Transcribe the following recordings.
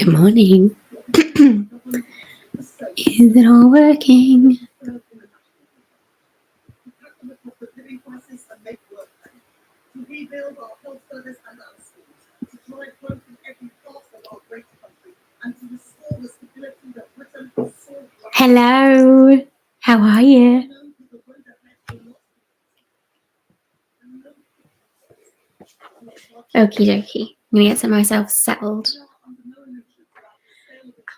Good morning. Is it all working? Hello. How are you? Okie dokie. I'm gonna get some myself settled.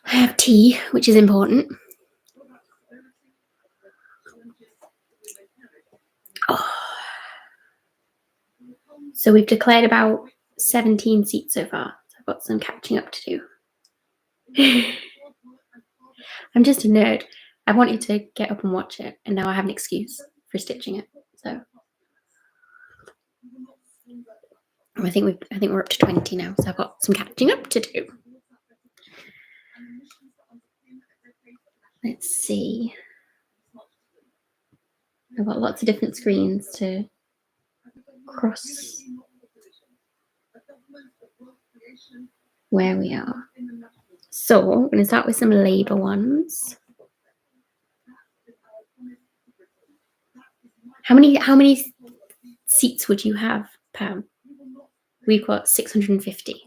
I have tea, which is important. Oh. So we've declared about 17 seats so far. So I've got some catching up to do. I'm just a nerd. I wanted to get up and watch it, and now I have an excuse for stitching it. So I think we're up to 20 now. So I've got some catching up to do. Let's see. I've got lots of different screens to cross where we are. So I'm going to start with some Labour ones. How many seats would you have, Pam? We've got 650.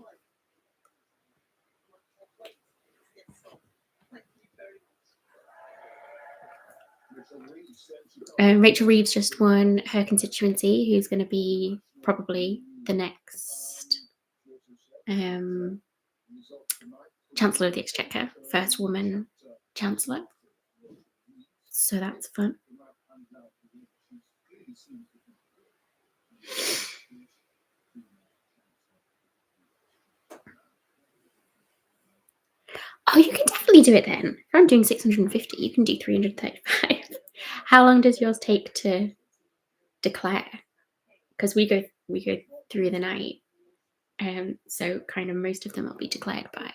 Rachel Reeves just won her constituency, who's going to be probably the next Chancellor of the Exchequer, first woman Chancellor. So that's fun. Oh, you can definitely do it then. If I'm doing 650, you can do 335. How long does yours take to declare? Because we go through the night. So kind of most of them will be declared by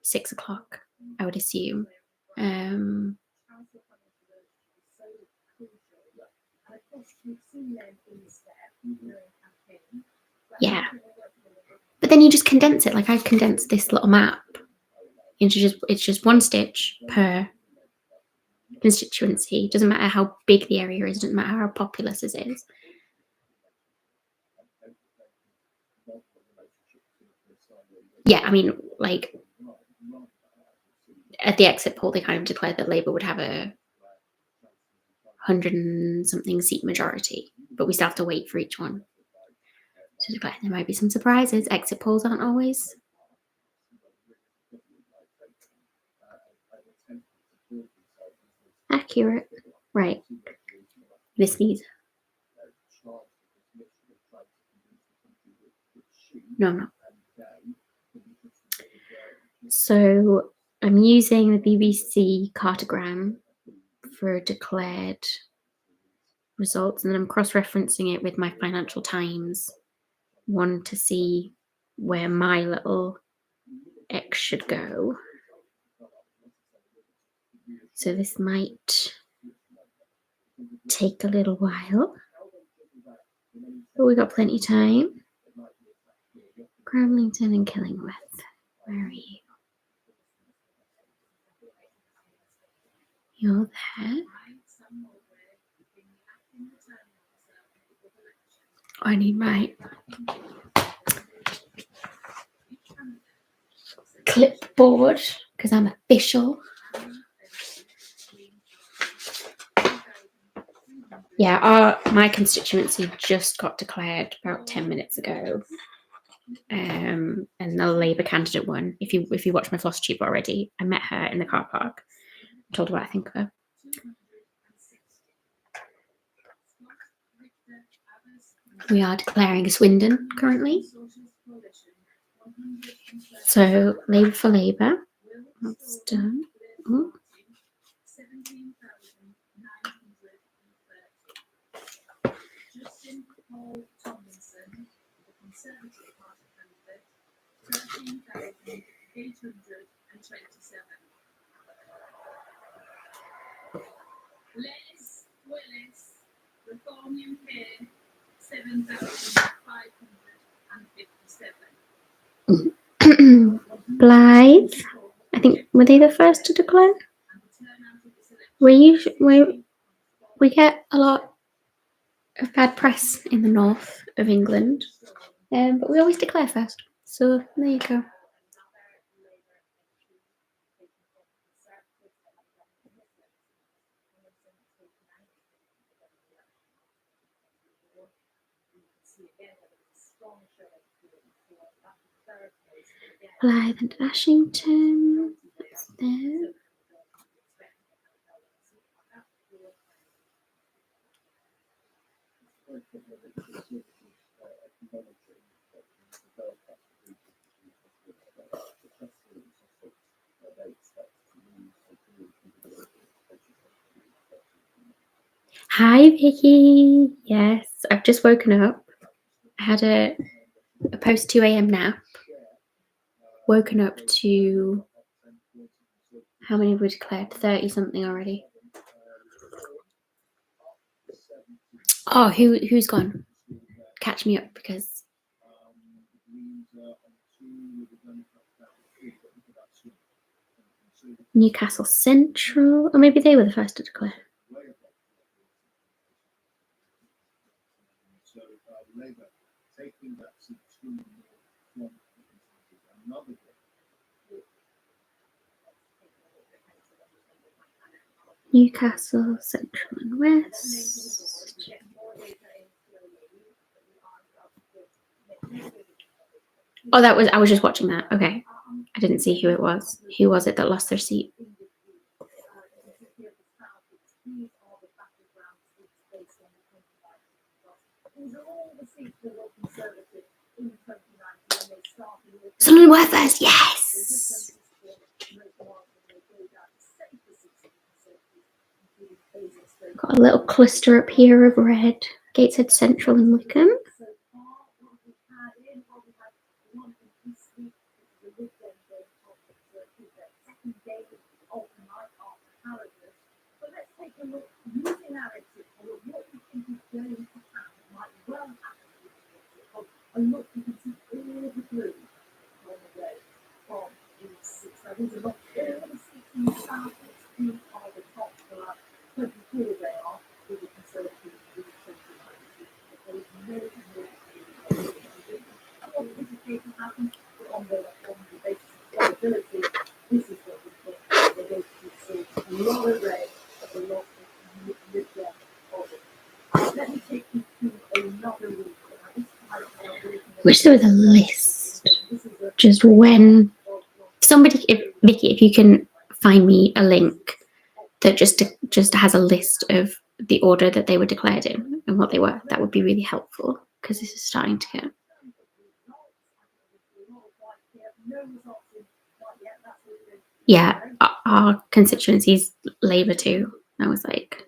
6 o'clock, I would assume. Yeah. But then you just condense it. Like I've condensed this little map into it's just one stitch per constituency. Doesn't matter how big the area is, doesn't matter how populous it is. Yeah, I mean, like at the exit poll, they kind of declared that Labour would have a 100 and something seat majority, but we still have to wait for each one to declare. There might be some surprises. Exit polls aren't always accurate. Right. I'm gonna sneeze. No, I'm not. So I'm using the BBC cartogram for declared results, and then I'm cross-referencing it with my Financial Times one to see where my little X should go. So this might take a little while, but we got plenty of time. Cramlington and Killingworth, where are you? You're there. I need my clipboard because I'm official. Yeah, my constituency just got declared about 10 minutes ago. And the Labour candidate won. If you watch my floss tube already, I met her in the car park. I told her what I think of her. We are declaring Swindon currently. So Labour for Labour. That's done. Ooh. Les Willis, Reform UK, 7,557. Blythe. I think, were they the first to declare? We get a lot of bad press in the north of England, but we always declare first. So there you go. Blythe and Ashington. That's there. Hi, Vicky. Yes, I've just woken up. I had a post 2 a.m. nap. Woken up to how many were declared? 30 something already. Oh, who's gone? Catch me up, because Newcastle Central, or maybe they were the first to declare. Newcastle Central and West. Oh, I was just watching that. Okay. I didn't see who it was. Who was it that lost their seat? Sunderland were first, yes! Got a little cluster up here of red. Gateshead Central and Wickham. Wish there was a list. Just when somebody, Vicky, if you can find me a link that just has a list of the order that they were declared in and what they were, that would be really helpful, because this is starting to get. Yeah, our constituency's Labour too. I was like,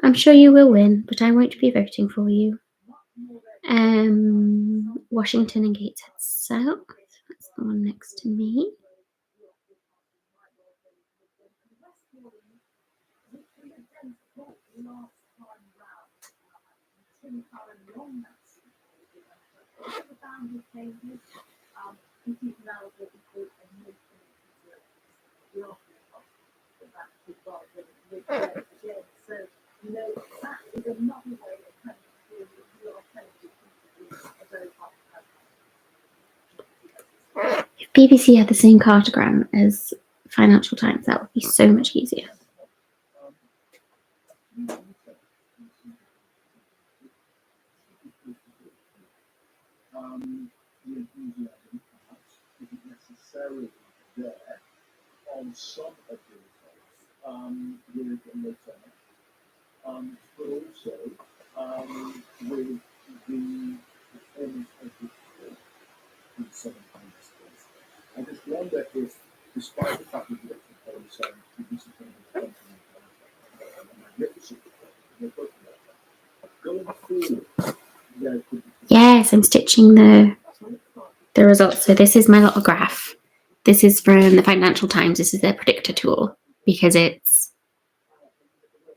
I'm sure you will win, but I won't be voting for you. Washington and Gateshead South. That's the one next to me. If BBC had the same cartogram as Financial Times, that would be so much easier. On some of the results with Lieutenant, but also with the performance of the court in some of these cases. I just wonder if, despite the fact that the election poll is saying the discipline of the country and a magnificent report, going forward, there could be. Yes, I'm stitching the results. So this is my little graph. This is from the Financial Times. This is their predictor tool, because it's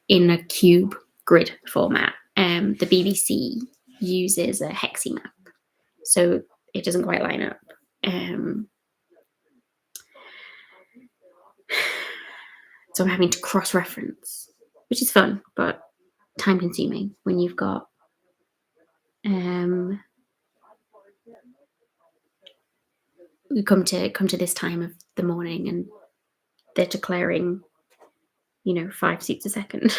in a cube grid format. The BBC uses a hexi map, so it doesn't quite line up. So I'm having to cross-reference, which is fun, but time-consuming when you've got we come to this time of the morning and they're declaring, 5 seats a second.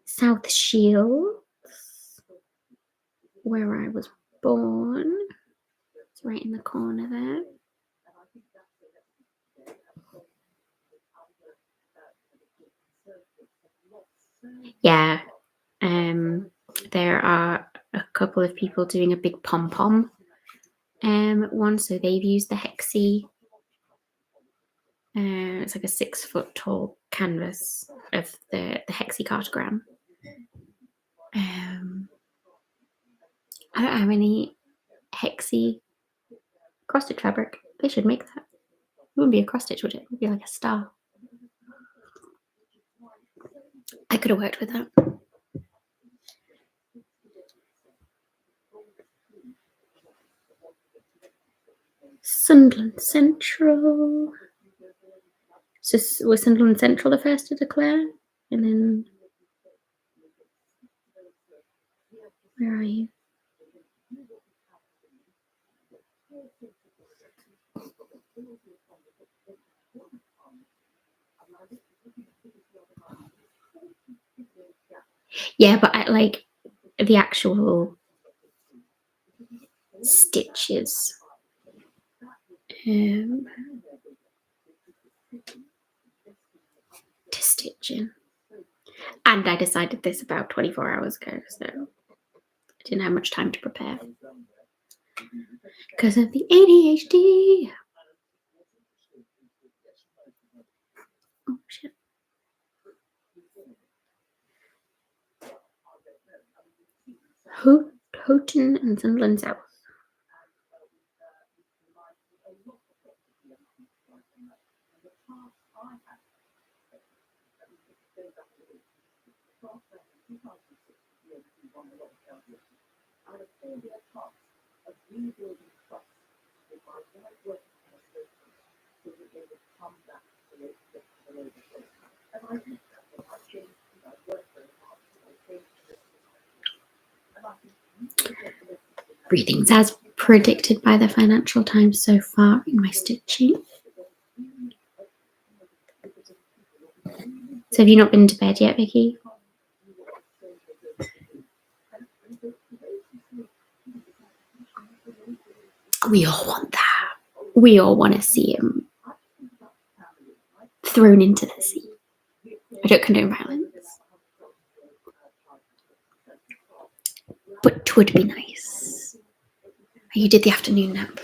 South Shields, where I was born. It's right in the corner there. Yeah, there are a couple of people doing a big pom-pom one, so they've used the Hexie. It's like a 6-foot tall canvas of the Hexie cartogram. I don't have any Hexie cross-stitch fabric. They should make that. It wouldn't be a cross-stitch, would it? It would be like a star. I could have worked with that. Sunderland Central. So was Sunderland Central the first to declare? And then where are you? Yeah, but I like the actual stitches. To stitch in. And I decided this about 24 hours ago, so I didn't have much time to prepare. Because of the ADHD. Oh, shit. Houghton and Sunderland South. Everything's as predicted by the Financial Times so far in my stitching. So have you not been to bed yet, Vicky? We all want that. We all want to see him thrown into the sea. I don't condone violence. But it would be nice. You did the afternoon nap.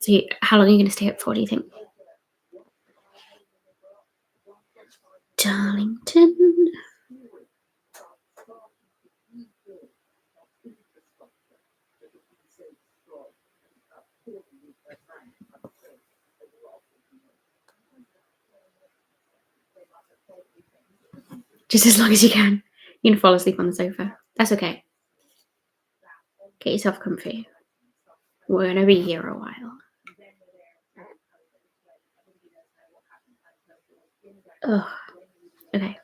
So how long are you going to stay up for, do you think? Darlington. Just as long as you can. You can fall asleep on the sofa. That's okay. Get yourself comfy. We're going to be here a while. Ugh. Okay.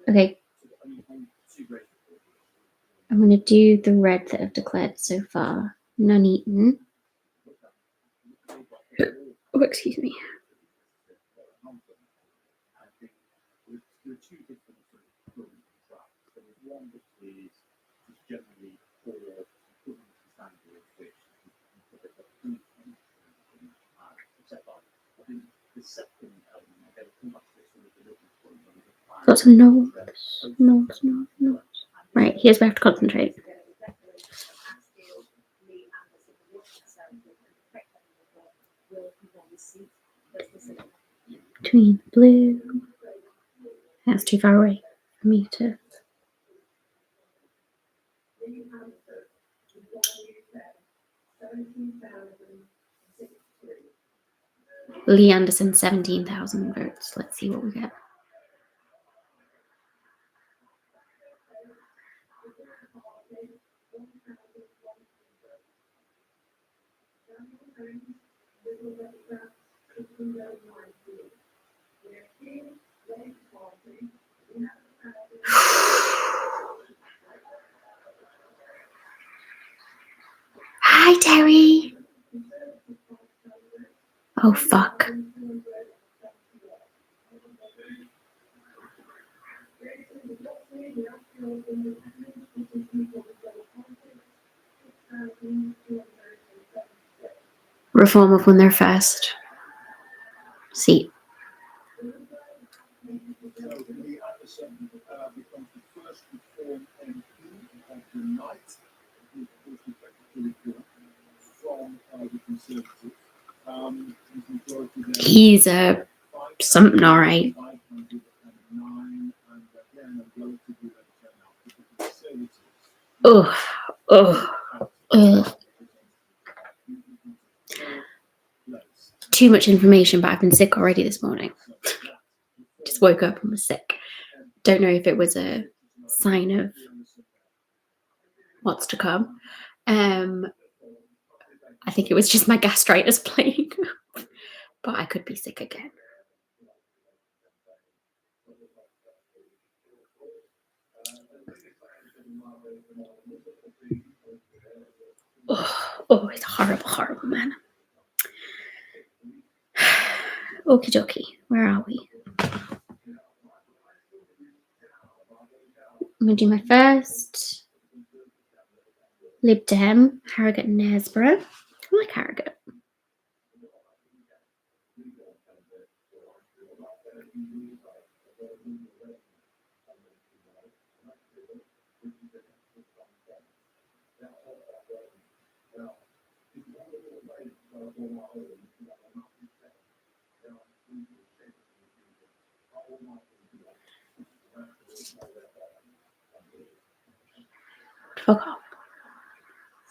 Okay. I'm going to do the red that I've declared so far. Nuneaton. Oh, excuse me. Lots of notes. Right, here's where I have to concentrate. Between blue. That's too far away for me to. Lee Anderson, 17,000 votes. Let's see what we get. Hi, Terry. Oh, fuck. Reform have won their first seat. So Lee Anderson becomes the first Reform MP of the night, who was effectively withdrawn from the Conservative. His majority there He's something all right. 509, and again, a relatively low turnout for the Conservatives. Ugh. Too much information, but I've been sick already this morning. Just woke up and was sick. Don't know if it was a sign of what's to come. I think it was just my gastritis playing, but I could be sick again. Oh, it's a horrible, horrible man. Okie dokie, where are we? I'm going to do my first Lib Dem, Harrogate and Knaresborough. I like Harrogate. Fuck off.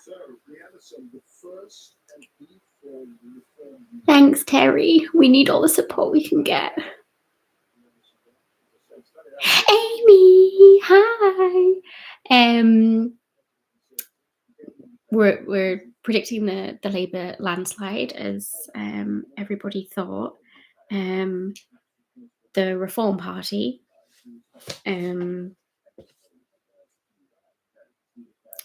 So, Lee Anderson, the first MP for the Reform. Thanks, Terry. We need all the support we can get. Amy, hi. We're predicting the Labour landslide, as everybody thought. The Reform Party.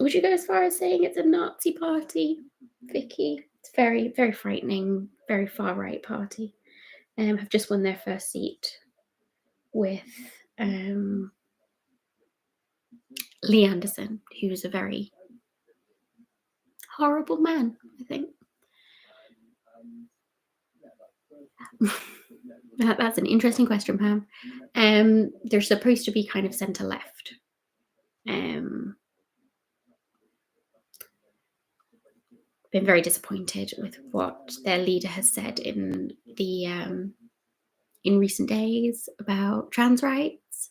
Would you go as far as saying it's a Nazi party, Vicky? It's very, very frightening, very far right party. Have just won their first seat with Lee Anderson, who's a very horrible man, I think. That's an interesting question, Pam. They're supposed to be kind of centre left. Been very disappointed with what their leader has said in the in recent days about trans rights.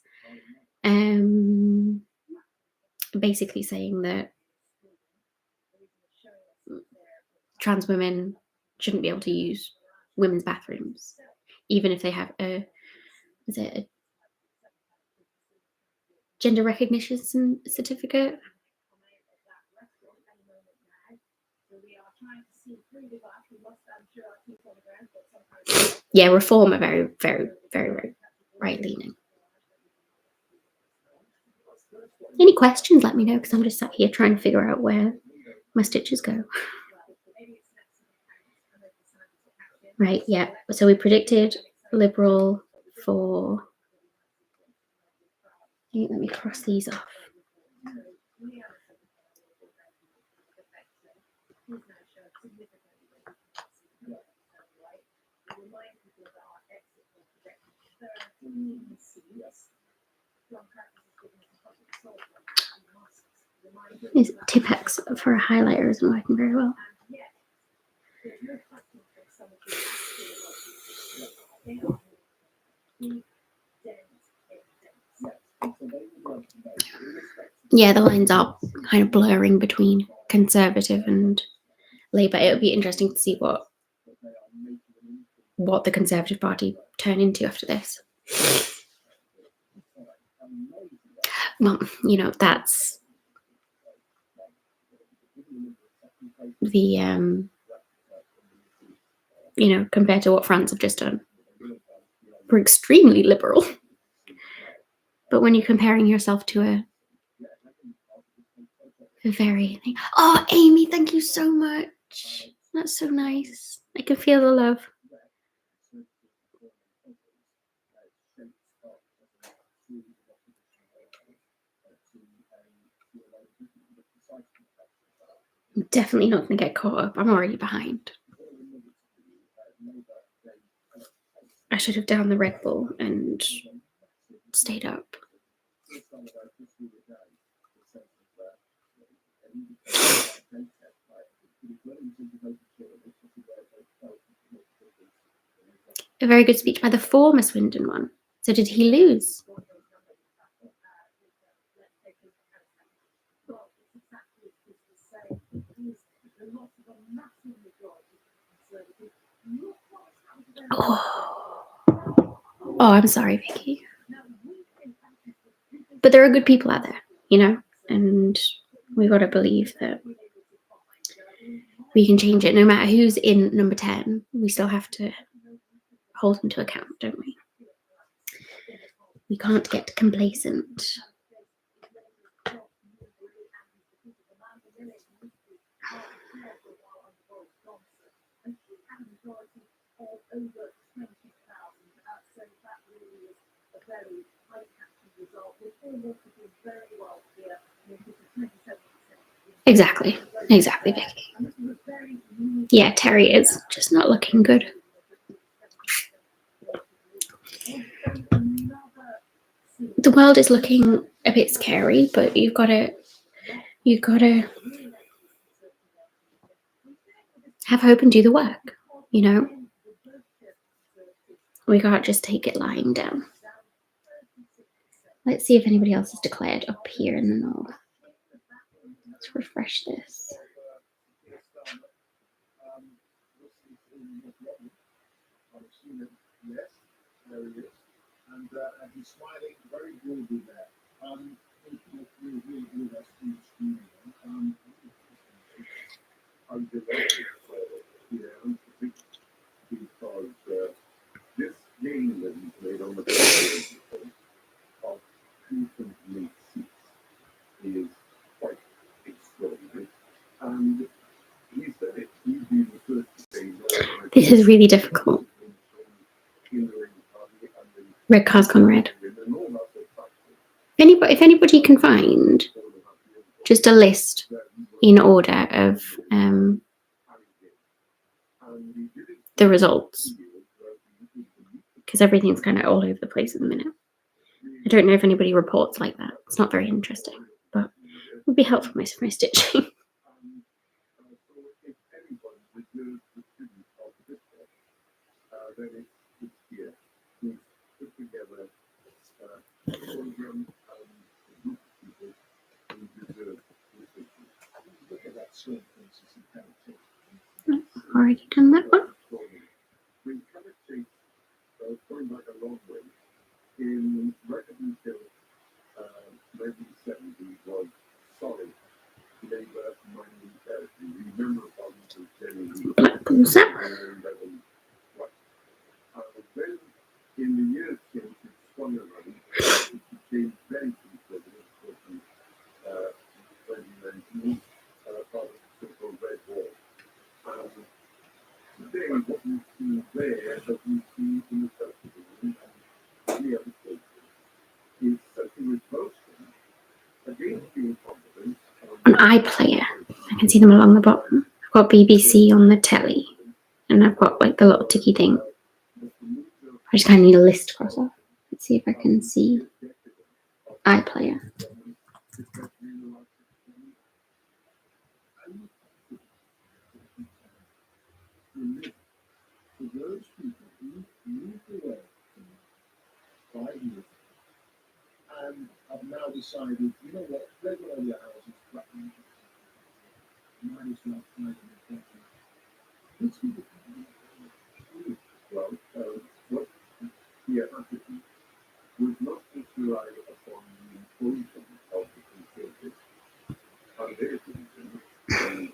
Basically saying that trans women shouldn't be able to use women's bathrooms, even if they have a gender recognition certificate. Yeah, Reform are very, very, very, very right-leaning. Any questions, let me know, because I'm just sat here trying to figure out where my stitches go. Right, yeah. So we predicted Liberal for... Let me cross these off. This Tipex for a highlighter isn't working very well. Yeah, the lines are kind of blurring between Conservative and Labour. It would be interesting to see what the Conservative Party turn into after this. Well, you know, that's the compared to what France have just done. We're extremely liberal. But when you're comparing yourself to a very thing. Oh, Amy, thank you so much. That's so nice. I can feel the love. I'm definitely not going to get caught up. I'm already behind. I should have downed the Red Bull and stayed up. A very good speech by the former Swindon one. So did he lose? Oh, I'm sorry, Vicky. But there are good people out there, and we got to believe that we can change it. No matter who's in number 10, we still have to hold them to account, don't we? We can't get complacent. Exactly, Vicky. Yeah, Terry is just not looking good. The world is looking a bit scary, but you've got to have hope and do the work, We can't just take it lying down. Let's see if anybody else has declared up here in the north. Let's refresh this. Yes, there he is. And he's smiling very broadly there. With us in the studio. I'm delighted because this game that he played on the of 2 complete seats is quite extraordinary. And he said it, he'd be the first to say this is really difficult. Red car's gone red. If anybody can find just a list in order of the results, because everything's kind of all over the place at the minute. I don't know if anybody reports like that. It's not very interesting, but it would be helpful for my stitching. Already done that one. Going back a long way, in Record Hill, 1970 was solid Labour mining territory. Remember Blackpool's that? Then in the years since it swung around, it became very conservative in 2019, part of the so-called Red Wall. Today, what we see there, that we see in the festival and many other places, is such a repulsion against being confident. On iPlayer, I can see them along the bottom. I've got BBC on the telly, and I've got like the little ticky thing. I just kind of need a list cross off. Let's see if I can see iPlayer. Those people who moved away 5 years and have now decided, you know what, regular your house is flattening. Might as well find an These people well, what the attitude was not just rely upon the implosion of the conservatives and their position,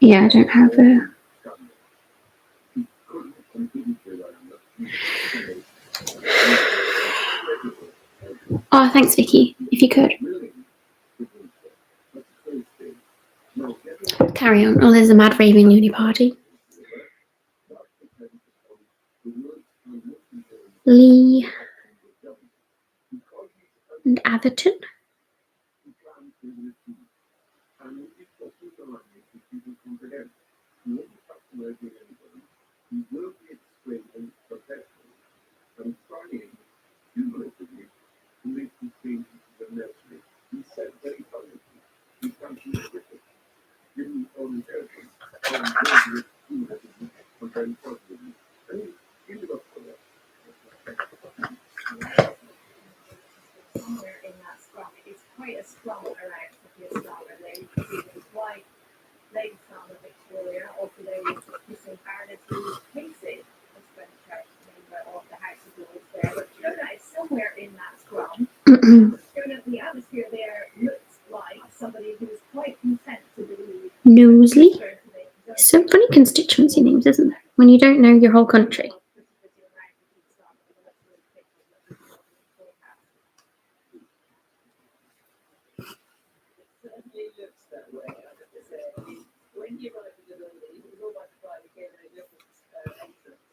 Yeah, I don't have a. Oh, thanks, Vicky. If you could. Carry on. Oh, there's a mad raving loony party. Lee and Atherton. Somewhere in that scrum, it's quite a scrum around the scrum, and then you can see there's white Lady Farmer Victoria, also there was missing Baroness Louise Casey, a French member of the House of Lords there. But Fiona is somewhere in that scrum. Fiona, the atmosphere there looks like somebody who's quite content to believe. Knowsley. Some funny constituency names, isn't there? When you don't know your whole country. Certainly looks that way, I have to say. When you arrive in the building, you can almost find again a different entrance.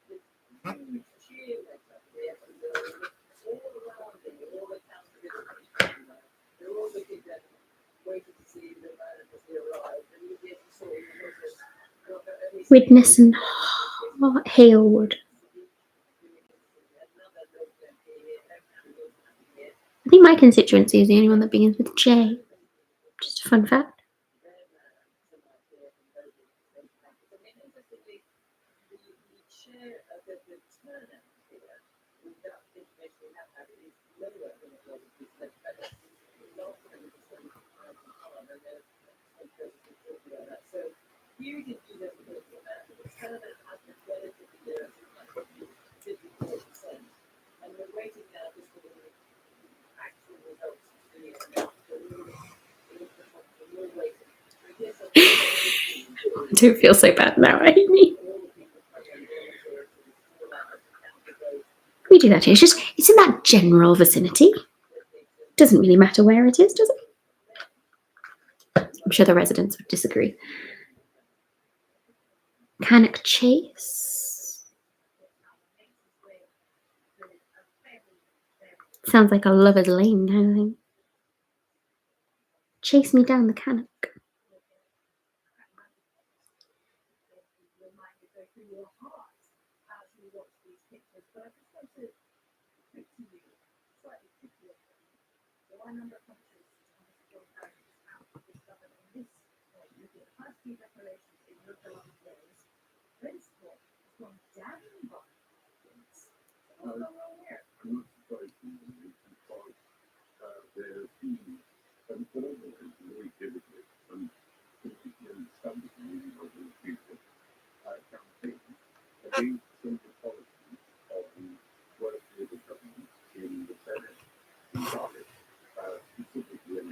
The huge cheer went up there from the all around it, all the town visitors. They're all looking down, waiting to see the man as they arrive. And you get to sort of notice Widnes and Halewood. I think my constituency is the only one that begins with J. Just a fun fact. You can do that with the turnout has been relatively low, like 54%. And we're waiting now just for the actual results I don't feel so bad now, Amy. We do that here. It's in that general vicinity. Doesn't really matter where it is, does it? I'm sure the residents would disagree. Cannock Chase. Sounds like a lover's lane kind of thing. Chase me down the Cannock.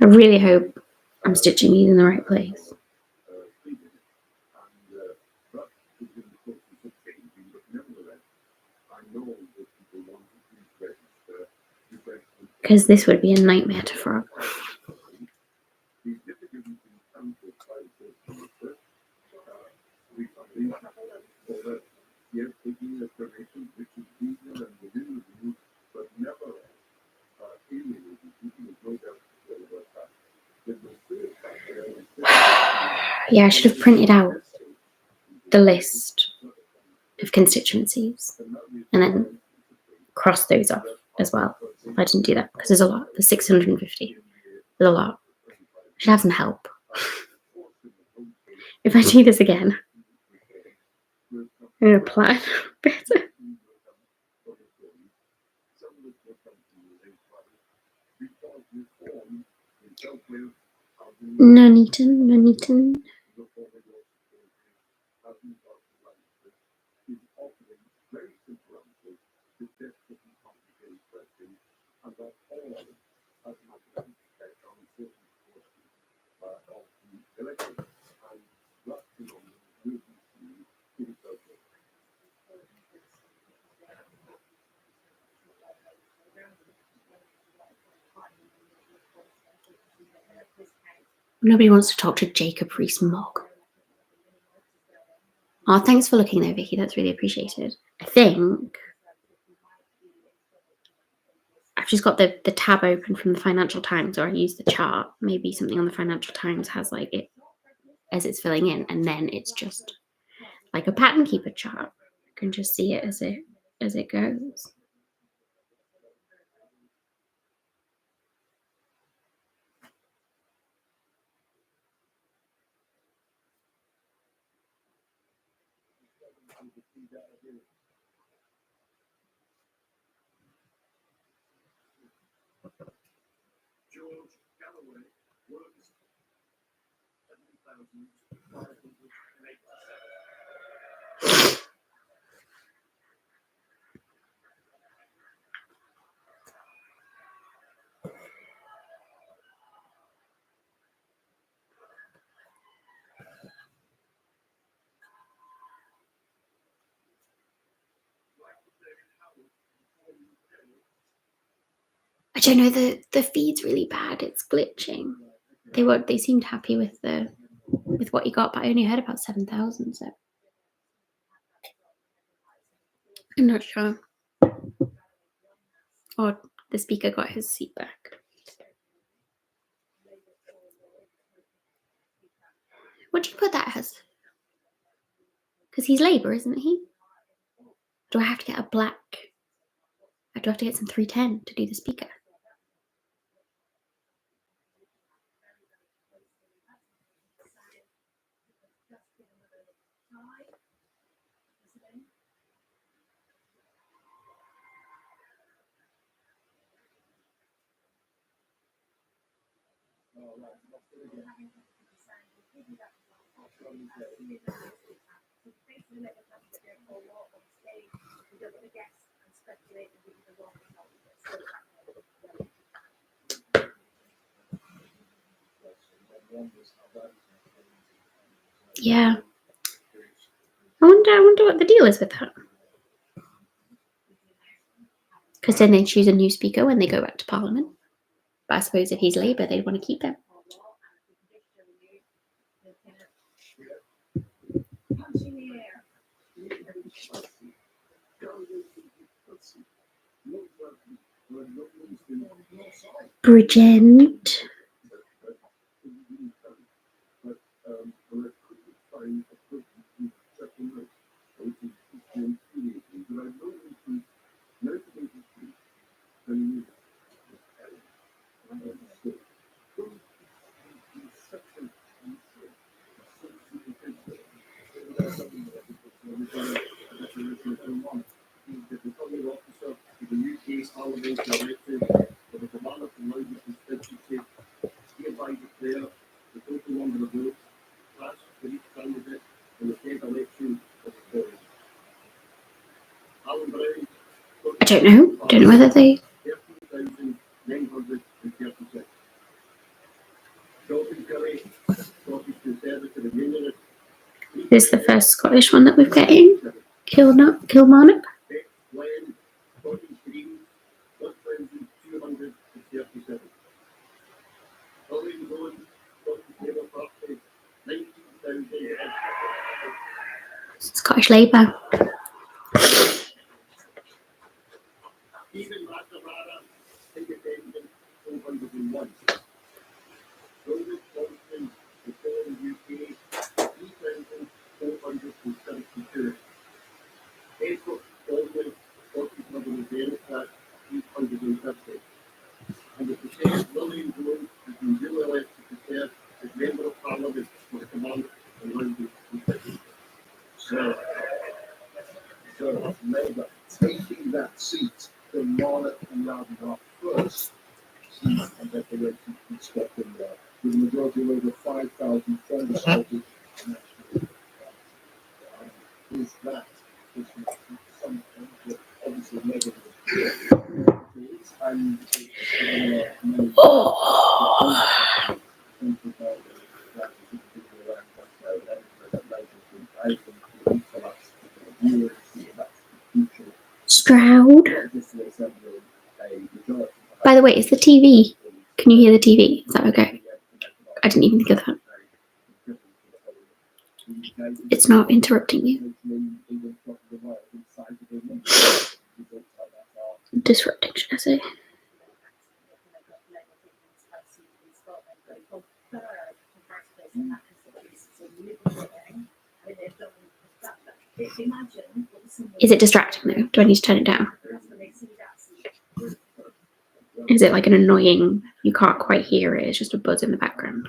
I really hope I'm stitching these in the right place. Because this would be a nightmare to frog. Yeah, I should have printed out the list of constituencies and then cross those off as well. I didn't do that because there's a lot. There's 650. There's a lot. I should have some help. If I do this again, I'm going to plan better. Nuneaton. Nobody wants to talk to Jacob Rees-Mogg. Oh, thanks for looking there, Vicky. That's really appreciated. I think I've just got the tab open from the Financial Times, or I use the chart. Maybe something on the Financial Times has like it as it's filling in, and then it's just like a pattern keeper chart. You can just see it as it goes. George Galloway works 7,587. I don't know, the feed's really bad. It's glitching. They seemed happy with what you got, but I only heard about 7,000, so I'm not sure. Or the speaker got his seat back. What do you put that as? Because he's Labour, isn't he? Do I have to get a black? Do I have to get some 310 to do the speaker? Yeah. I wonder what the deal is with that. Because then they choose a new speaker when they go back to Parliament. But I suppose if he's Labour, they'd want to keep him. Bridgend. I don't know. Don't know whether they. This is the first Scottish one that we're getting. Kilmarnock. Scottish Labour. So Labour taking that seat from Marnock and Loudon our first seat and declaration in Scotland with a majority of over 5,400 Scottish nationals. Is that something that obviously Labour was and Stroud. By the way, is the TV? Can you hear the TV? Is that okay? I didn't even think of that. It's not interrupting you. Disrupting, should I say? Is it distracting though? Do I need to turn it down? Is it like an annoying, you can't quite hear it, it's just a buzz in the background?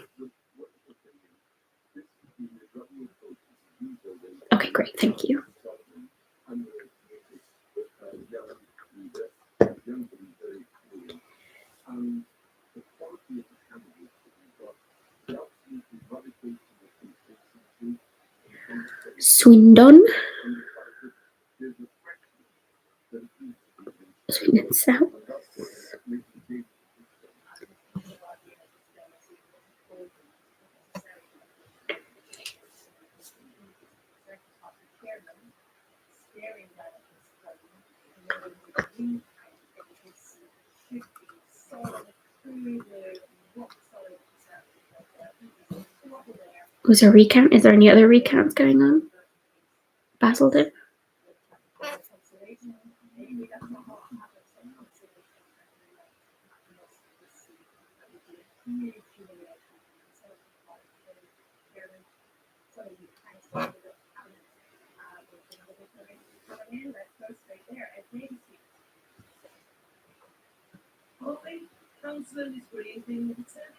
Okay, great, thank you. Swindon. Swindon South. Was there a recount? Is there any other recounts going on? Basildon?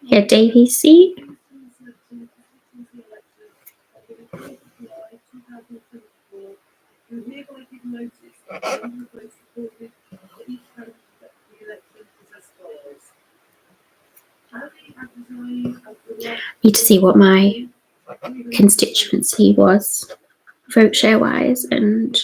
Yeah, Davy seat. Need to see what my constituency was, vote share wise, and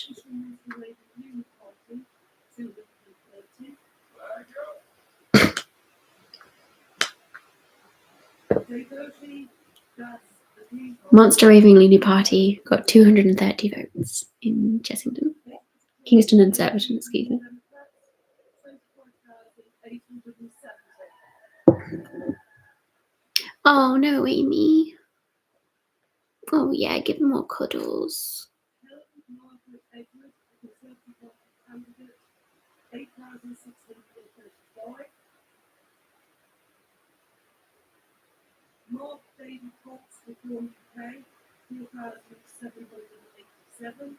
Monster Raving Loony Party got 230 votes in Chessington. Kingston and Surbiton, excuse me. Oh no, Amy. Oh yeah, give them more cuddles. Mark David Cox, Reform UK, 4,787.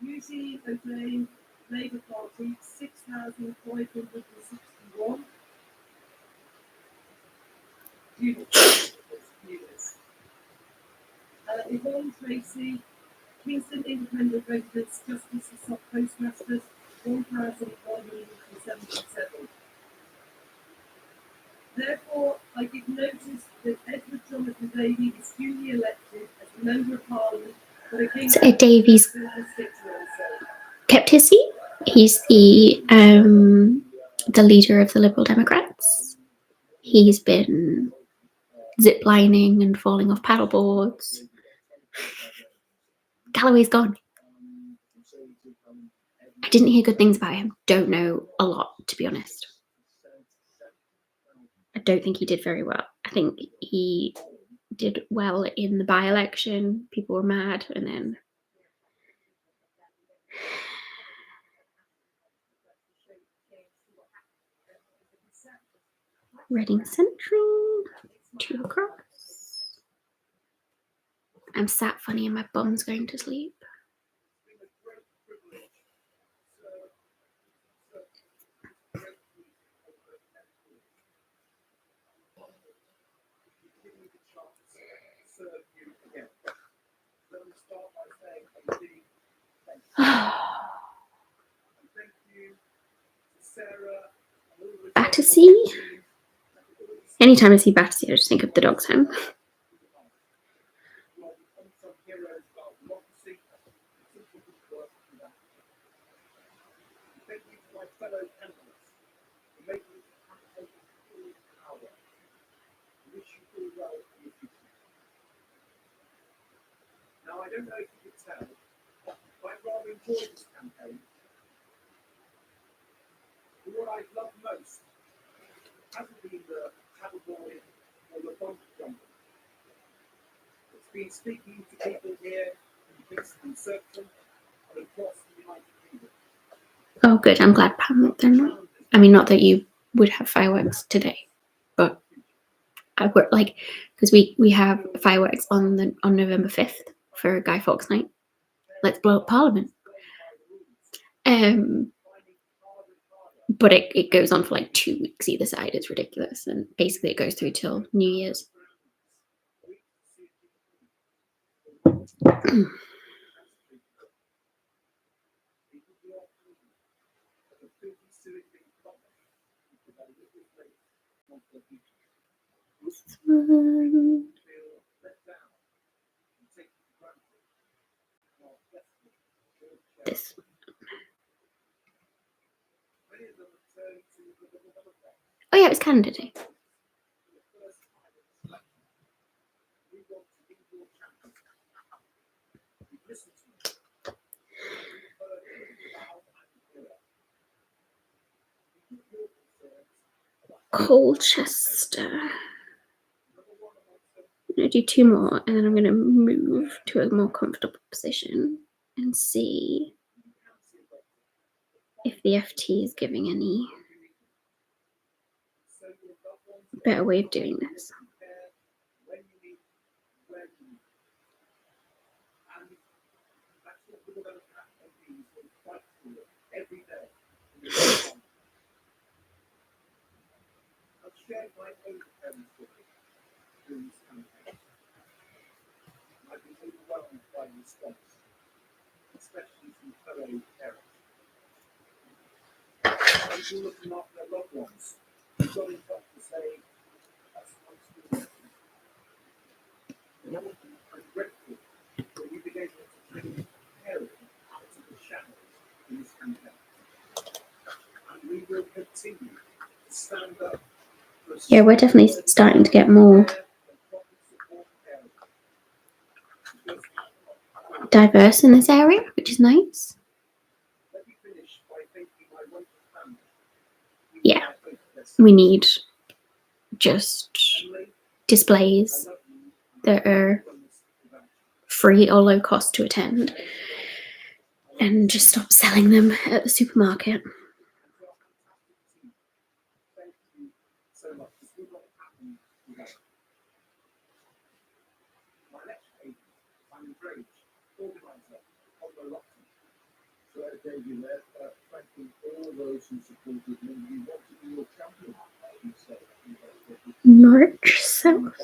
Eugene O'Dane, Labour Party, 6,561. Yvonne Tracy, Kingston Independent Residents, Justice and Sub Postmasters, 1,577. Therefore, I give notice that Edward Jonathan Davey is duly elected as the Member of Parliament for the Kingston. So Davies kept his seat. He's the leader of the Liberal Democrats. He's been ziplining and falling off paddleboards. Galloway's gone. I didn't hear good things about him. Don't know a lot, to be honest. I don't think he did very well. I think he did well in the by-election. People were mad, and then Reading Central, 2 across. I'm sat funny and my bum's going to sleep. Battersea. Anytime I see Battersea, I just think of the Dog's Home. Now, I don't know if you could tell, but I rather enjoyed this campaign. But what I love most hasn't been the paddleboarding or of a bump jumper. It's been speaking to people here in Kingston Circle and across the United Kingdom. Oh, good. I'm glad, Pam, that they're not. I mean, not that you would have fireworks today, but I work like because we have fireworks on November 5th for Guy Fawkes Night. Let's blow up Parliament. But it goes on for like 2 weeks either side. It's ridiculous, and basically it goes through till New Year's. This. Oh yeah, it was Canada Day. Colchester. I'm going to do 2 more and then I'm going to move to a more comfortable position and see if the FT is giving any better way of doing this. Shared my own parents with me during this campaign. I've been overwhelmed by the response, especially from fellow parents. People looking after their loved ones who got in touch to say, that's not true. And I'm grateful that you've been able to bring caring out of the shadows in this campaign. And we will continue to stand up. Yeah, we're definitely starting to get more diverse in this area, which is nice. Yeah, we need just displays that are free or low cost to attend and just stop selling them at the supermarket. Norwich South.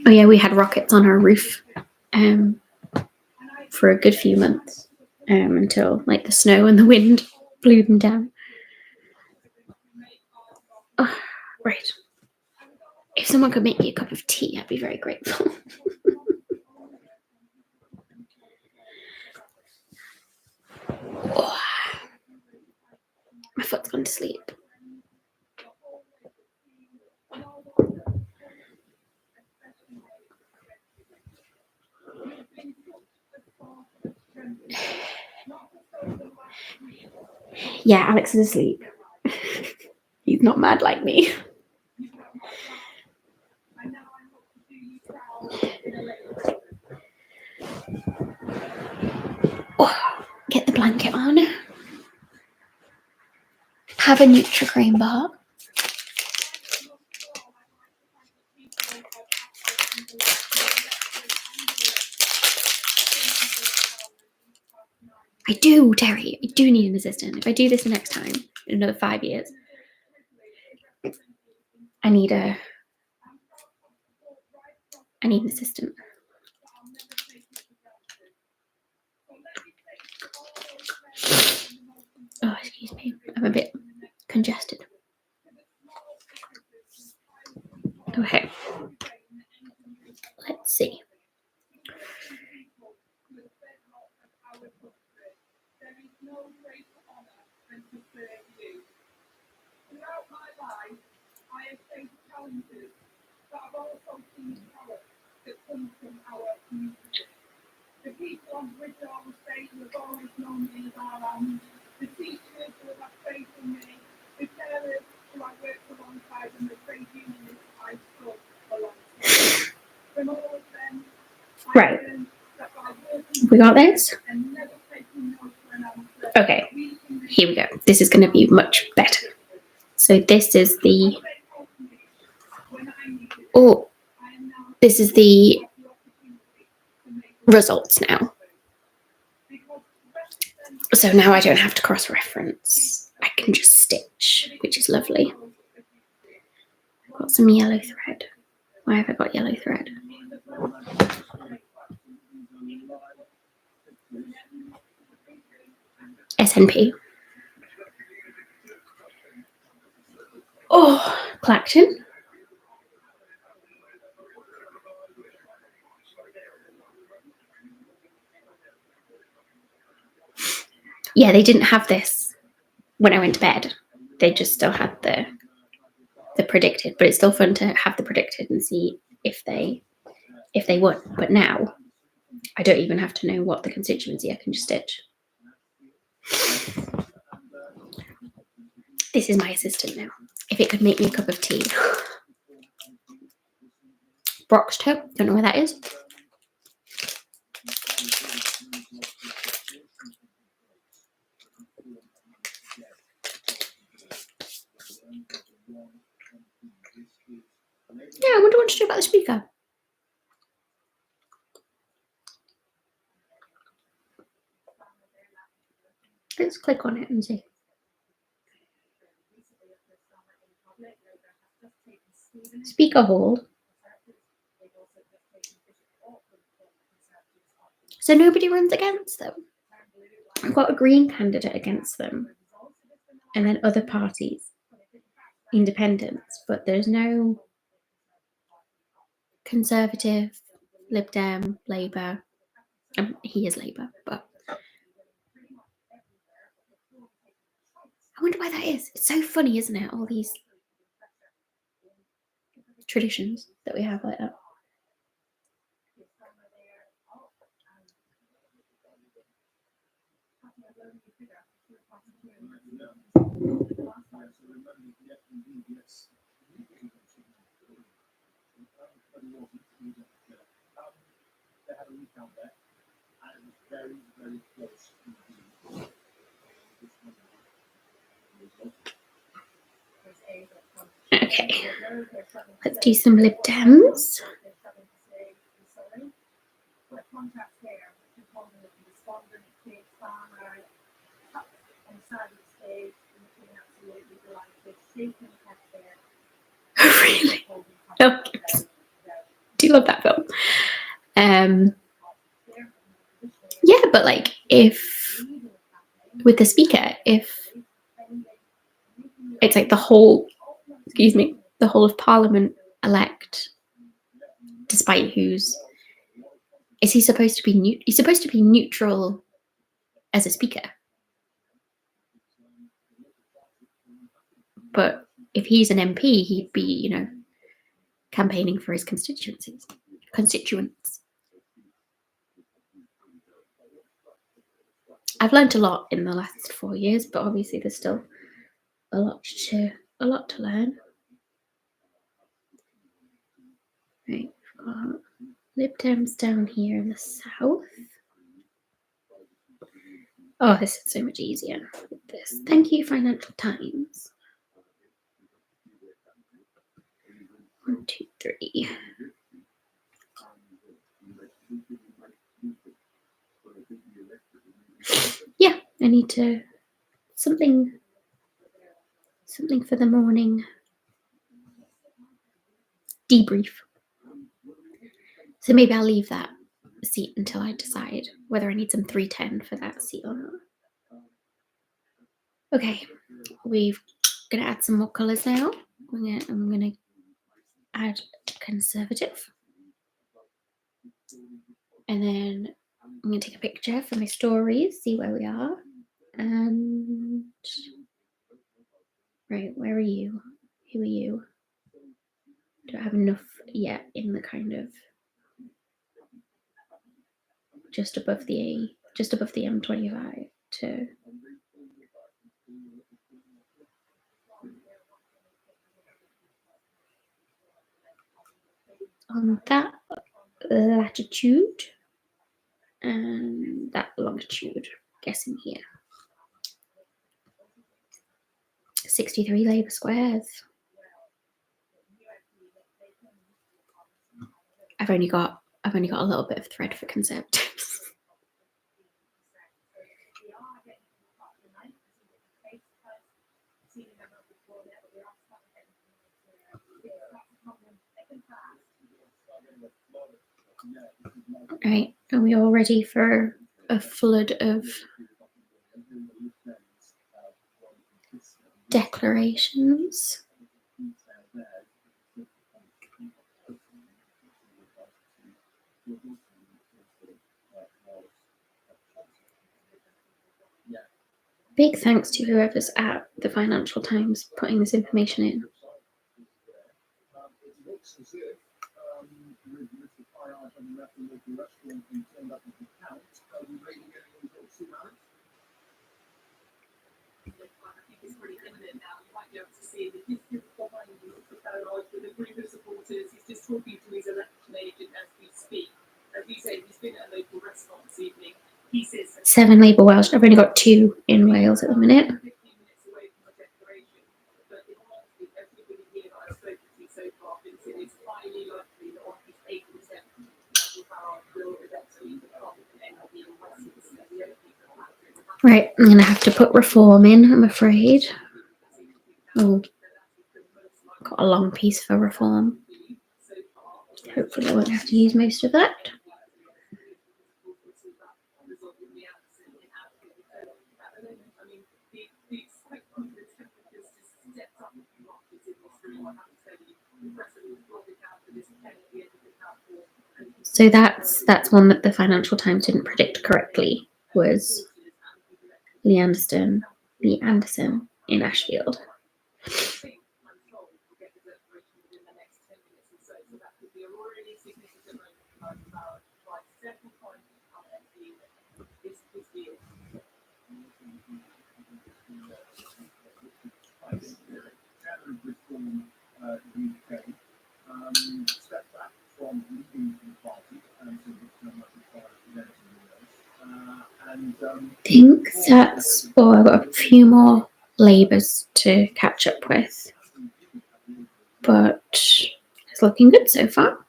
Oh yeah, we had rockets on our roof for a good few months until like the snow and the wind blew them down. Oh, right. If someone could make me a cup of tea, I'd be very grateful. Oh, my foot's gone to sleep. Yeah, Alex is asleep. He's not mad like me. Oh, get the blanket on. Have a Nutri-Grain bar. I do, Terry. I do need an assistant. If I do this the next time, in another 5 years, I need an assistant. Oh, excuse me. I'm a bit congested. Okay. Let's see. There is no greater honour than to serve you. Throughout my life, I have faced challenges, but I've also seen power that comes from our community. The people on Bridgewater Estate who have always known me as our own, the teachers who have had faith in me, the carers who I've worked alongside, and the trade unionists I've stood alongside. From all of them, Right. I learned that by working We got this? and never taking no for an answer, Okay. we can Here we go. This is going to be much better. So this is the... Oh, this is the results now. So now I don't have to cross-reference. I can just stitch, which is lovely. I've got some yellow thread. Why have I got yellow thread? SNP. Oh, Clacton. Yeah, they didn't have this when I went to bed. They just still had the predicted, but it's still fun to have the predicted and see if they won. But now I don't even have to know what the constituency. I can just stitch. This is my assistant now. If it could make me a cup of tea. Broxton, don't know where that is. Yeah, I wonder what to do about the speaker. Let's click on it and see. Speaker hold. So nobody runs against them. I've got a Green candidate against them. And then other parties. Independents. But there's no Conservative, Lib Dem, Labour. He is Labour, but I wonder why that is. It's so funny, isn't it? All these traditions that we have like that. Okay, let's do some Lib Dems. Really? Oh, do you love that film? Yeah, but like if with the speaker, if it's like the whole of Parliament elect, despite who's, is he supposed to be he's supposed to be neutral as a speaker. But if he's an MP, he'd be, campaigning for his constituents. I've learned a lot in the last 4 years, but obviously there's still a lot to learn. Right, we've got Lib Dems down here in the south. Oh, this is so much easier with this. Thank you, Financial Times. 1, 2, 3. Yeah, I need to something for the morning debrief. So maybe I'll leave that seat until I decide whether I need some 310 for that seat or not. Okay, we're gonna add some more colours now. I'm gonna add conservative, and then I'm gonna take a picture for my stories, see where we are, and right, where are you? Who are you? Don't have enough yet in the kind of just above the M25 to on that latitude and that longitude, guessing here. 63 labour squares. I've only got a little bit of thread for conservatives. Right, are we all ready for a flood of declarations? Big thanks to whoever's at the Financial Times putting this information in. It looks as if with Mr. Fire having left the local restaurant and turned up at the count, we may be getting a result soon, Alex. I think it's pretty imminent now. You might be able to see the history behind the paranoid with the group of supporters. He's just talking to his election agent as we speak. As you say, he's been at a local restaurant this evening. He says 7 Labour Welsh. I've only got 2 in Wales at the minute. 15 minutes away from the declaration. But in all honesty, everybody here that I've spoken to so far thinks it is highly likely that on his 8%, Nigel Farage will eventually become an MP in Westminster. The only people that have to Right, I'm going to have to put reform in, I'm afraid. Oh, got a long piece for reform. Hopefully I won't have to use most of that. So that's one that the Financial Times didn't predict correctly, was Lee Anderson in Ashfield. Reform UK stepped back from leading the party and to become I think that's I've got a few more Labours to catch up with, but it's looking good so far.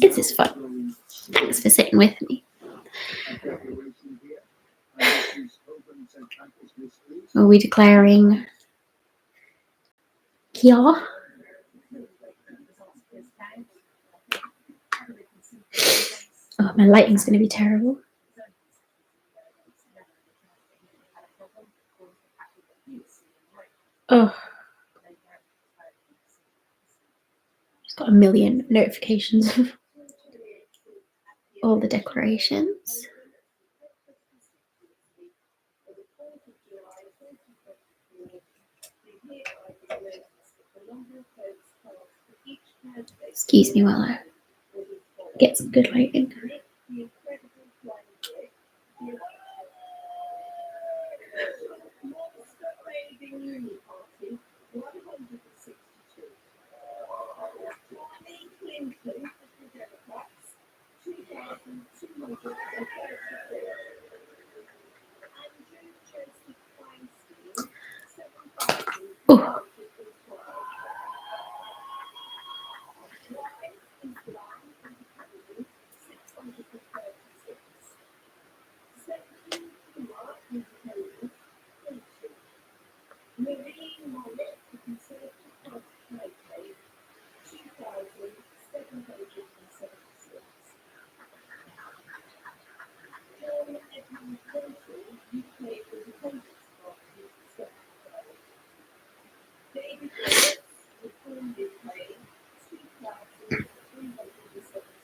This is fun. Thanks for sitting with me. Are we declaring Kia? Oh, my lighting's going to be terrible. Oh, just got a million notifications of all the declarations. Excuse me while I get some good lighting. Oh.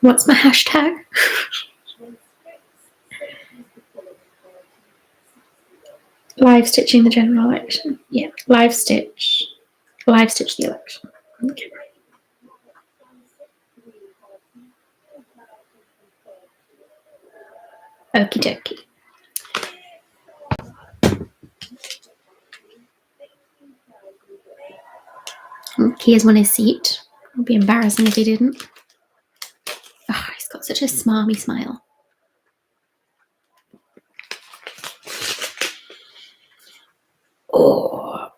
What's my hashtag? When state used the following Live stitching the general election. Yeah, live stitch the election. Okay. Okie dokie. Here's one his seat. It would be embarrassing if he didn't. Oh, he's got such a smarmy smile. Oh.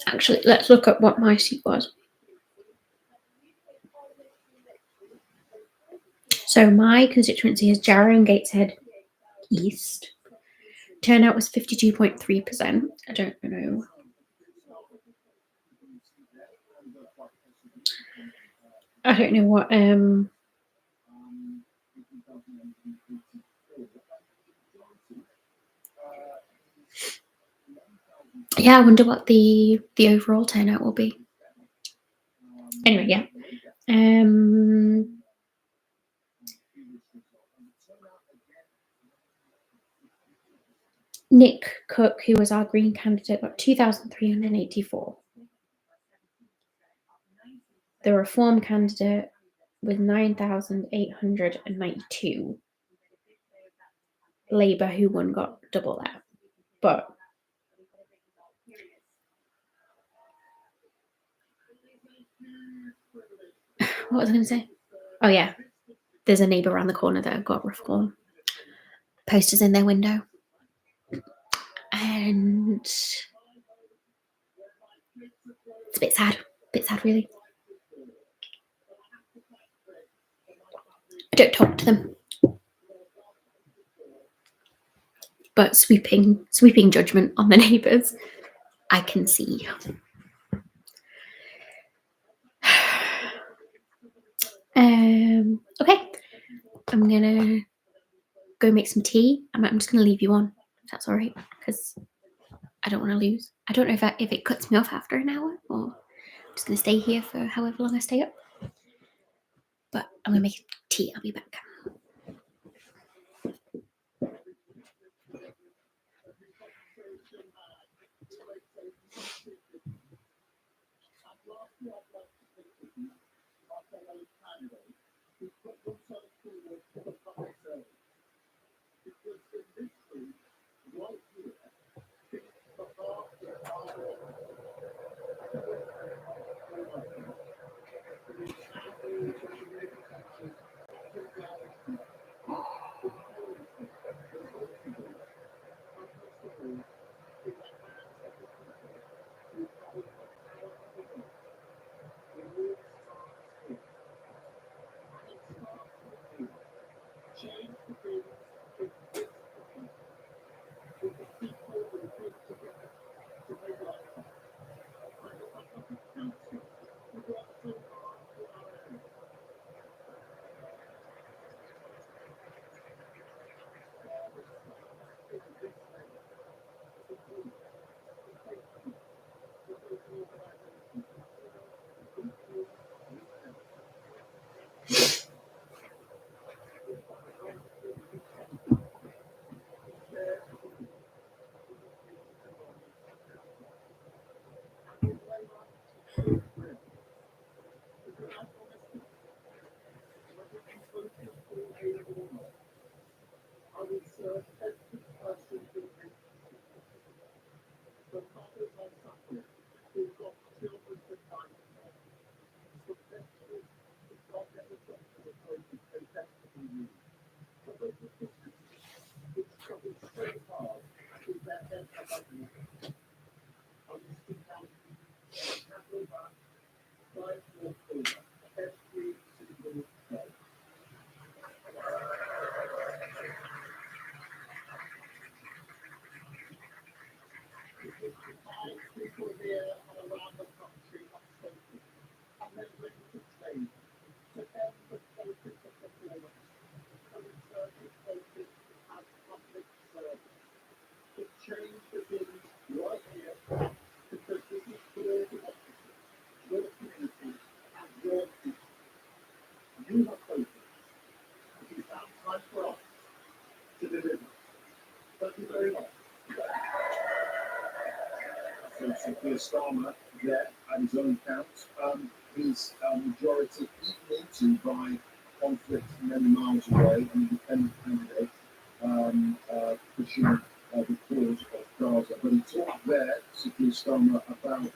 Actually, let's look at what my seat was. So my constituency is Jarrow and Gateshead East. Turnout was 52.3%. I don't know. I don't know what yeah, I wonder what the overall turnout will be. Anyway, yeah. Nick Cook, who was our Green candidate, got 2,384. The Reform candidate with 9,892. Labour, who won, got double that. But what was I going to say? Oh, yeah. There's a neighbour around the corner that have got Reform posters in their window. And it's a bit sad. Really. I don't talk to them. But sweeping judgment on the neighbours, I can see. Okay, I'm gonna go make some tea. I'm just gonna leave you on, if that's all right, because I don't want to lose. I don't know if it cuts me off after an hour, or I'm just gonna stay here for however long I stay up. But I'm gonna make tea. I'll be back. Keir Starmer there at his own count. His majority eaten into by conflict many miles away, an independent candidate pushing the cause of Gaza. But he talked there, Sir Keir Starmer, about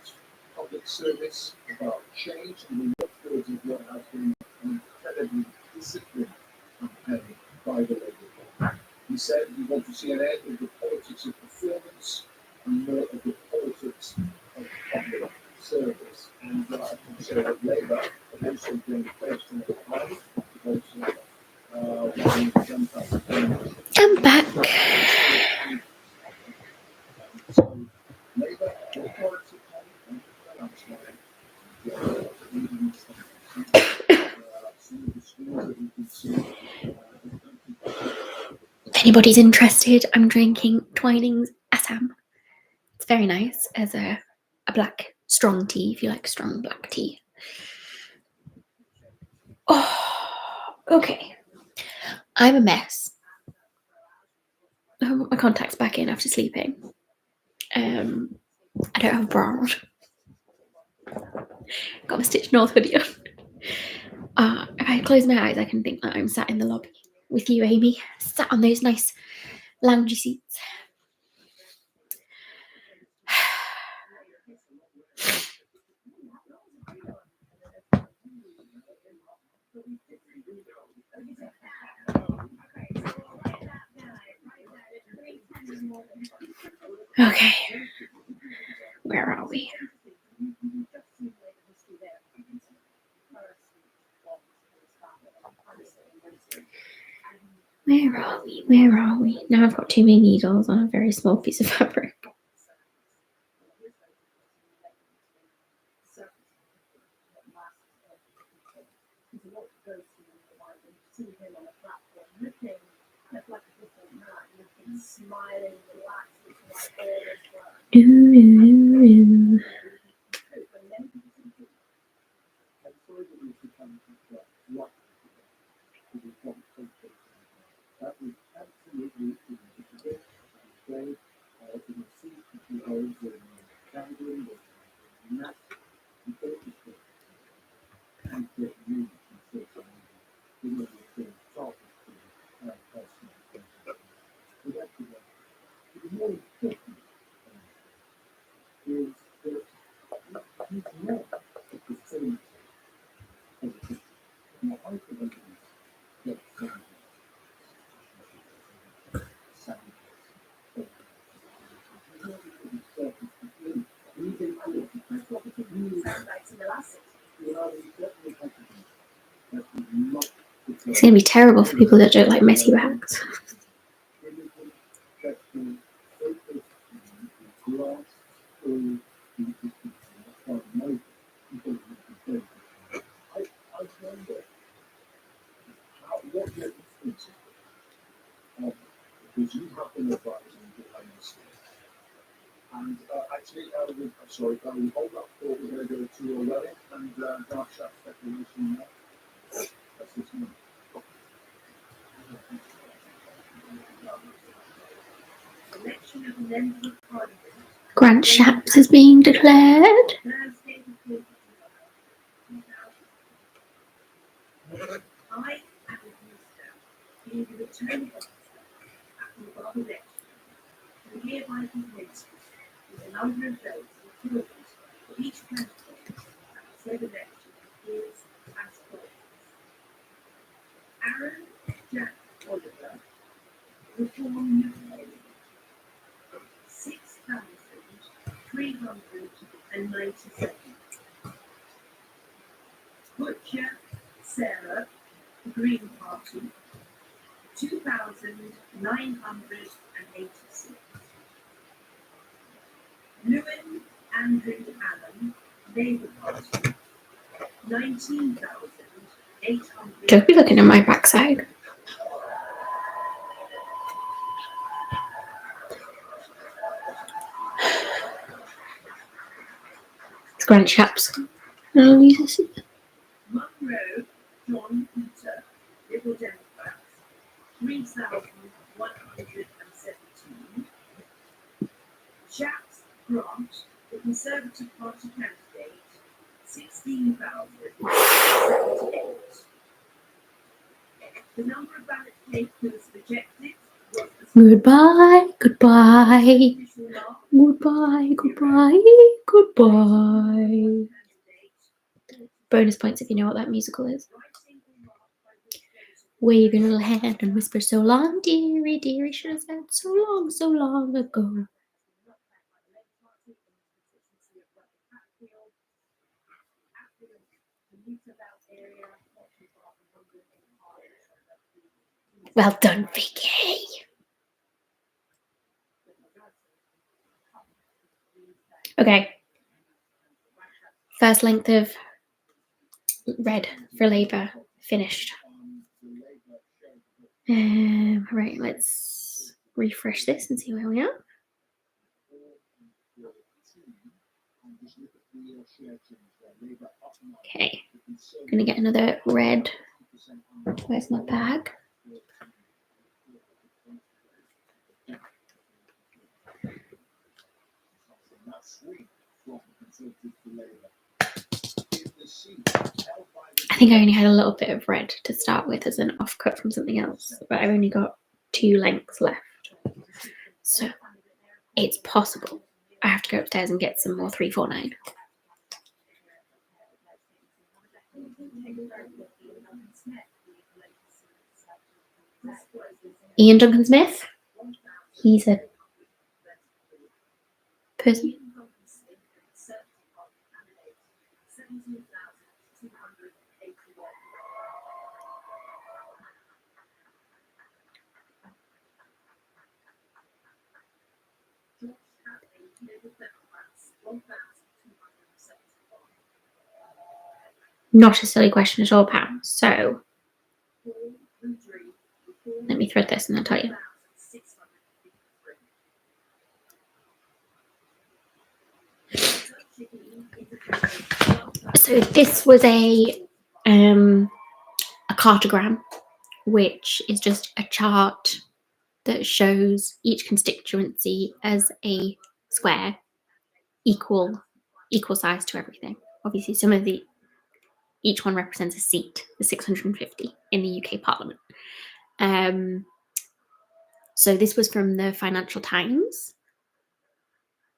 public service, about change, and we look forward to what has been an incredibly disciplined campaign by the Labour Party. He said we want to see an end of the politics of performance and more of the politics of public service. And I can say that Labour have also been first in the party, because I'm back. so Labour authority and some of the schools that we can see. If anybody's interested, I'm drinking Twinings Assam. It's very nice as a black strong tea, if you like strong black tea. Oh, okay. I'm a mess. I put my contacts back in after sleeping. I don't have a bra on. Got my Stitch North hoodie on. If I close my eyes, I can think that I'm sat in the lobby with you, Amy, sat on those nice loungy seats. Okay, where are we? Where are we? Where are we? Now I've got too many needles on a very small piece of fabric. Smiling, relaxed, like Ooh. That was absolutely ridiculous. And you can see people in Cameroon, and that's the focus and get you to social media. You know, you're talking to personal. We have to go. The more important is that he's not the same as a Christian. Now, I think that It's going to be terrible for people that don't like messy bags. because you have been advising behind the scenes. And actually, sorry, I will hold up for we're going to go to 11 and Dark Shaft declaration now. That's this one. Grant Shapps is being declared. I, as a minister, being the returning officer at the above election, do hereby commence with a number of votes included for each candidate at the said election is as follows. Aaron Jack Oliver, Reform UK, 6,397. Butcher Sarah, the Green Party, 2,986. Lewin Andrew Allen, Labour Party, 19,800. Don't be looking at my backside. It's Grant Shapps. Munro John Peter, Liberal Democrats, 3,117. Shapps Grant The Conservative Party candidate, 16,078. The number of ballot papers rejected was as Goodbye, goodbye, official last goodbye, goodbye, goodbye. candidate. Bonus points if you know what that musical is. Writing remarked by Rick Davis. Wave your little hand and whisper so long, dearie, dearie, should have said so long ago. Well done, Vicky. Okay. First length of red for Labour finished. Right, let's refresh this and see where we are. Okay, I'm gonna get another red. Where's my bag? I think I only had a little bit of red to start with as an offcut from something else, but I've only got 2 lengths left. So it's possible I have to go upstairs and get some more 349. Ian Duncan Smith, he's a person. Not a silly question at all, Pam. So let me thread this and I'll tell you. So this was a cartogram, which is just a chart that shows each constituency as a square, equal size to everything. Obviously, each one represents a seat, the 650 in the UK Parliament. So this was from the Financial Times,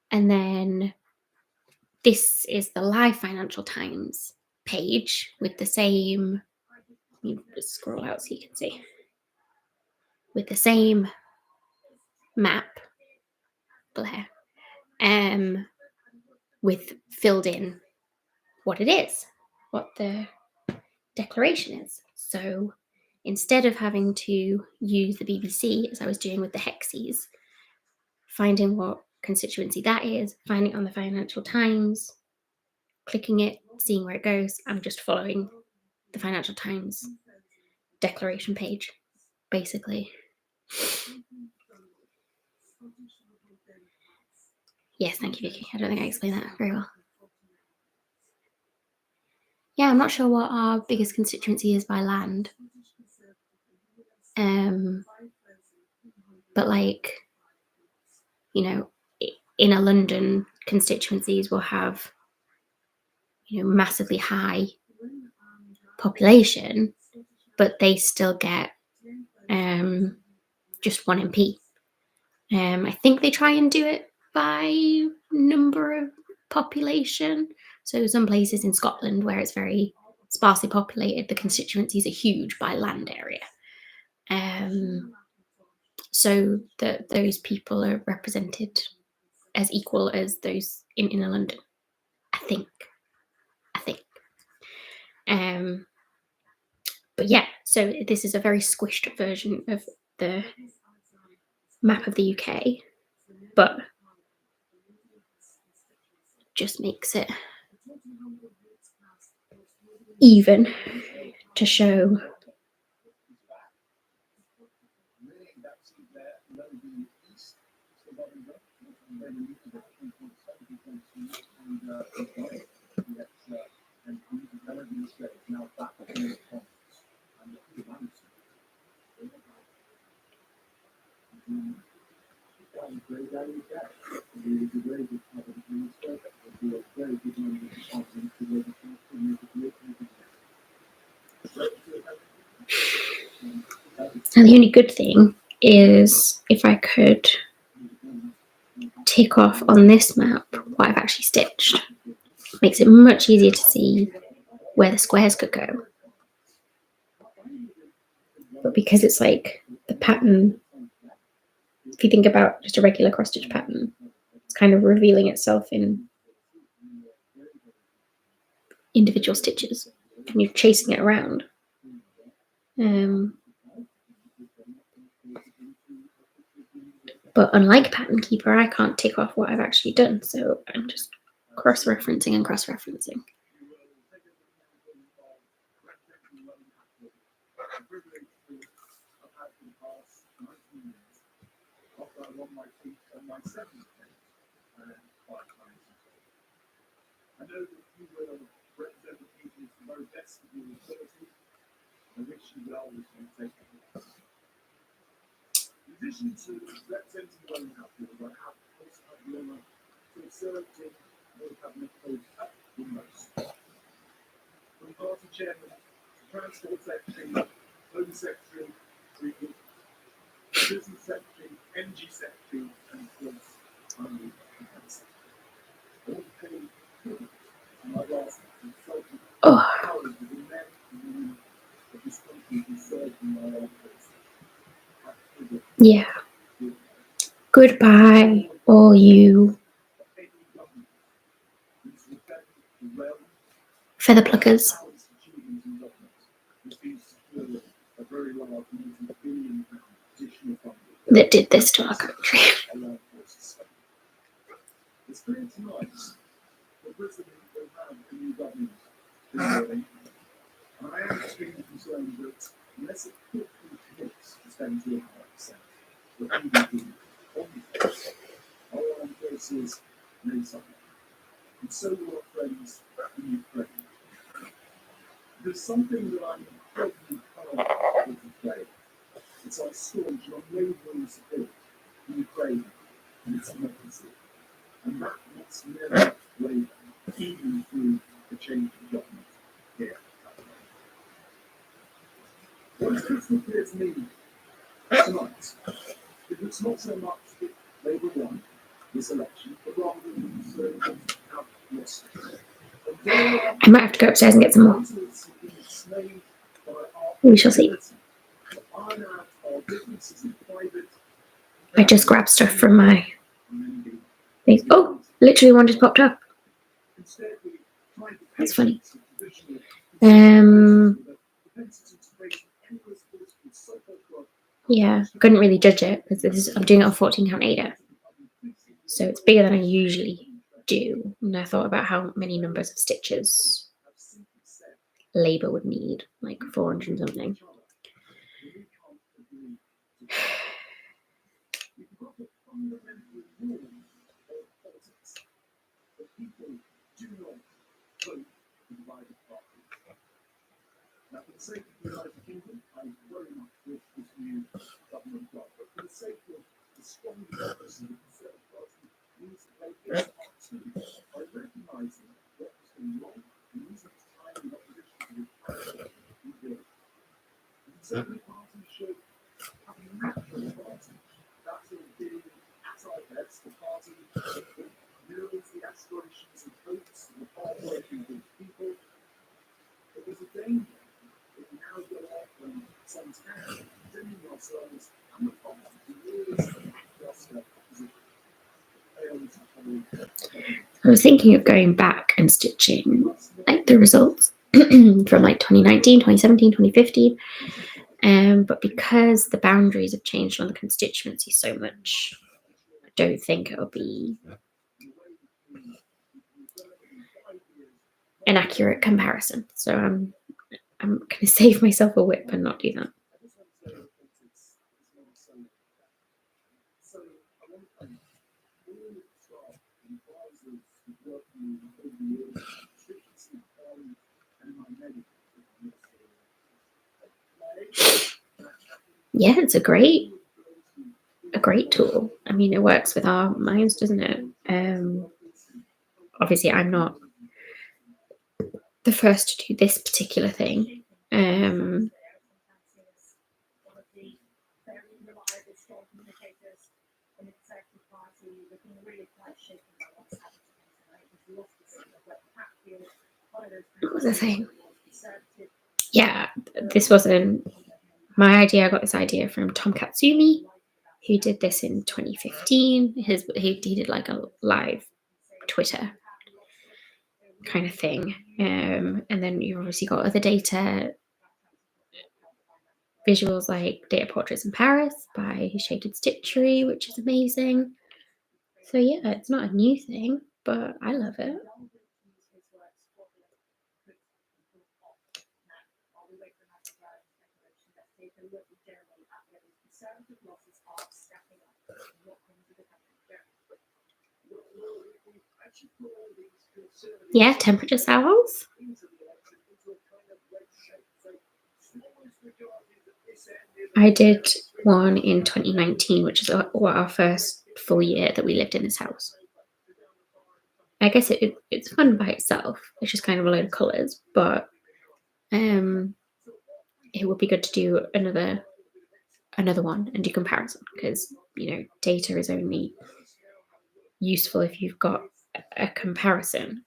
and then this is the live Financial Times page with the same. Let me just scroll out so you can see. With the same map, Blair, with filled in what it is, what the declaration is. So instead of having to use the BBC as I was doing with the hexes, finding what constituency that is, finding it on the Financial Times, clicking it, seeing where it goes, I'm just following the Financial Times declaration page, basically. Yes, thank you, Vicky. I don't think I explained that very well. Yeah, I'm not sure what our biggest constituency is by land. But like, you know, inner London constituencies will have, you know, massively high population, but they still get just 1 MP. I think they try and do it by number of population. So some places in Scotland where it's very sparsely populated, the constituencies are huge by land area. So that those people are represented as equal as those in inner London, I think. But yeah, so this is a very squished version of the map of the UK, but just makes it even to show Now, the only good thing is if I could tick off on this map what I've actually stitched. Makes it much easier to see where the squares could go. But because it's like the pattern, if you think about just a regular cross stitch pattern, it's kind of revealing itself in individual stitches and you're chasing it around. But unlike Pattern Keeper, I can't tick off what I've actually done, so I'm just cross-referencing and cross-referencing. I know that you will represent the people to the very best of your ability. I wish you well as you take it. In addition to representing the Roman outfield, I have also had the honour to serve in the cabinet post at the most. From party chairman, transport secretary, home secretary, business secretary, energy secretary, and of course, I'm the defence secretary. All paid and my last consultant powers of the men and women of this country who served in my office. Yeah. Goodbye, all you feather pluckers that did this to our country. It's clear tonight the president will have a new government this morning, and I am extremely concerned that unless it quickly commits to spend 2.5% of GDP on defence, our armed forces may suffer, and so will our friends in Ukraine. There's something that I'm incredibly proud of today. It's our staunch and unwavering support for Ukraine and its democracy. And that must never waver, even through the change of government here. What is crystal clear to me tonight is it's not so much that Labour won this election, but rather that the Conservatives have lost it. I might have to go upstairs and get some more. We shall see. I just grabbed stuff from my things. Oh, literally one just popped up. That's funny. Yeah, couldn't really judge it because I'm doing it on 14 count Ada. So it's bigger than I usually do. And I thought about how many numbers of stitches Labour would need, like 400 and something. Now, for the sake of the United Kingdom, I very much wish this new government well. But for the sake of the strong purpose of the Conservative Party, we need to play its part too by recognising what has been wrong and using its time in opposition to the power we build. The Conservative Party should have a natural party. That will be at our best the party that mirrors the aspirations and hopes of the hard-working people. But there's a danger. Now go off and sometimes dimming ourselves and the problem is just I was thinking of going back and stitching like the results from like 2019, 2017, 2015. But because the boundaries have changed on the constituency so much, I don't think it'll be an accurate comparison. So I'm going to save myself a whip and not do that. Yeah, it's a great tool. I mean, it works with our minds, doesn't it? Obviously, I'm not the first to do this particular thing. One of the very reliable strong communicators in the Conservative Party, looking really quite shaken by what's happened to him tonight. He's lost the seat of West Hatfield, one of those What was I saying? Conservative. Yeah, this wasn't my idea. I got this idea from Tom Katsumi, who did this in 2015. He did like a live Twitter kind of thing. And then you've obviously got other data visuals like Data Portraits in Paris by Shaded Stitchery, which is amazing. So yeah, it's not a new thing, but I love it. Yeah, temperature cells. I did one in 2019, which is our first full year that we lived in this house. I guess it's fun by itself. It's just kind of a load of colours, but it would be good to do another one and do comparison, because data is only useful if you've got a comparison.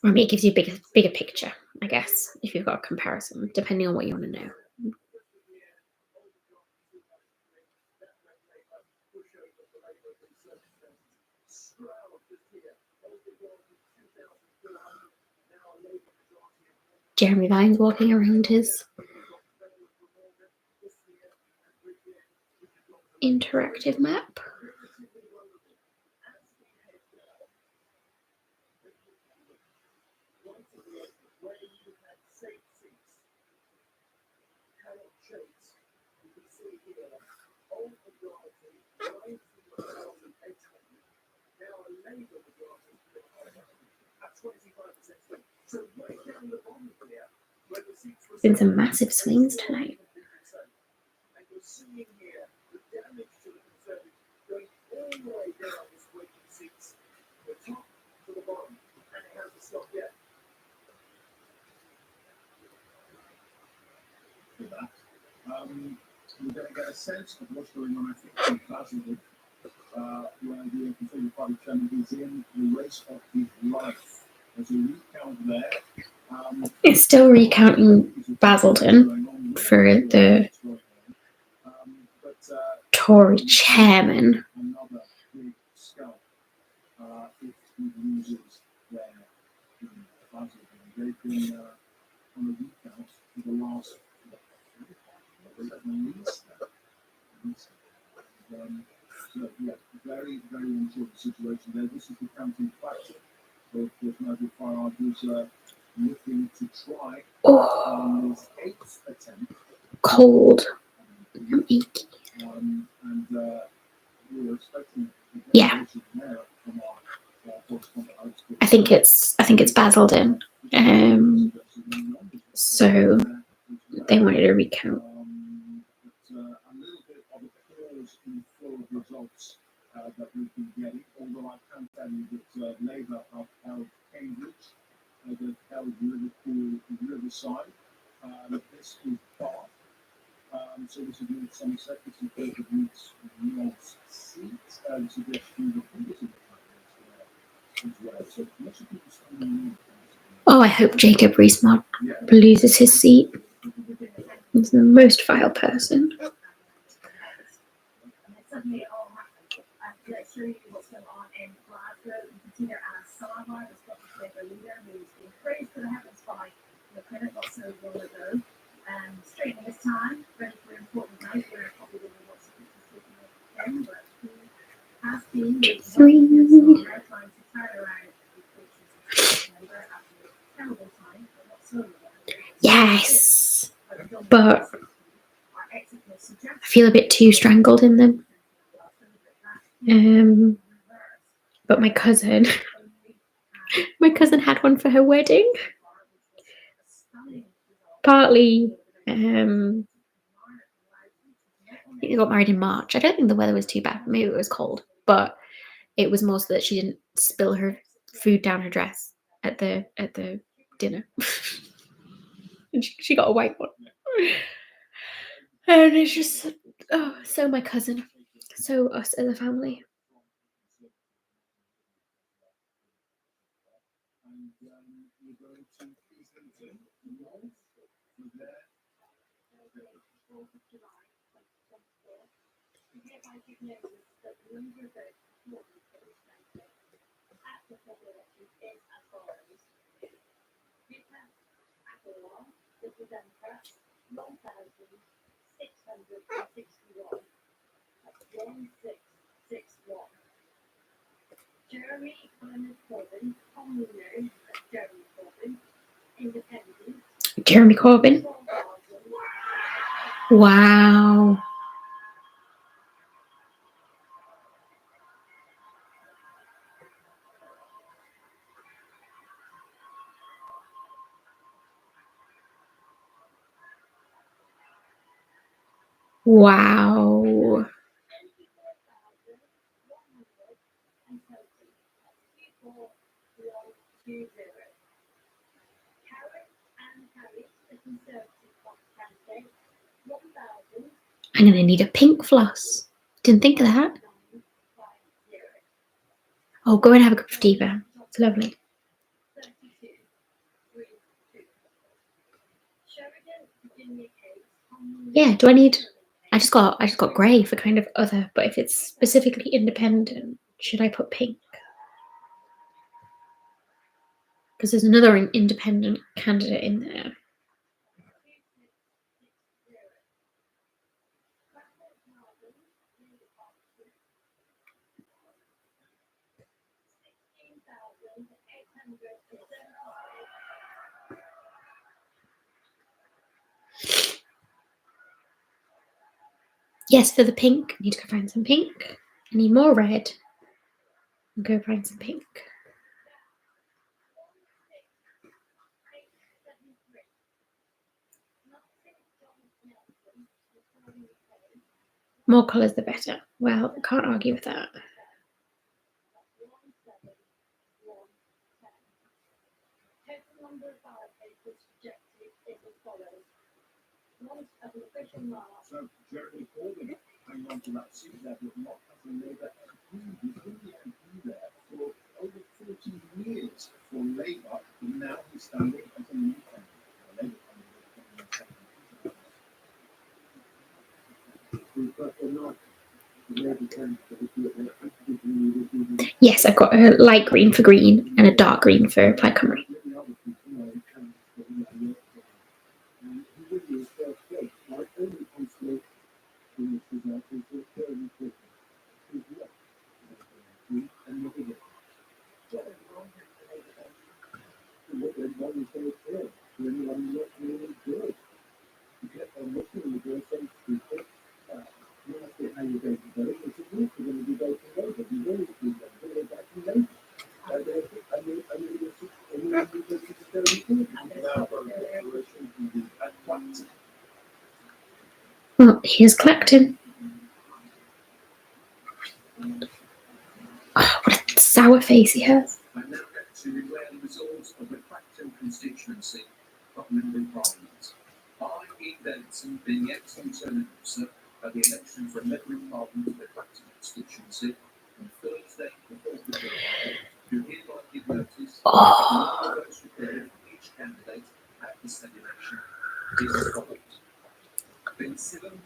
Or maybe it gives you a bigger picture, I guess, if you've got a comparison, depending on what you want to know. Jeremy Vine's walking around his interactive map. Been some massive swings tonight. We're going to get a sense of what's going on, I think, in Basildon, where the Conservative Party chairman is in the race of his life. There's a recount there. It's still recounting Basildon for the Tory chairman. Another big scalp if he loses there in Basildon. They've been on a recount for the last 11 weeks now. So, yeah, very, very important situation there. This is the counting factor. So, of course, Nigel Farage is looking to try on his 8th attempt. Cold. I'm achy. And we were expecting Yeah. I think it's Basildon. So they wanted a recount. A little bit of a pause in the flow of results that we've been getting, although I can tell you that Labour have held Cambridge, they've held Liverpool, Riverside, this is Bath. So this is North Somerset, this is David Reed's North seat, the suggestion that this is as well. So lots of people standing. Oh, I hope Jacob Rees-Mogg loses his seat. He's the most vile person. Suddenly it all happened. Let's show you what's going on in Glasgow. You can see there Anna Sarwar, the Scottish Labour leader, who's been praised for the heavens by the Clinic not so long ago. Straightening his time, ready for an important night where probably will be lots of people sleeping with him, but he has been trying to turn around the equations after a terrible time, but not so long. Yes, but I feel a bit too strangled in them. But my cousin had one for her wedding. Partly, I think they got married in March. I don't think the weather was too bad. Maybe it was cold, but It was more so that she didn't spill her food down her dress at the dinner. And she got a white one. And it's just, oh, so my cousin, so us as a family. And we're going to Islington North. From there, Hereby give notice that the number of votes recorded for this candidate at the federal election is as follows. Rita Agarwal, the Democrats, 1,661. That's 1661. Jeremy Bernard Corbyn, commonly known as Jeremy Corbyn, Independent, Jeremy Corbyn. 12,000. Wow. Wow. I'm going to need a pink floss. Didn't think of that. Oh, go and have a cup of tea, Ben. It's lovely. Yeah, do I need... I just got grey for kind of other, but if it's specifically independent, should I put pink? Because there's another independent candidate in there. Yes, for the pink, I need to go find some pink. I need more red. I'll go find some pink. More colours the better. Well, can't argue with that. so Jeremy Corbyn hang on to that seat there, but not as a Labour MP. He's been the MP there for over 14 years for Labour, and now he's standing as an independent. Yes, I've got a light green for Green and a dark green for Plaid Cymru. Oh, here's Clacton. Oh, what a sour face he has. I now get to declare the results of the Clacton constituency of Member of Parliament. I, Ian Davidson, being the excellent returning officer at the election for a Member of Parliament of the Clacton constituency on Thursday, the 4th of July, do hereby give notice that the number of votes recorded for each candidate at the said election is as follows. Bensilem,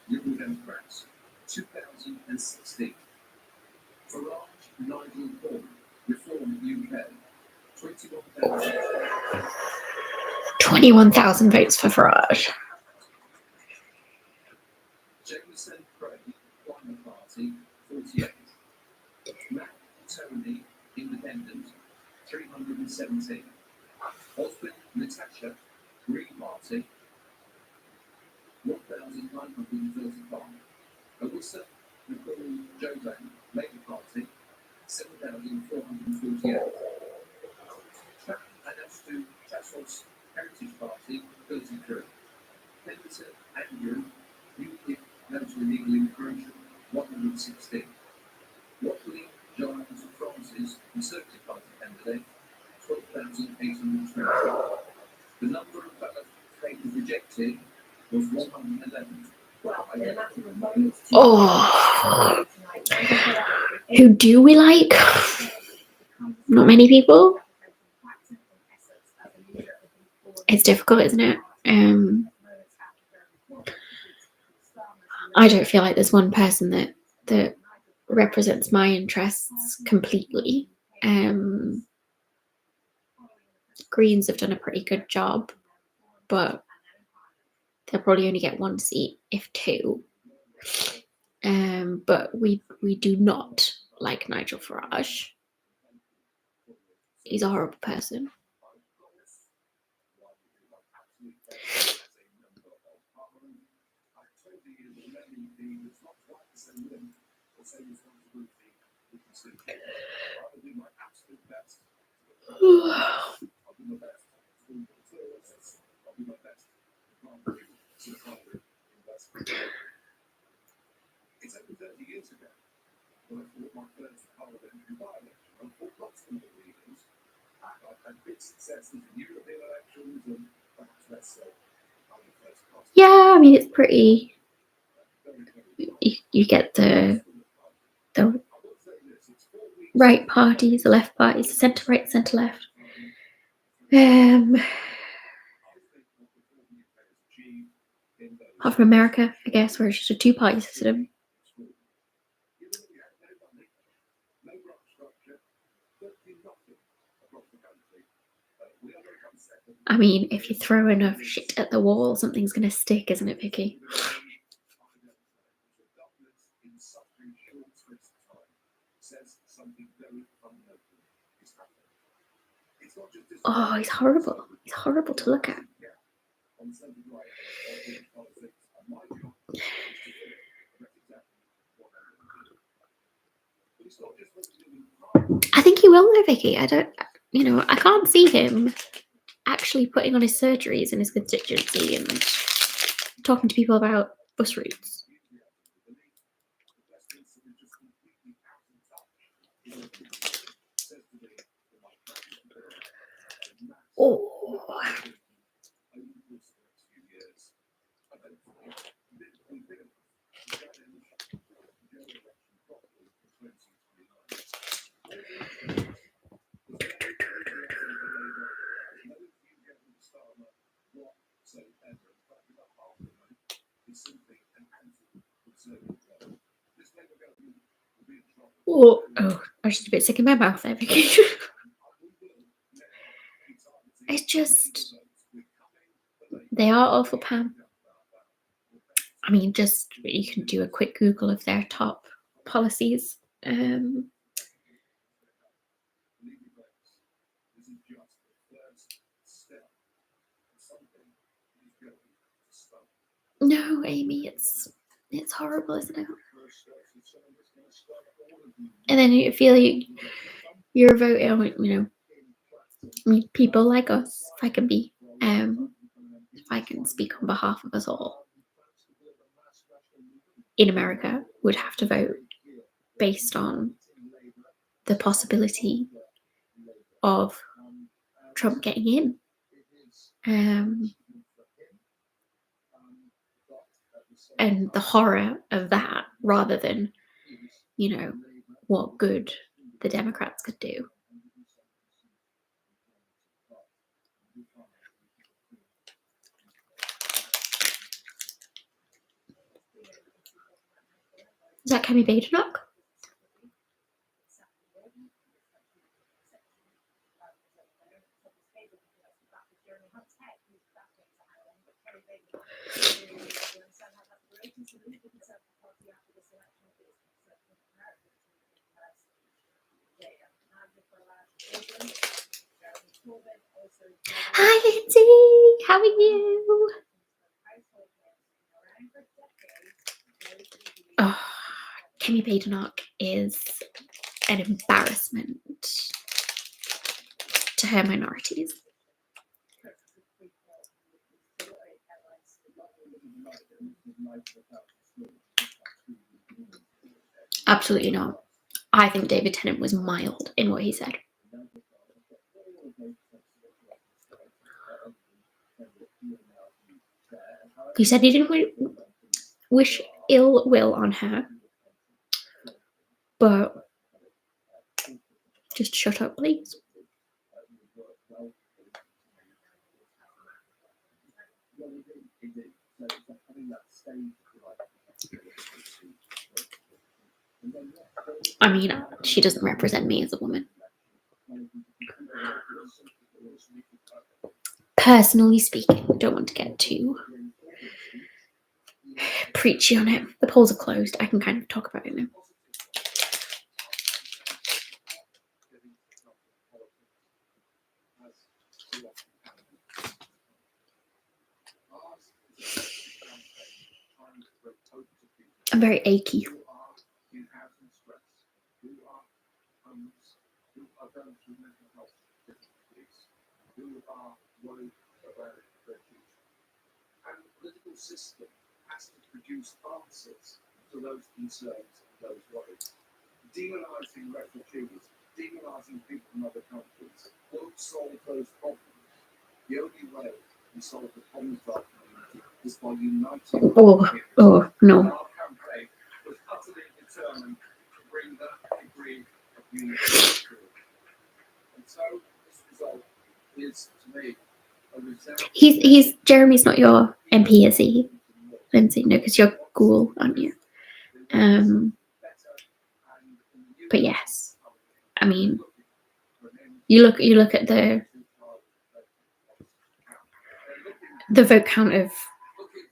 Liberal Democrats, 2016. Farage, Nigel Corbyn, Reform UK, 21,000. 21,000 votes for Farage. Jameson Craig, Climate Party, 48. Matt Tony, Independent, 317. Osborne Natasha, Green Party, 1,935. Alyssa Nicole Jovan, Labour Party, 7,448. Track Anastu Tassos Heritage Party, 33. Henderson Andrew, UK No to Illegal Immigration, 116. Watley See, was 111. Well, in a matter of moments, Oh, tonight, who do we like? Not many people. It's difficult, isn't it? I don't feel like there's one person that represents my interests completely. Greens have done a pretty good job, but they'll probably only get one seat, if two. But we do not like Nigel Farage. He's a horrible person. It's over 30 years ago when I fought my first parliamentary by-election. I fought lots of little leaders. I've had big successes in European elections and perhaps less so on the first class. Yeah, I mean, it's pretty. You get the right parties, the left parties, the centre right, centre left. Apart from America, I guess, where it's just a two-party system. I mean, if you throw enough shit at the wall, something's going to stick, isn't it, Vicky? Oh, he's horrible. He's horrible to look at. I think he will though, Vicky. I can't see him actually putting on his surgeries in his constituency and talking to people about bus routes. Oh. Oh, I was just a bit sick in my mouth there, Vicky. It's just, they are awful, Pam. I mean, just you can do a quick Google of their top policies. No, Amy, it's horrible, isn't it? And then you feel you're voting on, I mean, people like us, if I can speak on behalf of us all, in America, would have to vote based on the possibility of Trump getting in. And the horror of that, rather than, what good the Democrats could do. Is that Kemi Badenoch? Hi, Lindsay. How are you? Oh, Kemi Badenoch is an embarrassment to her minorities. Absolutely not. I think David Tennant was mild in what he said. He said he didn't wish ill will on her, but just shut up, please. I mean, she doesn't represent me as a woman. Personally speaking, don't want to get too preachy on it. The polls are closed. I can kind of talk about it now. I'm very achy. And the political system has to produce answers to those concerns and those worries. Demonising refugees, demonising people from other countries won't solve those problems. The only way we solve the problems of our community is by uniting. Oh no. Our campaign was utterly determined to bring that degree of unity through. And so this result is, to me, a result. He's Jeremy's not your MP, is he, Lindsay? No, because you're Ghoul, aren't you? But yes, I mean, you look at the vote count of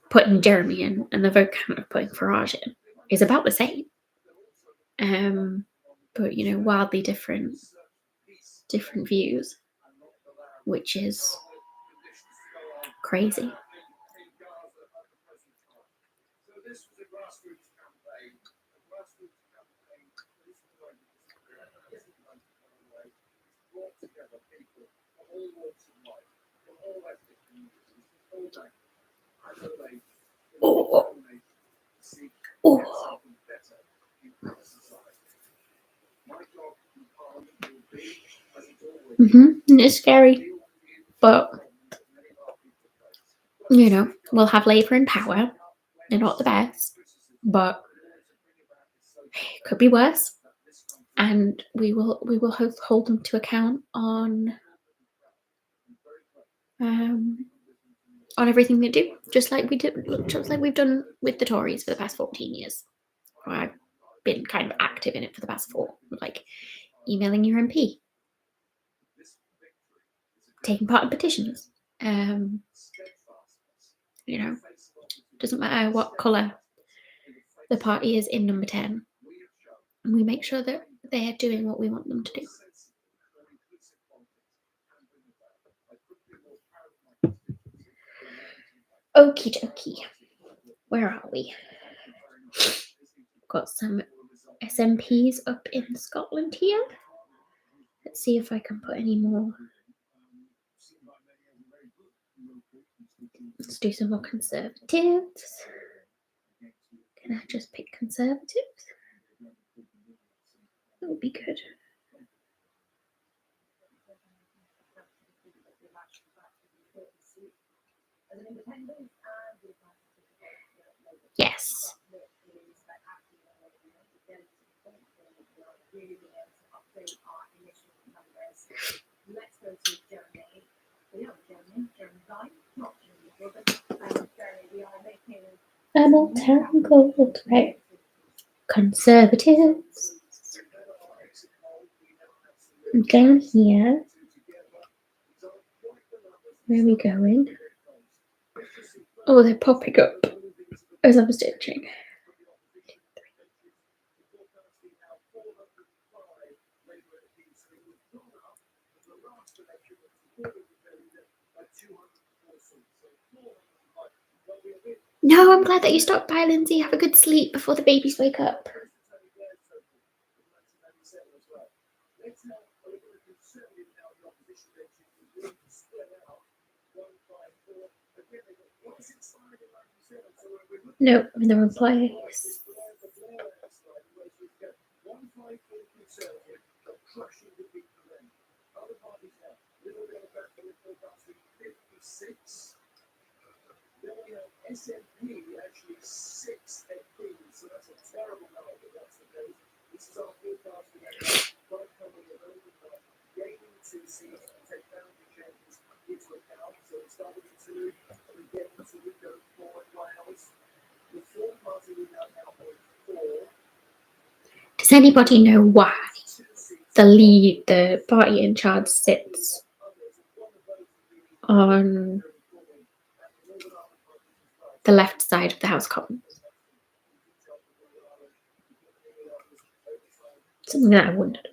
putting Jeremy in and the vote count of putting Farage in is about the same. But you know, wildly different views, which is crazy. Oh. It's scary, but you know, we'll have Labour in power. They're not the best, but it could be worse, and we will hold them to account on everything they do, just like we've done with the Tories for the past 14 years. I've been kind of active in it for the past 4, like emailing your MP, taking part in petitions. You know, doesn't matter what colour the party is in number 10, and we make sure that they are doing what we want them to do. Okie dokie. Where are we? Got some SMPs up in Scotland here. Let's see if I can put any more. Let's do some more Conservatives. Can I just pick Conservatives? That would be good. Yes. Let's go to Jeremy. We have Jeremy Guy, not Jeremy Jordan. Jeremy, we are making. I'm all tangled. Right. Conservatives. Down here. Where are we going? Oh, they're popping up as I'm stitching. No, I'm glad that you stopped by, Lindsay. Have a good sleep before the babies wake up. No, I'm in the wrong place. Does anybody know why the party in charge sits on the left side of the House of Commons? Something that I wondered.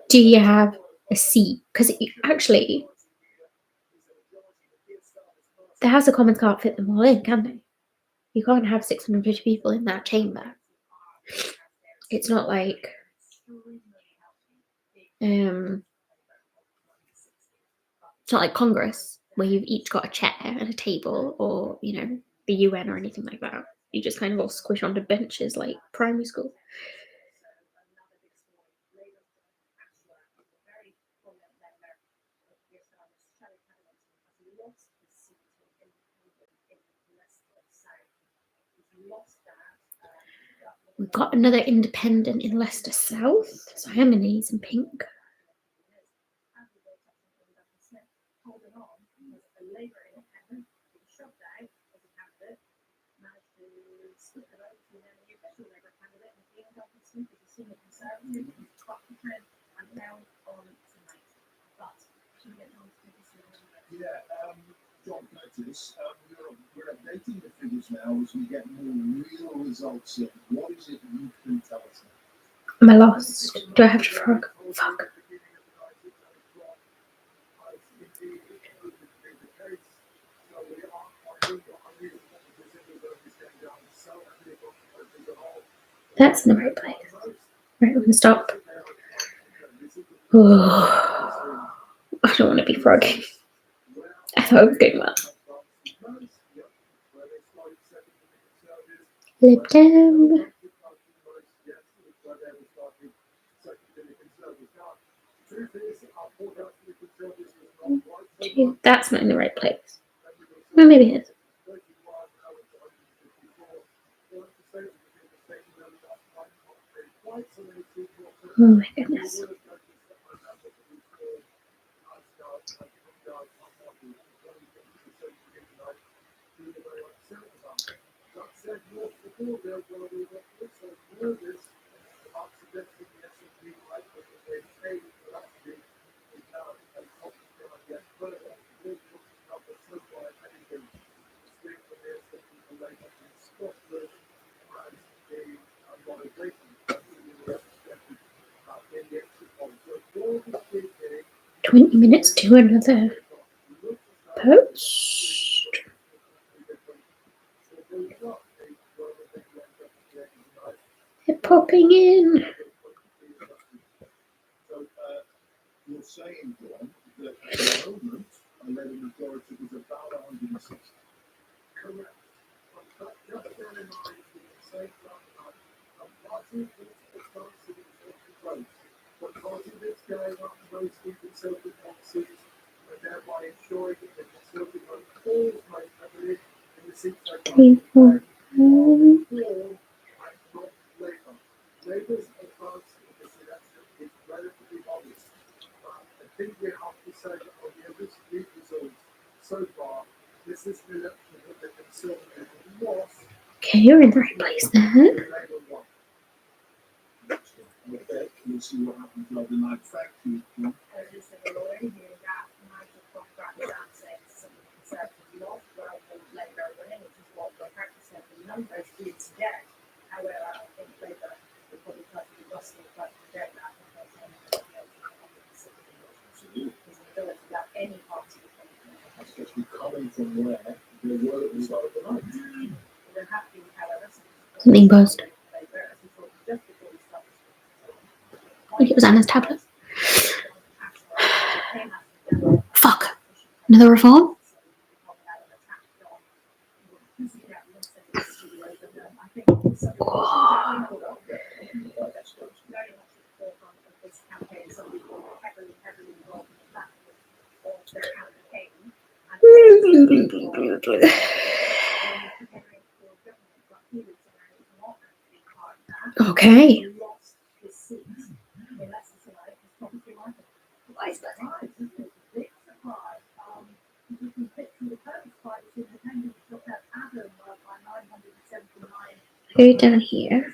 Do you have a seat? Because actually, the House of Commons can't fit them all in, can they? You can't have 650 people in that chamber. It's not like it's not like Congress where you've each got a chair and a table, or the UN or anything like that. You just kind of all squish onto benches like primary school. We've got another independent in Leicester South, so I am in these in pink. Yeah, John, notice we're updating the figures now as we get more real results in. What is it you can tell us now? Am I lost? Do I have to frog? Fuck. That's in the right place. Right, I'm gonna stop. Oh, I don't want to be frogging. I thought I was going well. Lip Dem. That's not in the right place. Well, maybe it is. Oh my goodness. "20 minutes to another post." They're popping in. So you're saying, John, that at the moment, a level majority is about 160. Correct. But just bear in mind, at the same time, a party political party is votes. But party that's going up mostly conservative policies, and thereby ensuring that the conservative vote falls most heavily in the seats they 3, 4, 5. Labour's advance in this election is relatively modest, but I think we have to say that on the other three results so far, this is an election that the Conservatives lost. Okay, you're in the right place there. Labour won. Okay, we'll see what happens the other night. Thank you, John. As you said, we're already hearing that Nigel Farage saying some Conservatives lost rather than Labour winning, which is what the practice of the numbers do today. However, I think Labour will probably try to be rustling quite to get that because that any party Especially coming from where they were at the start of the night. there have been, however, Something buzzed. Labour, as we talked just before we started. I think it was Anna's tablet. Fuck. Another reform? Okay. Why is that? Go down here.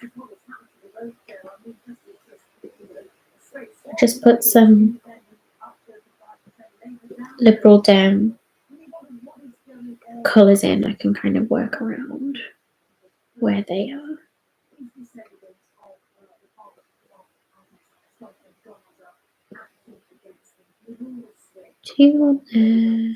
just put some Liberal Dem colours in, I can kind of work around where they are. Two on there.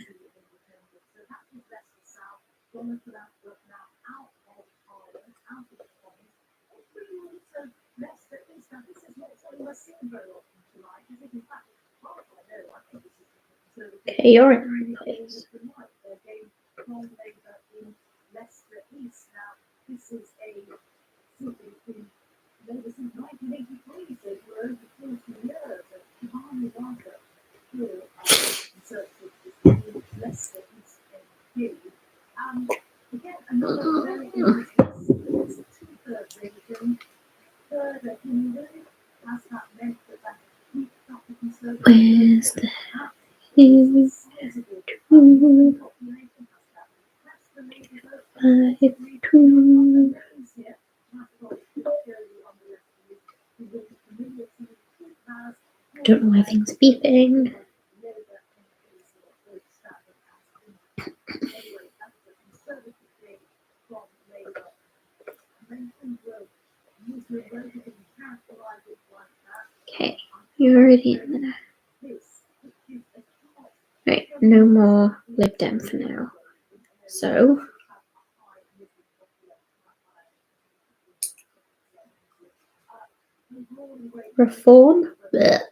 Okay, you're in the right place. This is a city in Labour since 1983, so for over 40 years. And Kemani Walker, who Conservative is Leicester East MP. Again, another very interesting, it's a two-thirds religion, third a Hindu. Has that meant that keeps up the Conservative? Where's the Hindu? 5, 2. Don't know why things are beeping. Okay, you're already in there. Right, no more Lib Dem for now. So Reform. Blech.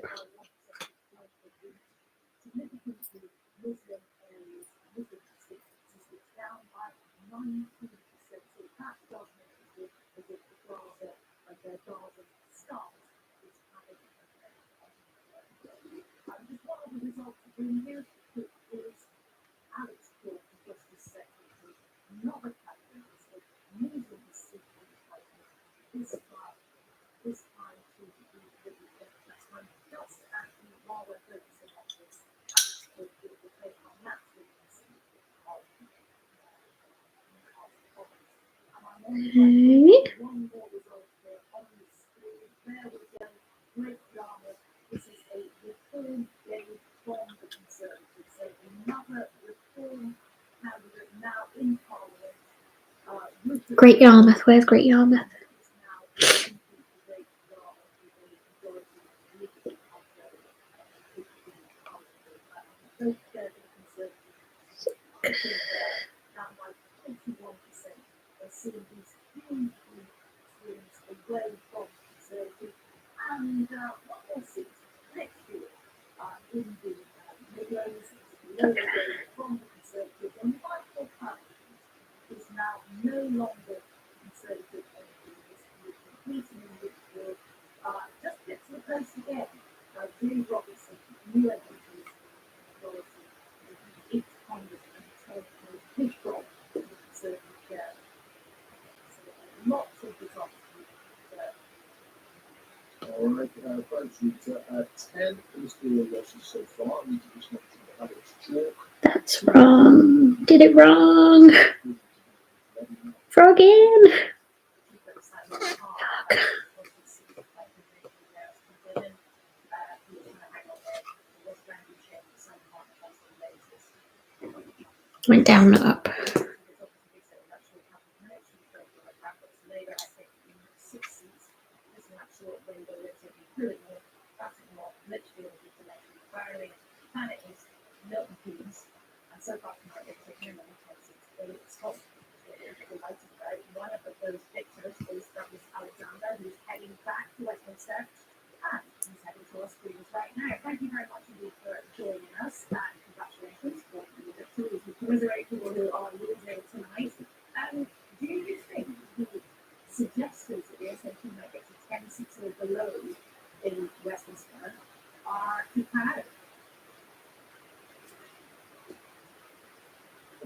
Okay. Great Yarmouth. Where's Great Yarmouth? All right, folks, we've 10 ministerial losses so far. I need to just make sure that it's chalk. That's wrong. Did it wrong. Frog in. Went down, not up.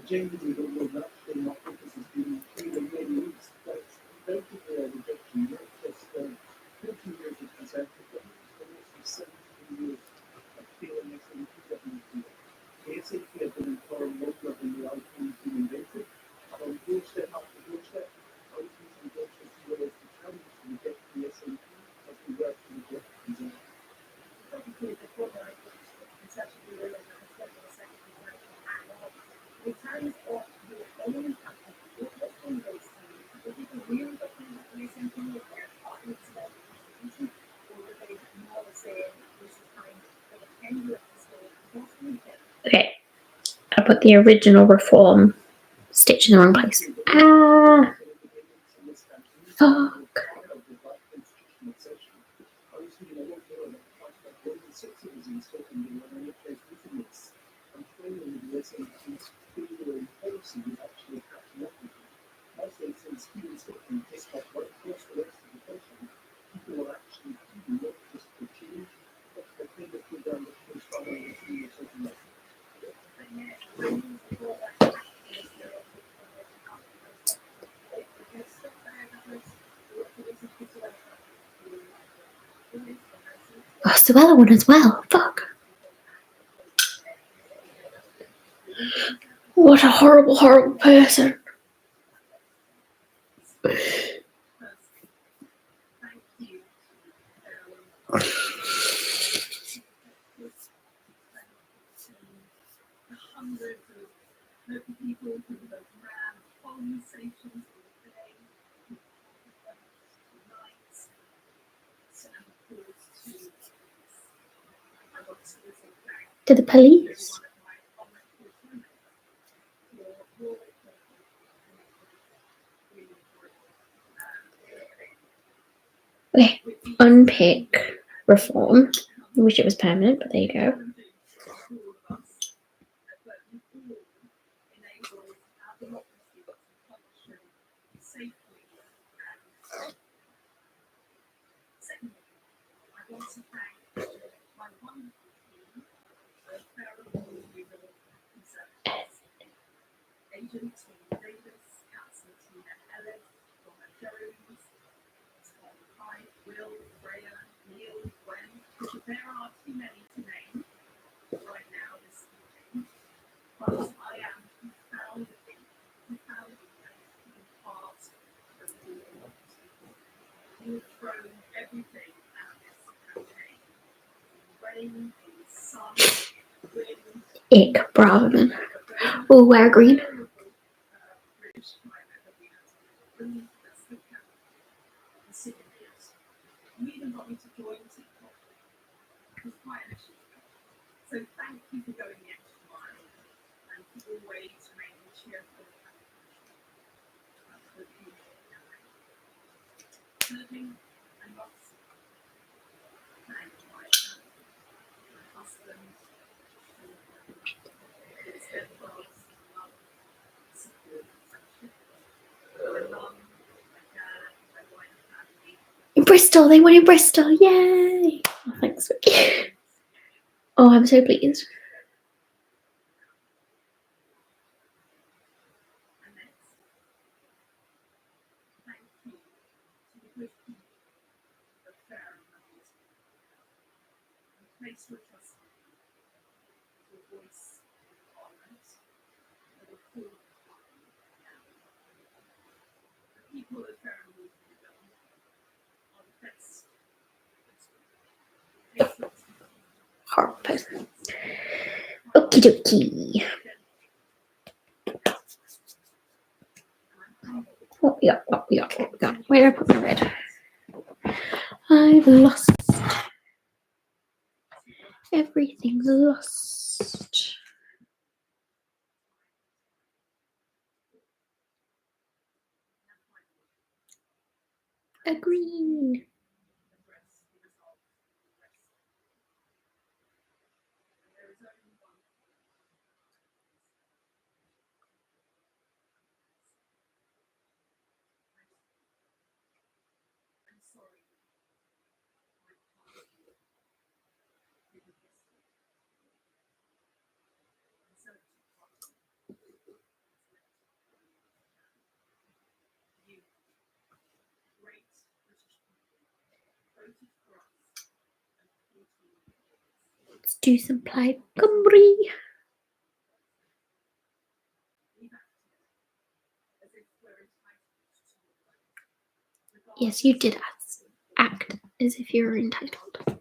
Genuinely don't know that thing. My focus has been even many weeks, but don't give me a rejection. Not just 14 years of conservative government, but also 17 years of feeling SNP government. The SNP have been in power longer than the iPhone has been invented. And on doorstep after doorstep, iPhones and doorstep as well as the challenge to reject the SNP as we work to reject the conservative. put the original reform stitch in the wrong place. Ah, fuck. Oh, Suella won as well. Fuck. What a horrible, horrible person. Hundreds of local people who ran polling stations all day, nights, and of course I got to listen back To the police. one of my comments for Okay, unpick reform. I wish it was permanent, but there you go. Agent Tim Davis, Councillor Tina Ellis, Donna Jones, Tom Hyde, Will, Freya, Neil, Gwen, because there are too many to name right now this evening. But I am profoundly part of the movement. You have thrown everything at this campaign. Rain, sun, wind, Ick Braverman. Oh, wear green. You even got me to join TikTok. It was quite an issue. So thank you for going the extra mile and for always remaining cheerful and serving and lots and my husband and steadfast love, support, friendship. My mum, my dad, my wider family. In Bristol, they won in Bristol. Yay! Oh, thanks, Vicky. Oh, I'm so pleased. And next, thank you to the good people of Fareham and place your trust in me, your voice in Parliament, and the full the people of Fareham and are the best. Horrible person. Okie dokie. What we got? What we got? What we got? Where did I put my red? I've lost. Everything's lost. A green. Let's do some Plaid Cymru. Yes, you did act as if you were entitled.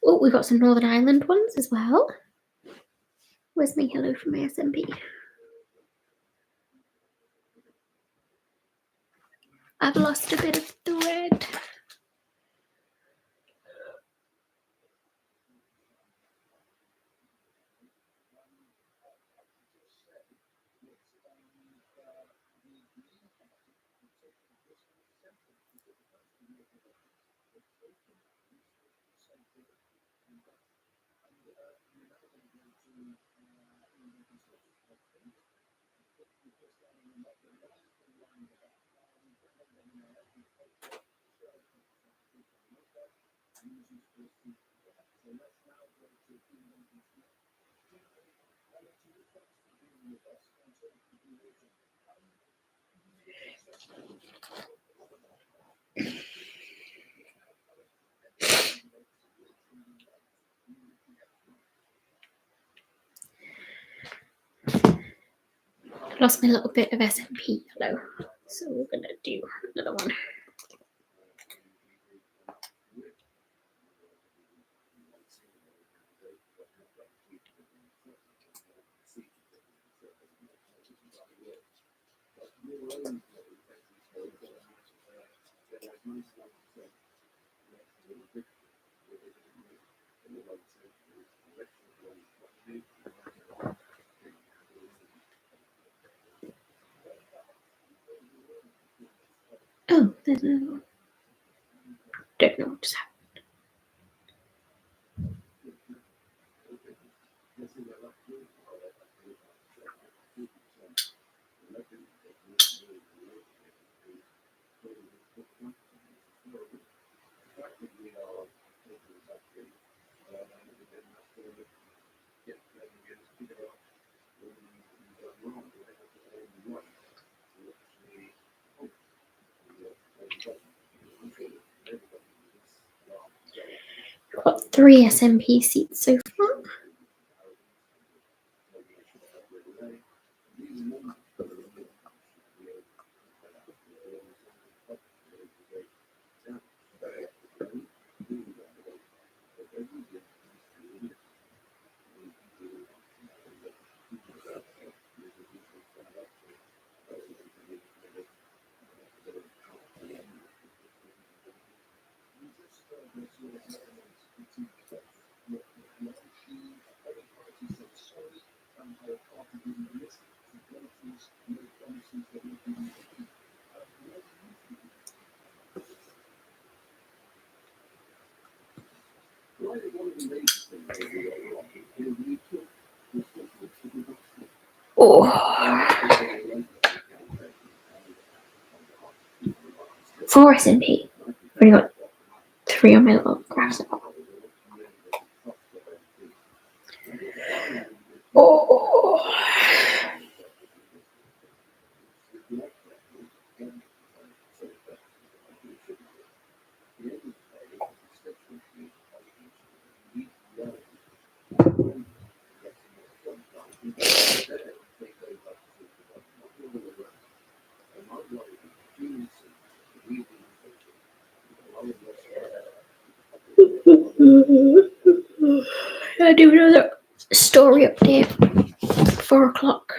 Oh, we've got some Northern Ireland ones as well. Where's my hello from my SMP? I've lost a bit of thread. Lost my little bit of SMP yellow, so we're gonna do another one. Oh, there's another one. Don't know what just happened. Got 3 SMP seats so far. Oh. 4 SMP. Already got 3 on my little graphs. Oh. I do another story update. 4 o'clock.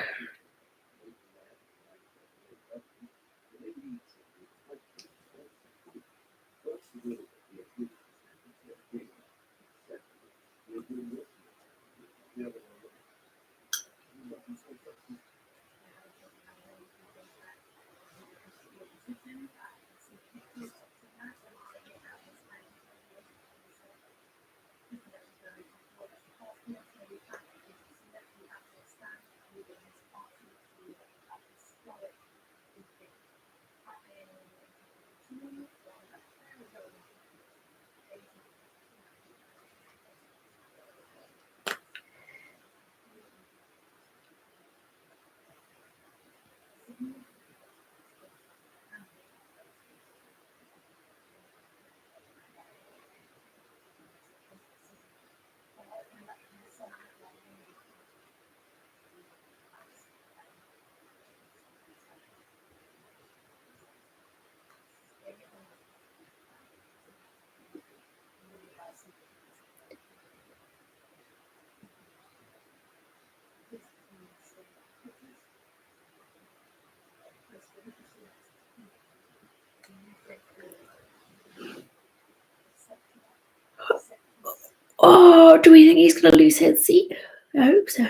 Oh, do we think he's going to lose his seat? I hope so.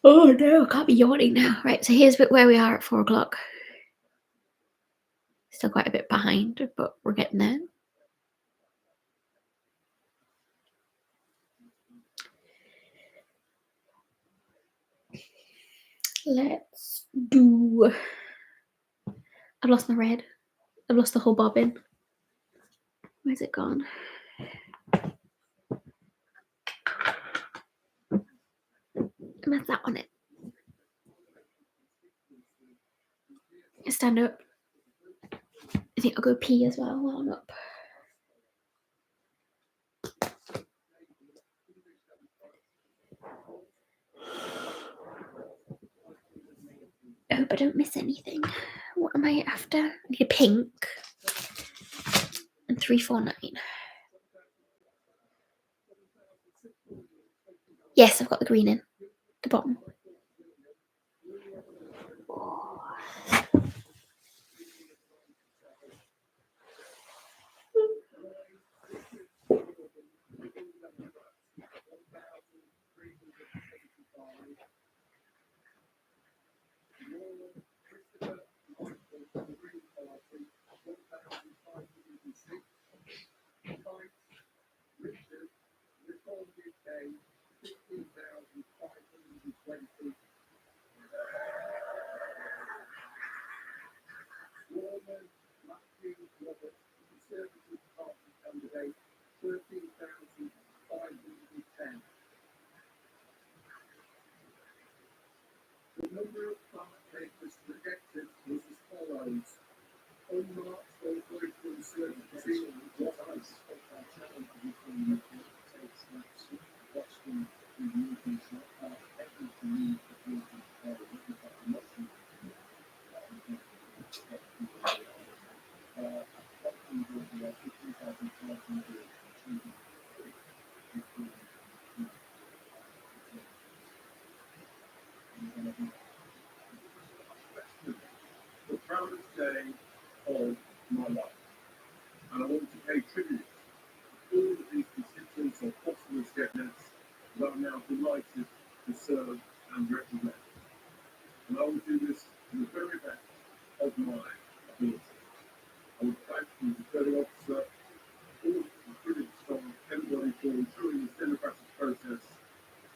Oh no, I can't be yawning now. Right, so here's where we are at 4 o'clock. Still quite a bit behind, but we're getting there. Let's do... I've lost my red. I've lost the whole bobbin. Where's it gone? Where's that on it? Stand up. I think I'll go pee as well while I'm up. I hope I don't miss anything. What am I after? I need a pink. And 349. Yes, I've got the green in. The bottom. The number of ballot papers rejected was as follows. On March, all political uncertainty was ice. Boston, the European shop, technically need to be the proudest day of my life. And I want to pay tribute to all of these constituents of Boston Skegness that I'm now delighted to serve and represent. And I will do this to the very best of my ability. I would thank the returning officer, all of the brilliant staff, everybody for ensuring this democratic process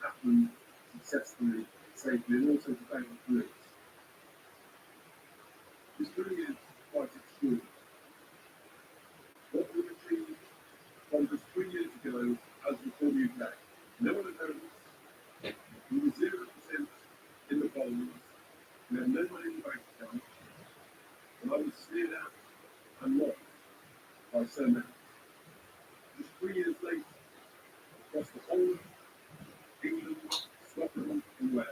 happened successfully, safely, and also to thank the police. This really is quite extraordinary. What we achieved from just 3 years ago as Reform UK. No one had noticed. We were 0% in the polls. We had no money in the bank account. And I was sneered at and mocked by so many. Just 3 years later, across the whole of England, Scotland, and Wales,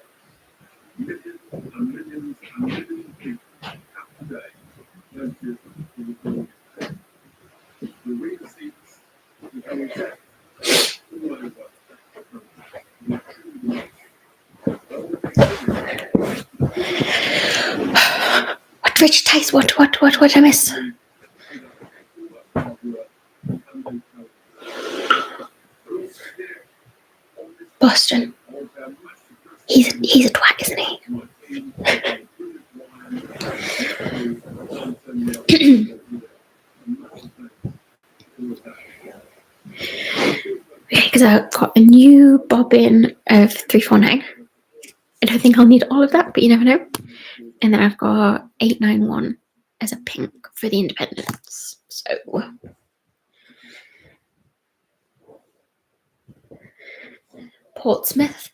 millions and millions and millions of people have today voted for Reform UK. The arena seats becoming set all over the country. What, Richard Tice? What did I miss? Boston. He's a twat, isn't he? Because I've got a new bobbin of 349. I don't think I'll need all of that, but you never know. And then I've got 891 as a pink for the independents. So Portsmouth.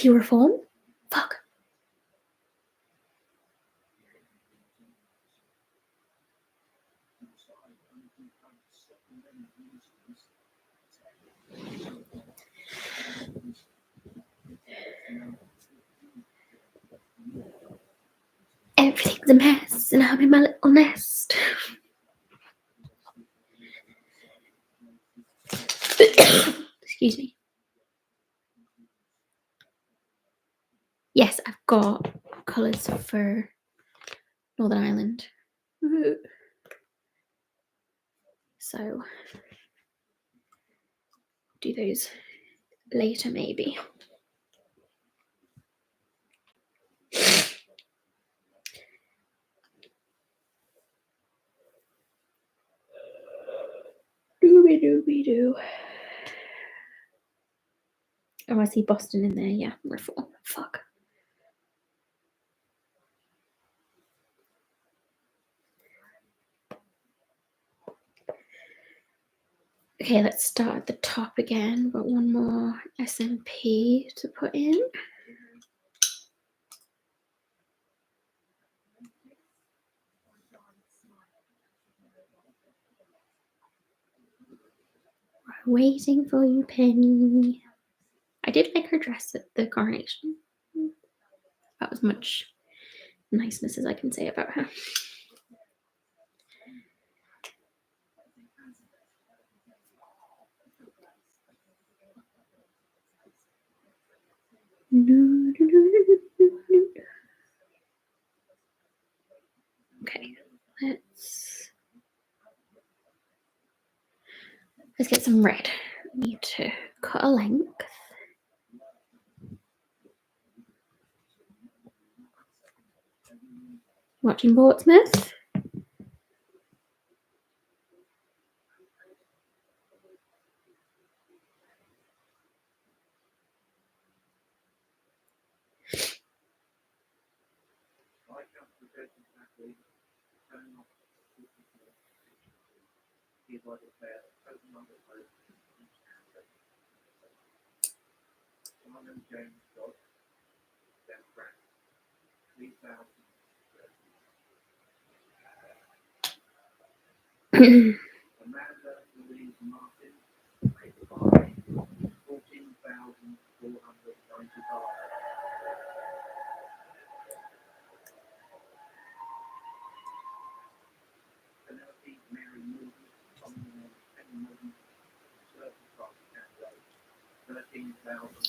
he reform? Fuck. Everything's a mess, and I'm in my little nest. Excuse me. Yes, I've got colours for Northern Ireland. So, do those later, maybe. Dooby-dooby-doo. Oh, I see Boston in there. Yeah, reform. Fuck. Okay, let's start at the top again. Got one more S&P to put in. Waiting for you, Penny. I did like her dress at the coronation. That was much niceness as I can say about her. Okay, let's get some red. Need to cut a length. Watching Portsmouth.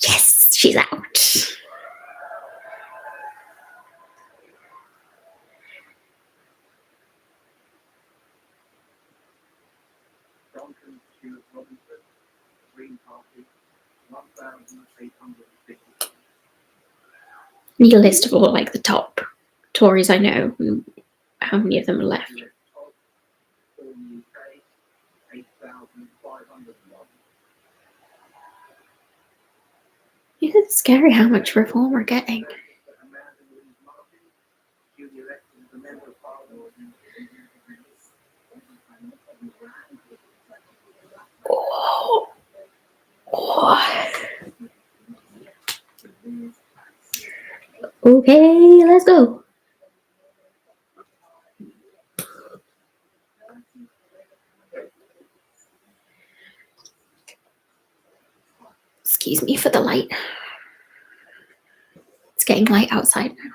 Yes, she's out. Need a list of all like the top Tories I know and how many of them are left. It's scary how much reform we're getting. Oh. Oh. Okay, let's go. Excuse me for the light. It's getting light outside now.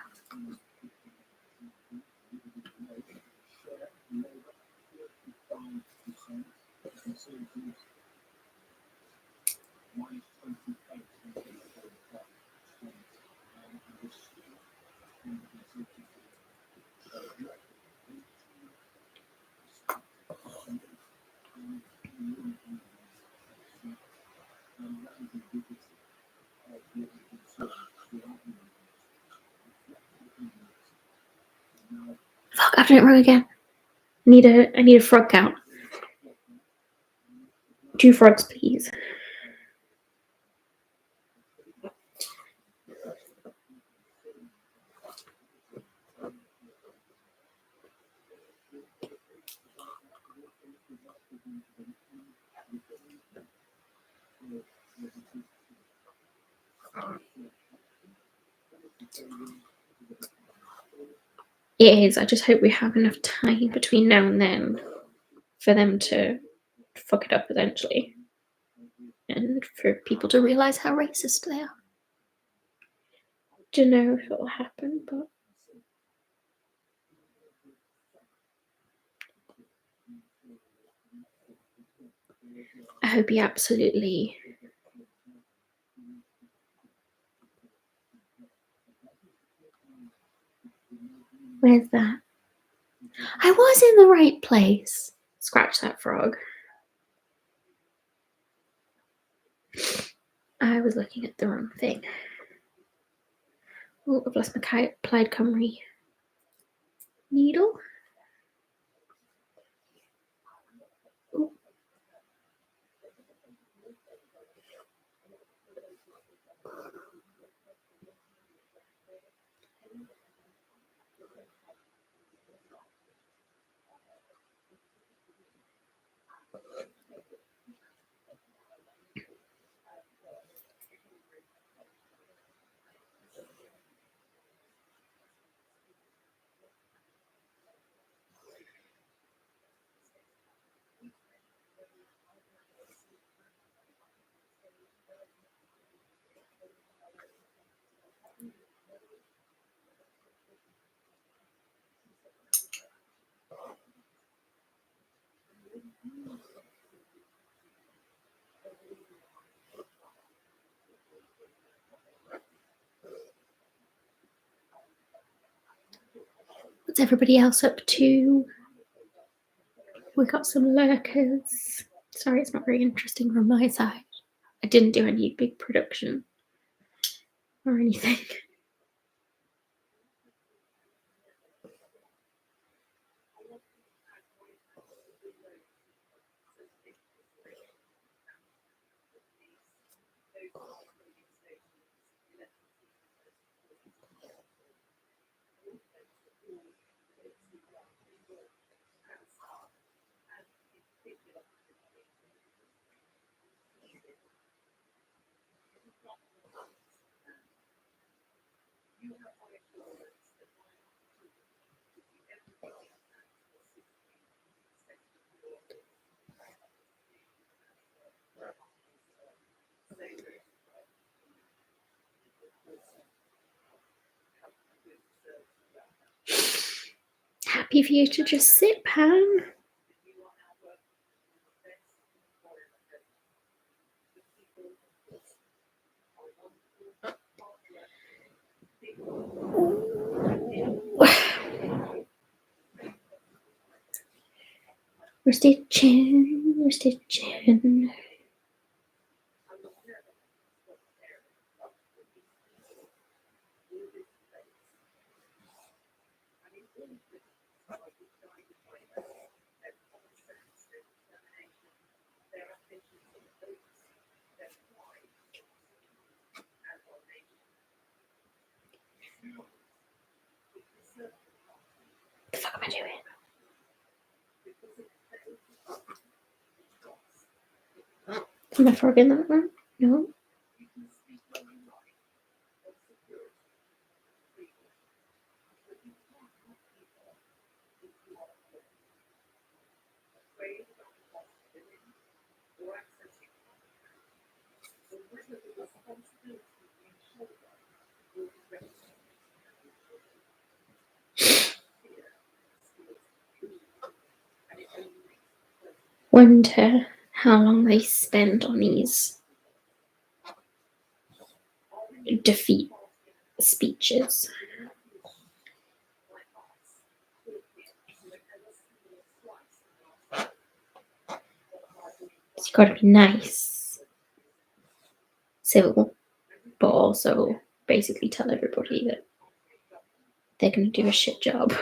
Fuck, I've done it wrong again. I need a frog count. 2 frogs, please. It is. I just hope we have enough time between now and then for them to fuck it up eventually. And for people to realise how racist they are. Don't know if it'll happen, but I hope he absolutely Where's that? I was in the right place. Scratch that frog. I was looking at the wrong thing. Oh, I've lost my Plaid Cymru needle. Ooh. What's everybody else up to? We got some lurkers. Sorry, it's not very interesting from my side. I didn't do any big production or anything. Happy for you to just sit, Pan. We're stitching, we're stitching. What the fuck am I doing? Am I forgetting that one? No. Wonder how long they spend on these defeat speeches. It's got to be nice, civil, but also basically tell everybody that they're going to do a shit job.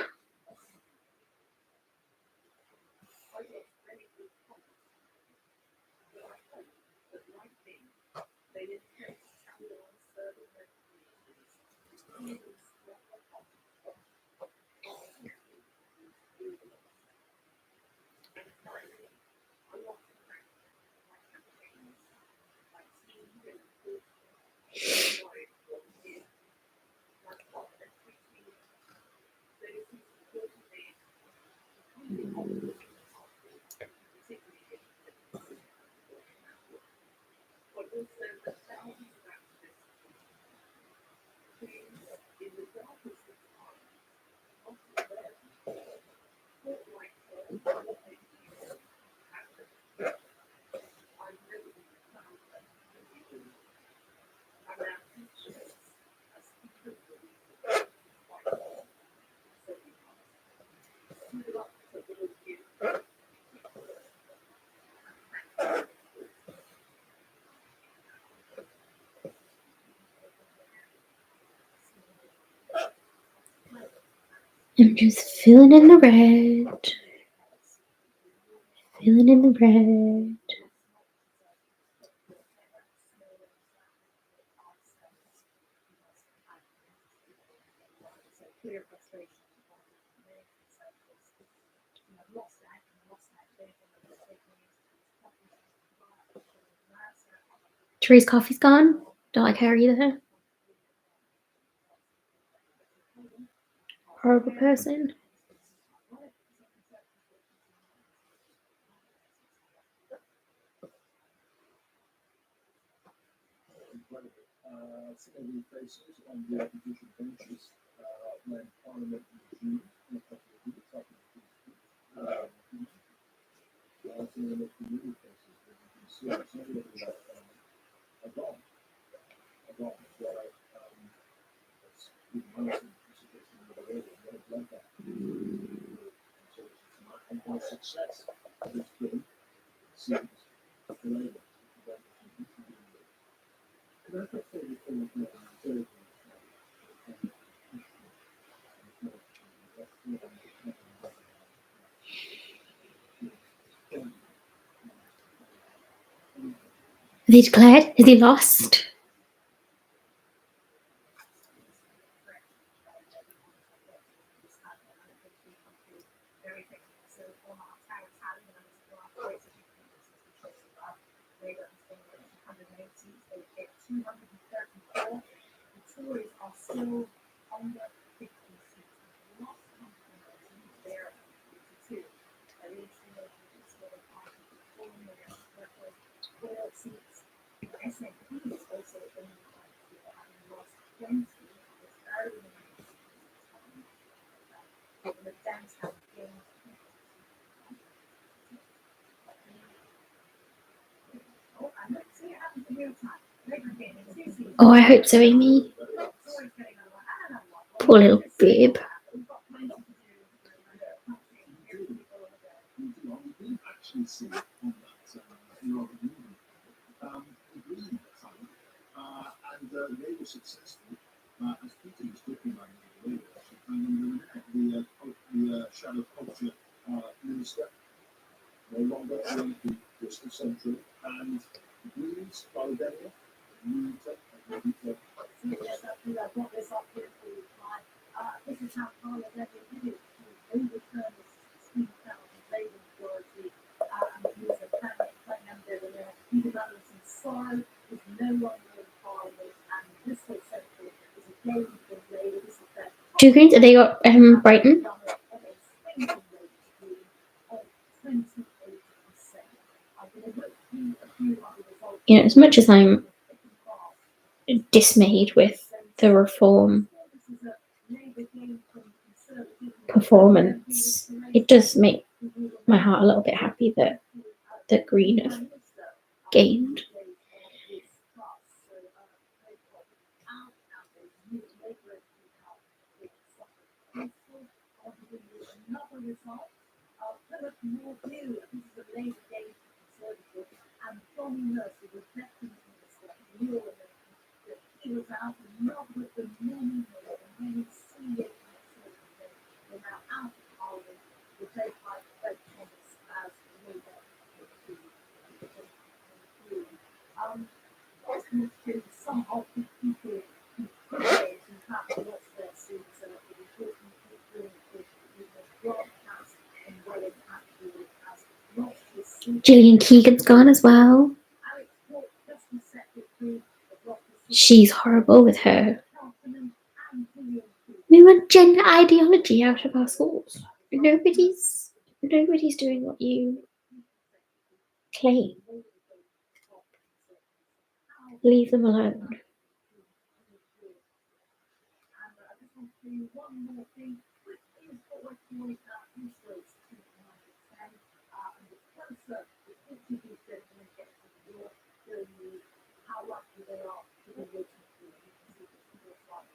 I'm just filling in the red. Filling in the red. So clear frustration. I've lost out and lost out there. Therese Coffee's gone. Don't like her either. Horrible person. Incredible. Similarly, faces on the opposition benches when Parliament resumed in a couple of weeks after the some of the familiar faces that you can see, some of them are gone. Are gone. So, it's even nice to suggest another way of what a bloodbath. So it's not a success. It's good. Seems delayed. Could I just say before we go on Thursday? Have they declared? Has he lost? So on our tower tally, and our rates of Labour and Spain are 180, they get 234. The Tories are still under 50 seats. The last compromise there are 52. At least the sort of party for 4 million, therefore 4 seats. The SNP is also in the party, having lost 20. It's early in the downtown game. Oh, I'm not seeing it happen in real time. Labour game in 2 seats. Oh, I hope so, Amy. Poor little babe. We actually see it on that Europe movement. The Green side, and they were successful, as Peter was talking about Labour, actually, and the shadow culture minister, no longer going to be Bristol Central, and the Greens, Baldonia, Newton, and Newton. Yes, I brought this up here for you, Clive. This is how Parliament did it to overturn the 16,000 Labour majority and use a permanent plan member there. Peter Douglas sorrow is no longer in Parliament, and Bristol Central is a gain for Labour. This is their Two Greens, have they got Brighton? You know, as much as I'm dismayed with the reform performance, it does make my heart a little bit happy that the Green have gained. Another result, Philip Moore-Dew, this is a Labour gain for Conservative, and Johnny Mercer was veteran minister in New Orleans, that he was out and not with the morning and many senior Conservatives were now out of Parliament, replaced by Fred Thomas as Labour. Welcome to some of the people who pray and have lost their seats and are important people who broadcast and well as actually has lost his seat. Gillian Keegan's gone as well. Alex Hawke, Justice Secretary, She's horrible with her. Cheltenham, and William Keegan. We want gender ideology out of our schools. Nobody's doing what you claim. Leave them alone. I just want to do one more thing, which is what we're calling Eastwards to 10. And the closer the Portuguese gentlemen get to the door, how lucky they are to be waiting for you. You can see this your side.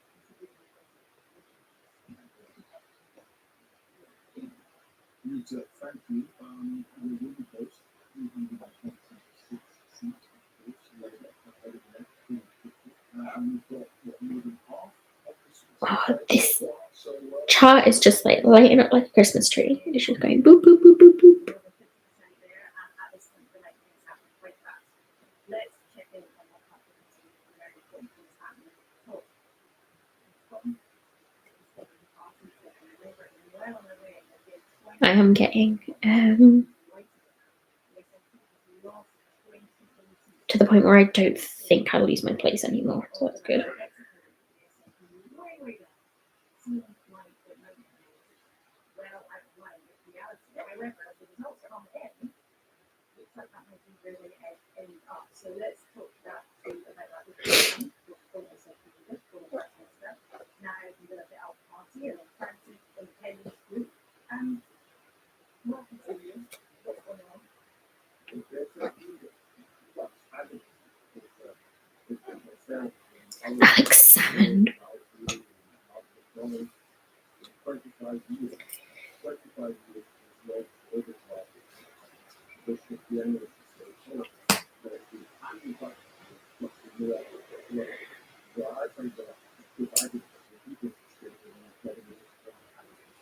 Rita, thank you. We're really close. 326 seats, of course, Labour ahead of them, 250. And we've got more than half of the seats. Oh, this chart is just like lighting up like a Christmas tree. It's just going boop boop boop boop boop. More than 50% there, and at this point, the next things happen quite fast. Let's check in on what happens to the very important things happening at the top. Scotland is taking the party to deliver and well on their way. I am getting to the point where I don't think I'll lose my place anymore, so that's good. So let's talk about that. Now you can go to our party and Francis and Penny's group. What continues? What's going on? Alex Salmond.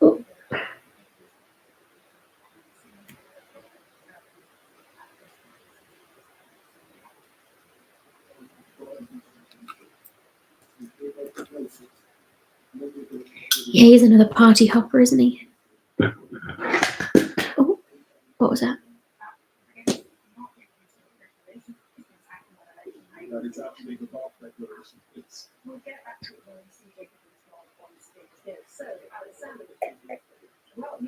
Oh. Yeah, he's another party hopper, isn't he? Oh, what was that? That is actually the bath declaration. It's We'll get back to it when we see Jacob on stage here. So, Alexander, well,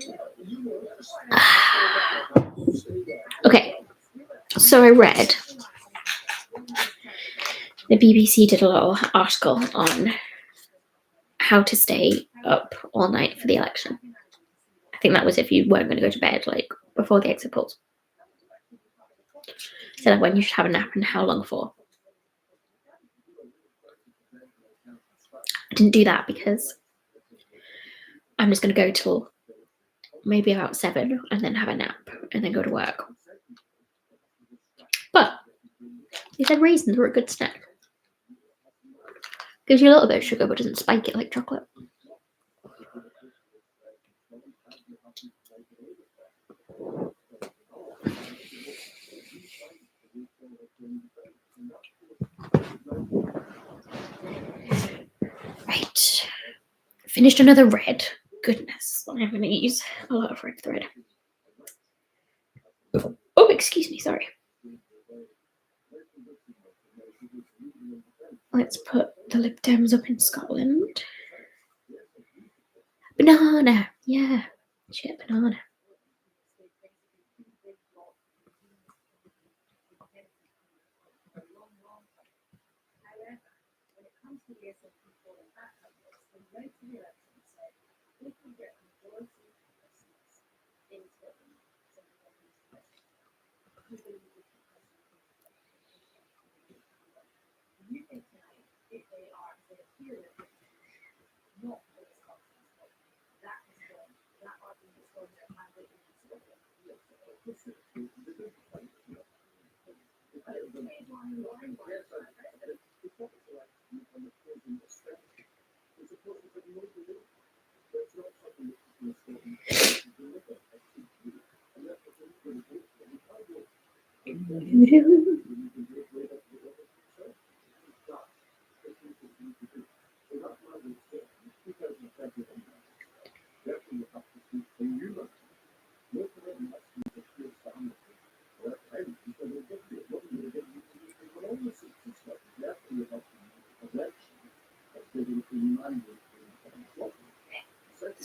Okay, so I read the BBC did a little article on how to stay up all night for the election. I think that was if you weren't going to go to bed, like before the exit polls. So like when you should have a nap and how long for. I didn't do that because I'm just going to go till maybe about 7 and then have a nap and then go to work. But they said raisins were a good snack. Gives you a little bit of sugar but doesn't spike it like chocolate. Right. Finished another red. Goodness, I'm going to use a lot of red thread. Oh, excuse me, sorry. Let's put the Lib Dems up in Scotland. Banana, yeah. Shit, banana.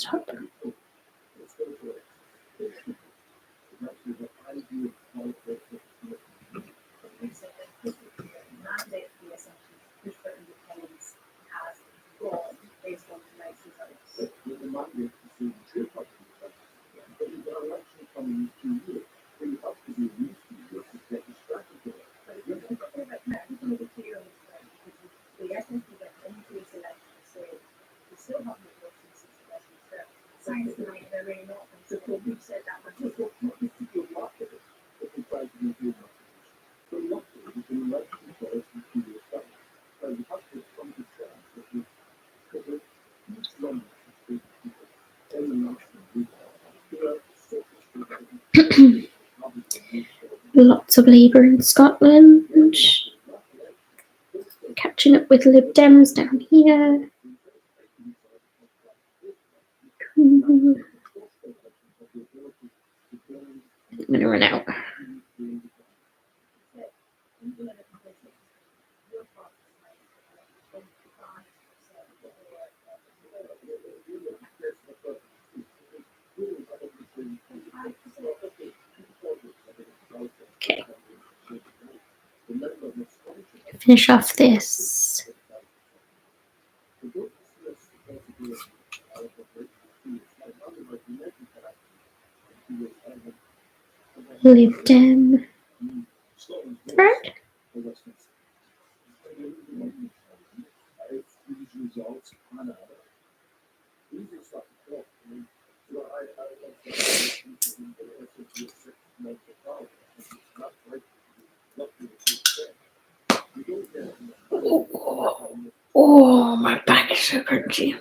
Stop. Lots of Labour in Scotland. Catching up with Lib Dems down here. I'm going to run out. Okay. Finish off this. Lib Dem. Right? Oh, my back is so crunchy.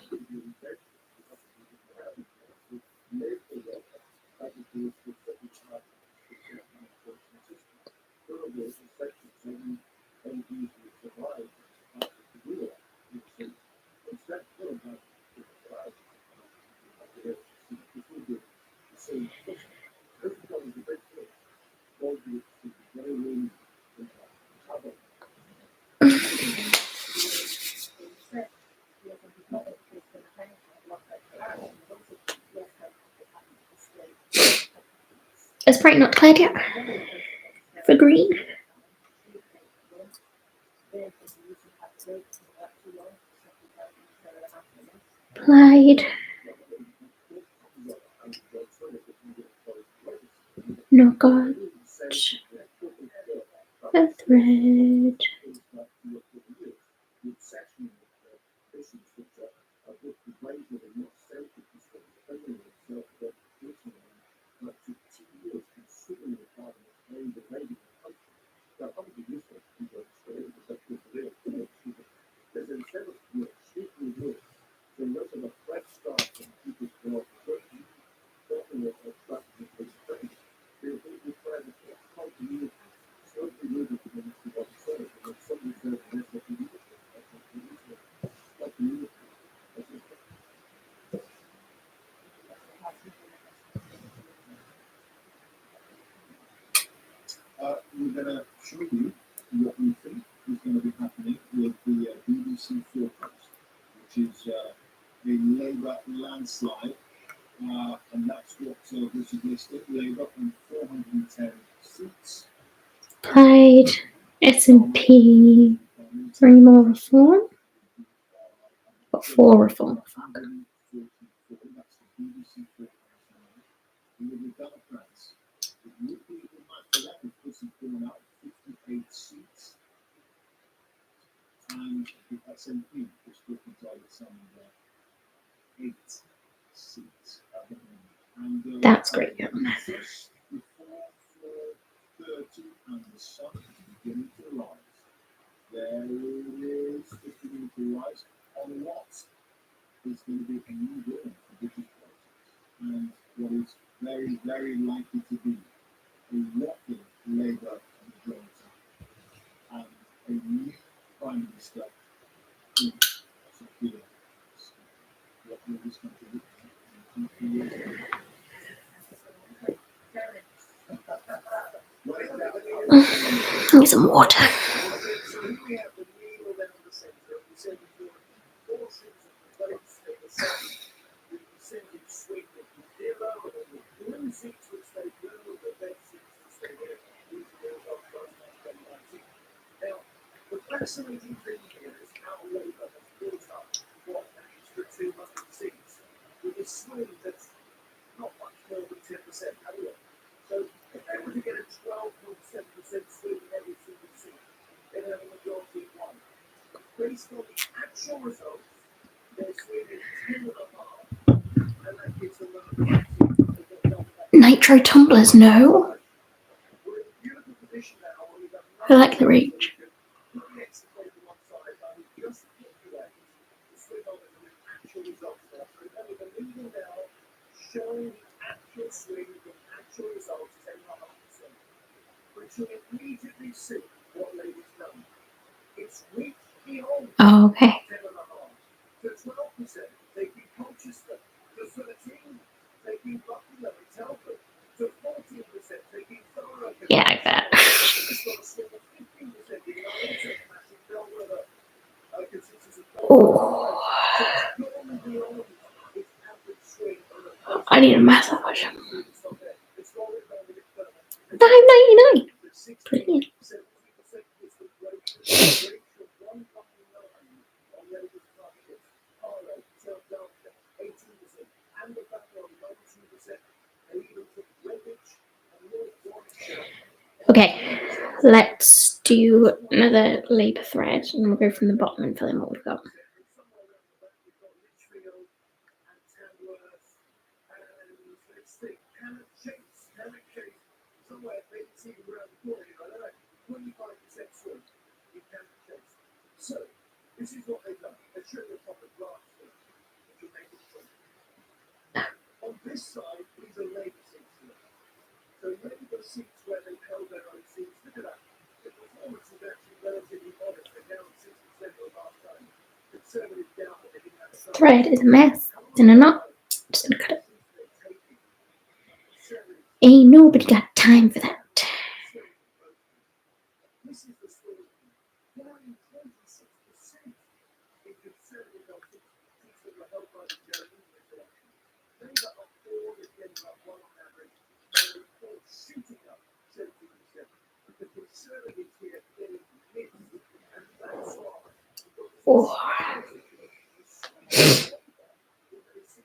It's probably not declared yet. For Green. Plaid. Knockout. A thread. We're going to show you what we think is going to be happening with the BBC forecast, which is a Labour landslide, and that's what this is listed. Labour on 410 seats. Plaid. SNP. 3 more reform. Got 4 reform. Fuck. That's the BBC forecast. And with the Democrats, it would be in my collect if this is going out 58 seats. And the SNP is looking to Alexander 8 seats at the moment. And That's great. Yeah. just before 4:30 and the sun is beginning to rise. There it is, it's beginning to rise on what is going to be a new dawn for British politics. And what is very, very likely to be a rocking Labour majority and a new Prime Minister in Sophia. What will this country look like in 2 years? Need some water. The fascinating thing here is how Labour has built up what an extra 200 seats with a swing that's not much more than 10% anyway. So if they were to get a 12.7% swing in every single seat, they'd have a majority of one. Based on the actual results, they're swinging 10.5, and that gives them a Nitro tumblers, no. we're in a beautiful position now where we've got I like the reach. Showing the actual swing, the actual results is 8.5%. which will immediately see what Labour's done. It's reached beyond Oh, okay. 10.5 to 12% taking Colchester, to 13 taking Buckingham and Telford, to 14% taking Thorough. Yeah, I bet. It's got a small 15% in Leamington, massive Belvedere. Consensus of Oh, so it's gone beyond its average swing on the post. I need a massage. It's gone beyond its $5.99. the 60, Brilliant. 70% is the growth rate from 1.9 on Labour's target. Harlow, South Derbyshire, 18%, and the Backwell, 19%. They even took Redditch and North Warwickshire. Okay, let's do another Labour thread, and we'll go from the bottom and fill in what we've got. Somewhere around the back, we've got Lichfield and Tamworth, and let's think, Cannock Chase, somewhere maybe it's even around the corner, I don't know, 25% swing in Cannock Chase. So, this is what they've done. They show the top of glass here, which will make it swing. On this side, these are Labour seats here. So Labour seats where they've held their own seats, look at that. The performance is actually relatively modest. They're down 6% on last time. Conservative down, but they didn't have a Thread is a mess, and I'm not just gonna cut it. Ain't nobody got time for that. This is the story. Down 26% in conservative seats that were held by the Jeremy election. Labour up 4, they're getting up 1 on average, and they're shooting up 17%. The Conservatives here getting hit, and that's why. Oh, It's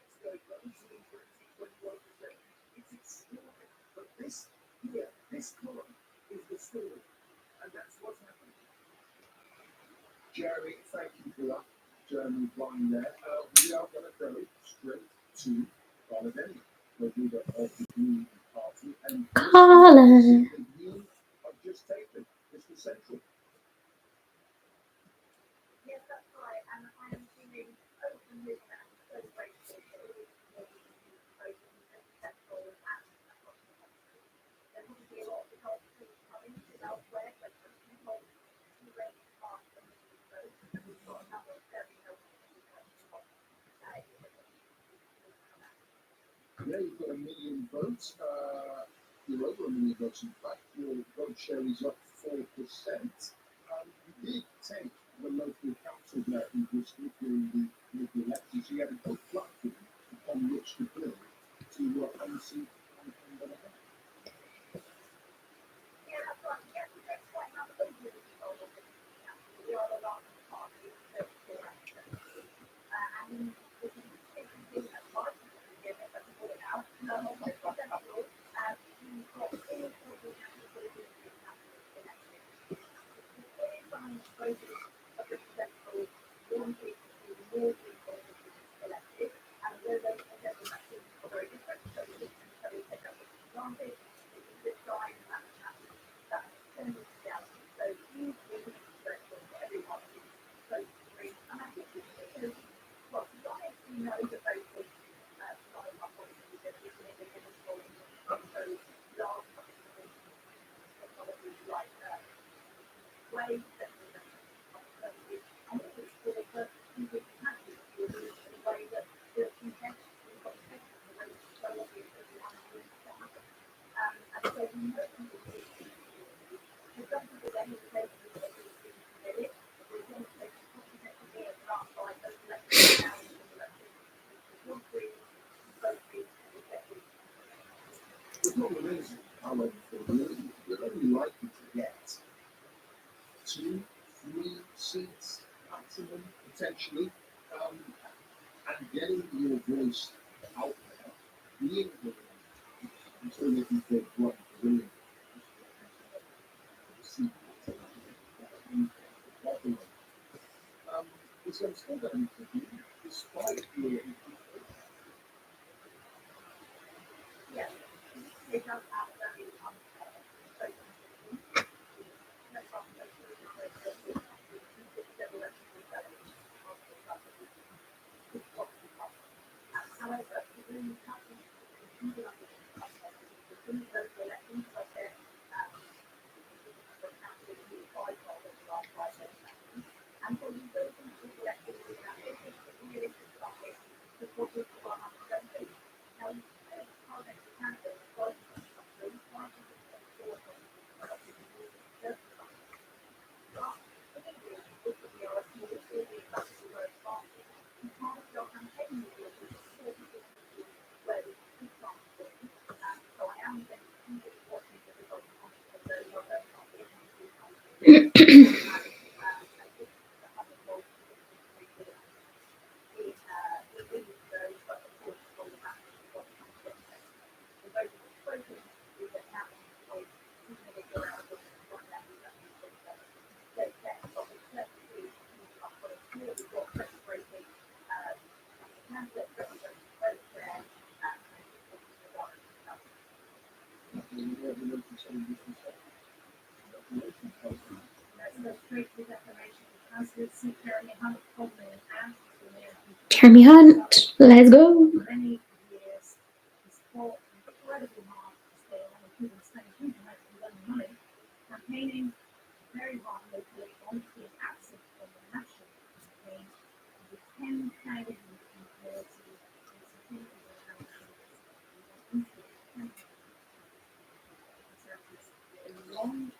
extraordinary. But this here, this column is the story, and that's what's happening. Jeremy, thank you for that. Jeremy Blind there. We are going to go straight to Balladeni, the leader of the Green Party, and Carla. you have just taken Mr. Central. Yes, that's right. And I am feeling openly and so grateful for all the support both in Central and across the country. There wouldn't be a lot of results coming elsewhere, but we hold two rates past the vote, and we've got another very healthy Yeah, you've got 1 million votes. You're over 1 million votes. In fact, your vote share is up 4%. You did take the local council there in Bristol during the local elections. You had a good platform upon which to build to unseat and Yeah, that's right. Yes, we don't quite have a good control of this. We are the largest party in 34 actions. And this is particularly a part of the year that we're putting out. We've got all the voted a successful one people to more people elected, and though those elections are very different, so we take up this advantage, this sign that turns down. So hugely successful for everyone who's voted free. And I think it's because, well, to be honest, we know that voting not in my point of view, that we can make a polling on those large technologies like Wave, that and it was for the people happy to use in a way that the content we've got to take the way so obvious that we want to happen. And so we know people do for some people they hesitate to do it. We want to take the be a draft by those elections now in the elections. One free, both free, effective. The problem is, however, we're only likely to get 2, 3 seats maximum, potentially, and getting your voice out there, being heard, I'm still looking for what brilliant it's still going to be, despite your Yeah, they don't have that income. However, the council Jeremy Hunt, let's go. For many years, he's fought incredibly hard to stay on, including spending huge amounts of money campaigning very hard locally, honestly absent from the national campaign. The 10,000 people long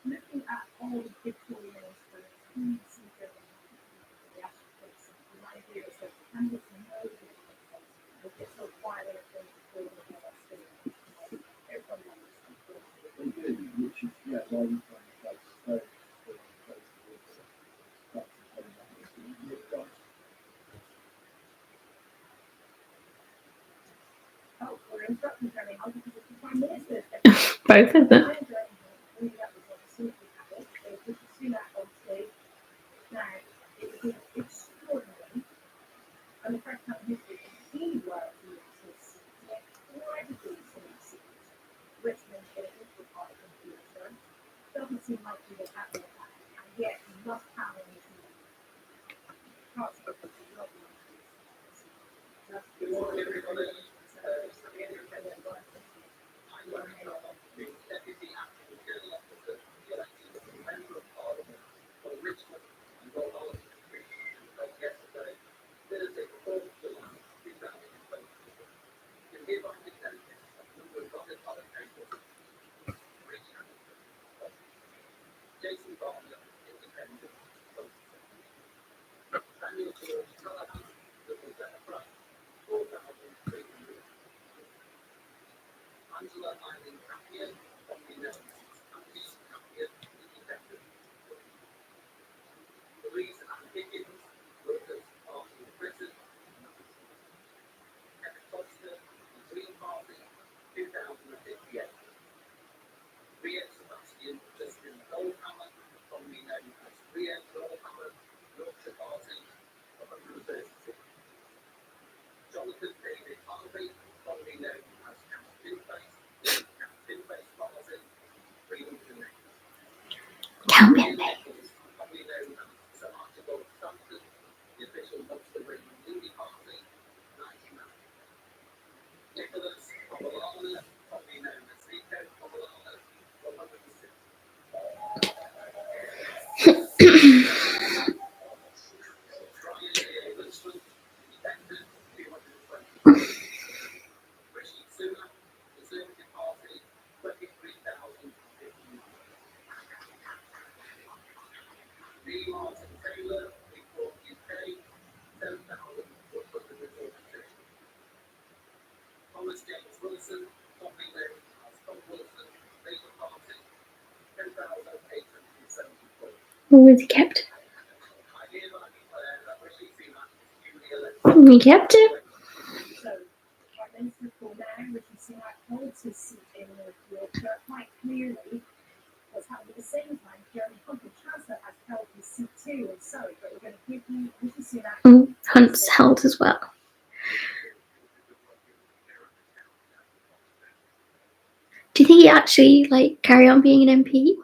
looking at all the Victorians for who see their reaction to this. The idea is that candidates know that it's so quiet and everybody understands. They do, which is, yeah, why we find that so Oh, we're interrupting Jeremy Hunt because it's the Prime Minister's Both of them. Now, it was extraordinary. And the first time in history, he worked with this incredibly sweet seat. Richmond in an equal part of the future. Doesn't seem like he would have that. And yet, he must have in his parts of the lovely. Good morning, everybody. Jason Barner, independent. Daniel George, Callahan, Little Democrat, 4,300. Angela Eileen Campion, commonly known as Campion, independent. Louise Ann Higgins, Workers' Party of Britain. Kevin Foster, Green Party, 2058. Ria Sebastian Justin Goldhammer, commonly known as Ria Goldhammer, Yorkshire Party, 132. Jonathan David Harvey, commonly known as Captain Face Party, 308. Campion. Commonly known as Sir Archibald Stanton, the official Munster Britain Unity Party, 99. Nicholas Kovalana, commonly known as Nico Kovalana, 106. Brian Elizabeth, independent, 220. Rishi Sunak, Conservative Party, 23,059. Lee Martin Taylor, Reform UK, 10,142. Thomas James Wilson, commonly known as Tom Wilson, Labour Party, 10,874. What was he kept? I hereby declare that Rishi Sunak is duly elected. We kept it. So, Prime Minister for now, Rishi Sunak holds his seat in North Yorkshire quite clearly. What's happened at the same time, Jeremy Hunt, the Chancellor, has held his seat too in Surrey, but we're going to give you Rishi Sunak. Hunt's held as well. Do you think he actually carry on being an MP?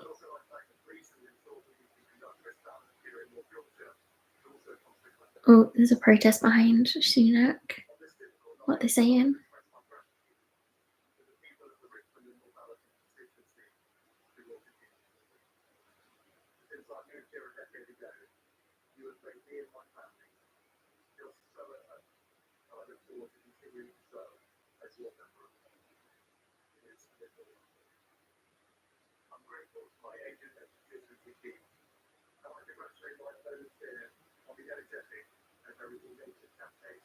Oh, there's a protest behind Sunak. What they're saying?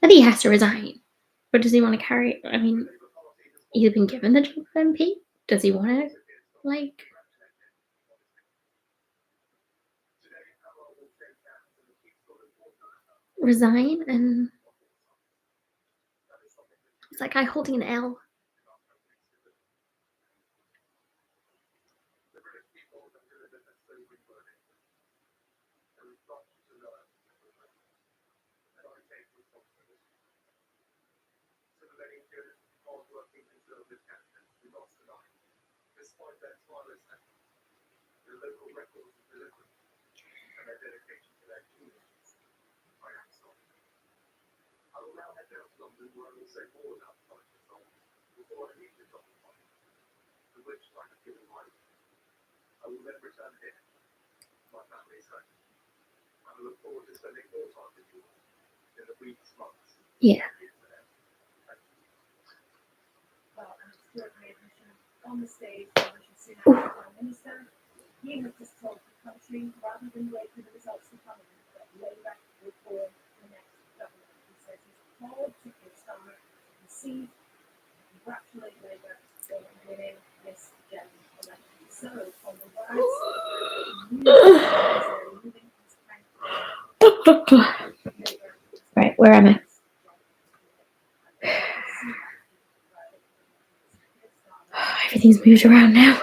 I think he has to resign. But does he want to carry? I mean, he's been given the job of MP. Does he want to, like, resign? And it's that guy holding an L. Yeah. Well, and extraordinary admission on the stage by Rishi Sunak, the Prime Minister. He has just told the country, rather than wait for the results to come in, that Labour will form the next government. He says he's called to Keir Starmer to receive and congratulate Labour on winning this general election. So, on the words, moving his tank Labour. Right, where am I? Everything's moved around now.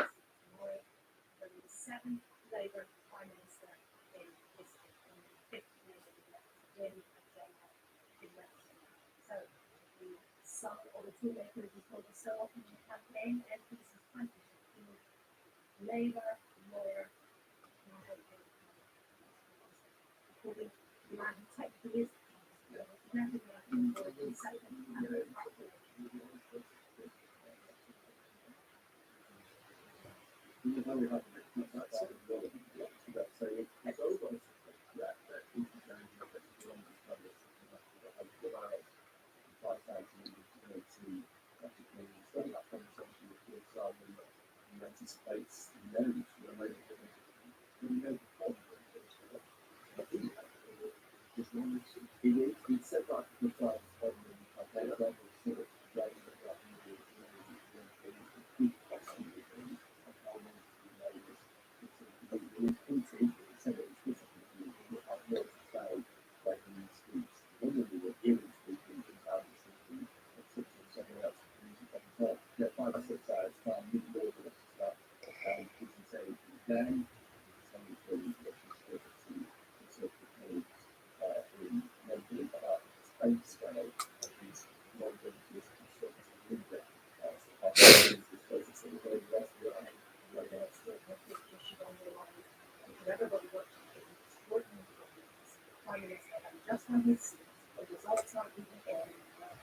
Some of the toolmakers who told us so often in the campaign, MPs in 2015, Labour, lawyer, according to the man who technically is everybody watching it. Prime Minister had just won his seat, the results aren't even in,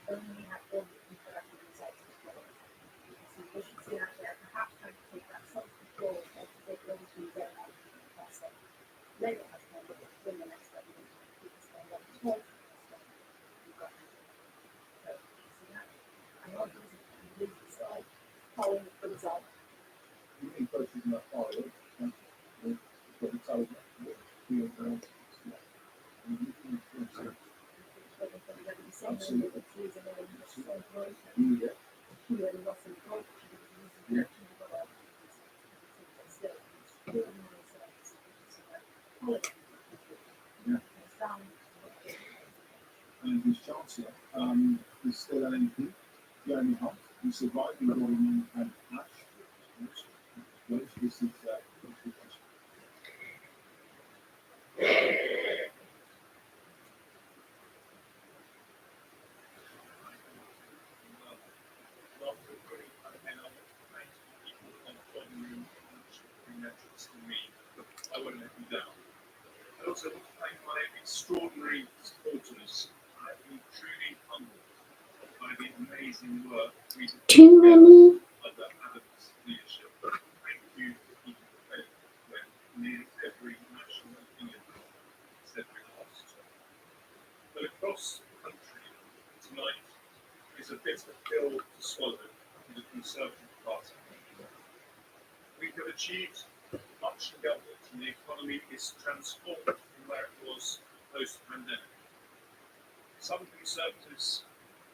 only have all the incorrect results as well. You can see Rishi Sunak there, perhaps trying to take that self control of the obviously get out of the process. Labour has no way to win the next government because they want to hold the government. So, Sunak, I'm not using the legal side, calling the result. And his chancellor is still an MP, Jeremy Hunt, who survived the Gordon and Ash. This is because of my extraordinary supporters, I've been truly humbled by the amazing work we do Too many. under Adam's leadership. Thank you for keeping the faith when nearly every national opinion said we lost. But across the country tonight is a bitter pill to swallow for the Conservative Party. We have achieved much in government and the economy is transformed from where it was post-pandemic. Some Conservatives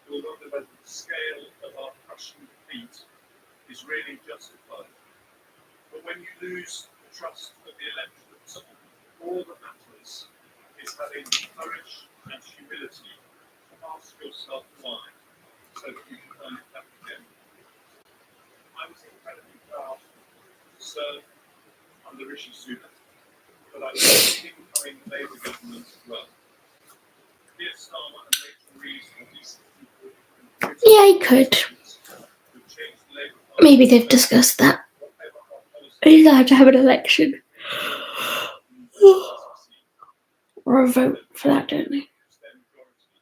will wonder whether the scale of our crushing defeat is really justified. But when you lose the trust of the electorate, all that matters is having courage and humility to ask yourself why, so that you can earn it back again. I was incredibly proud to serve under Rishi Sunak, but I was incoming Labour government as well. Keir Starmer and Rachel Reeves are decent people. Yeah, he could. Who've changed the Labour Party. Maybe they've discussed that. Whatever our policy He's allowed to have an election. Or a vote for that, don't they? use their majority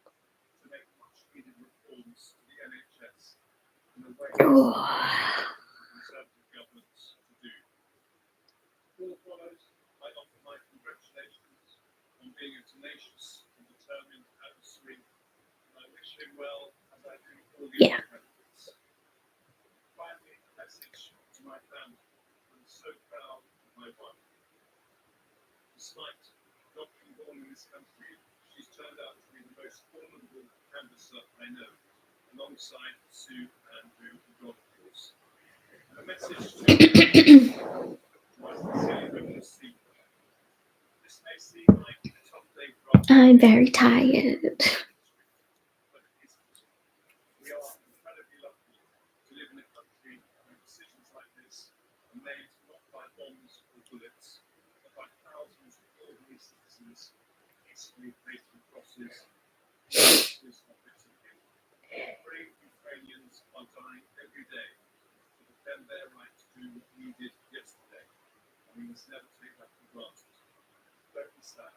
to make much needed reforms to the NHS in a way Oh. Conservative governments to do. All follows, I offer my congratulations on being a tenacious and determined adversary, and I wish him well as I do all the Yeah. other candidates. Finally, a message to my family. I'm so proud of my wife. Despite not being born in this country, she's turned out to be the most formidable canvasser I know, alongside Sue and Drew and Godfrey's. A message to my sincerely hopeless seeker. This may seem like a tough day for us, I'm very tired. but it isn't. We are incredibly lucky to live in a country where decisions like this are made not by bombs or bullets, but by thousands of ordinary citizens peacefully placing crosses of discipline. Brave Ukrainians are dying every day to defend their right to do what we did yesterday, and we must never take that for granted. Don't be sad.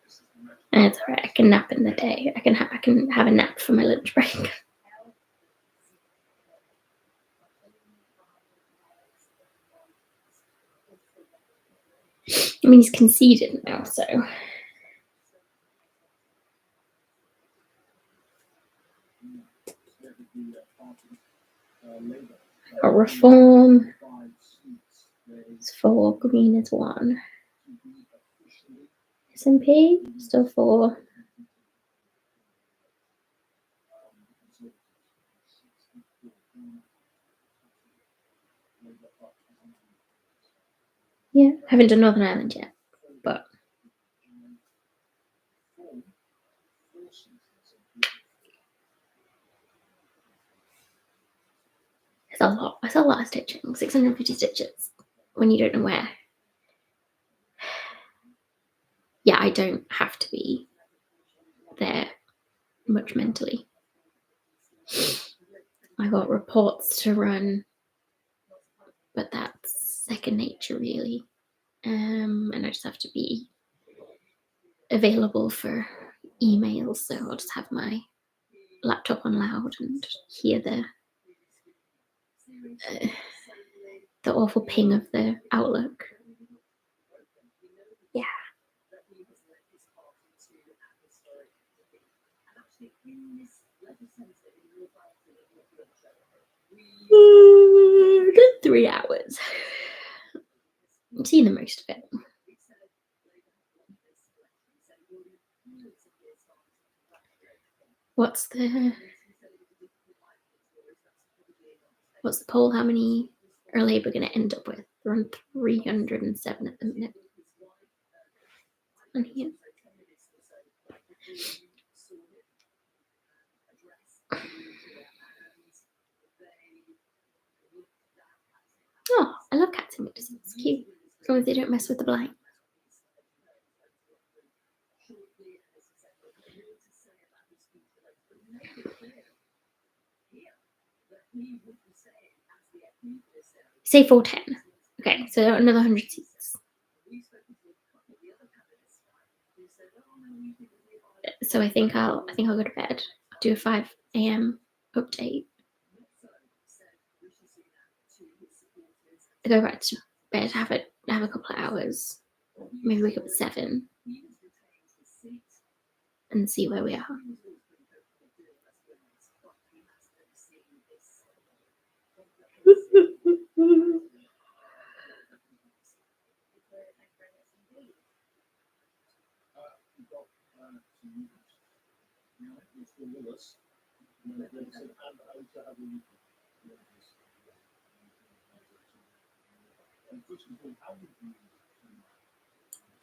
This is the magic. That's alright. I can nap in the day. I can have a nap for my lunch break. I mean, he's conceded now, so got reform. It's 4. Green is 1. SNP still 4. Yeah, haven't done Northern Ireland yet, but it's a lot. It's a lot of stitching. 650 stitches when you don't know where. Yeah, I don't have to be there much mentally. I got reports to run, but that's second nature, really. And I just have to be available for emails, so I'll just have my laptop on loud and hear the awful ping of the Outlook. Yeah. Good 3 hours. I've seen the most of it. What's the poll? How many are Labour going to end up with? They're on 307 at the minute. On here. Oh, I love cats in windows. It's cute. As long as they don't mess with the blind. Say 410. Okay, so another 100 seats. So I think I'll go to bed. I'll do a 5 a.m. update. I go back to bed, have a couple of hours, maybe wake up at 7 and see where we are.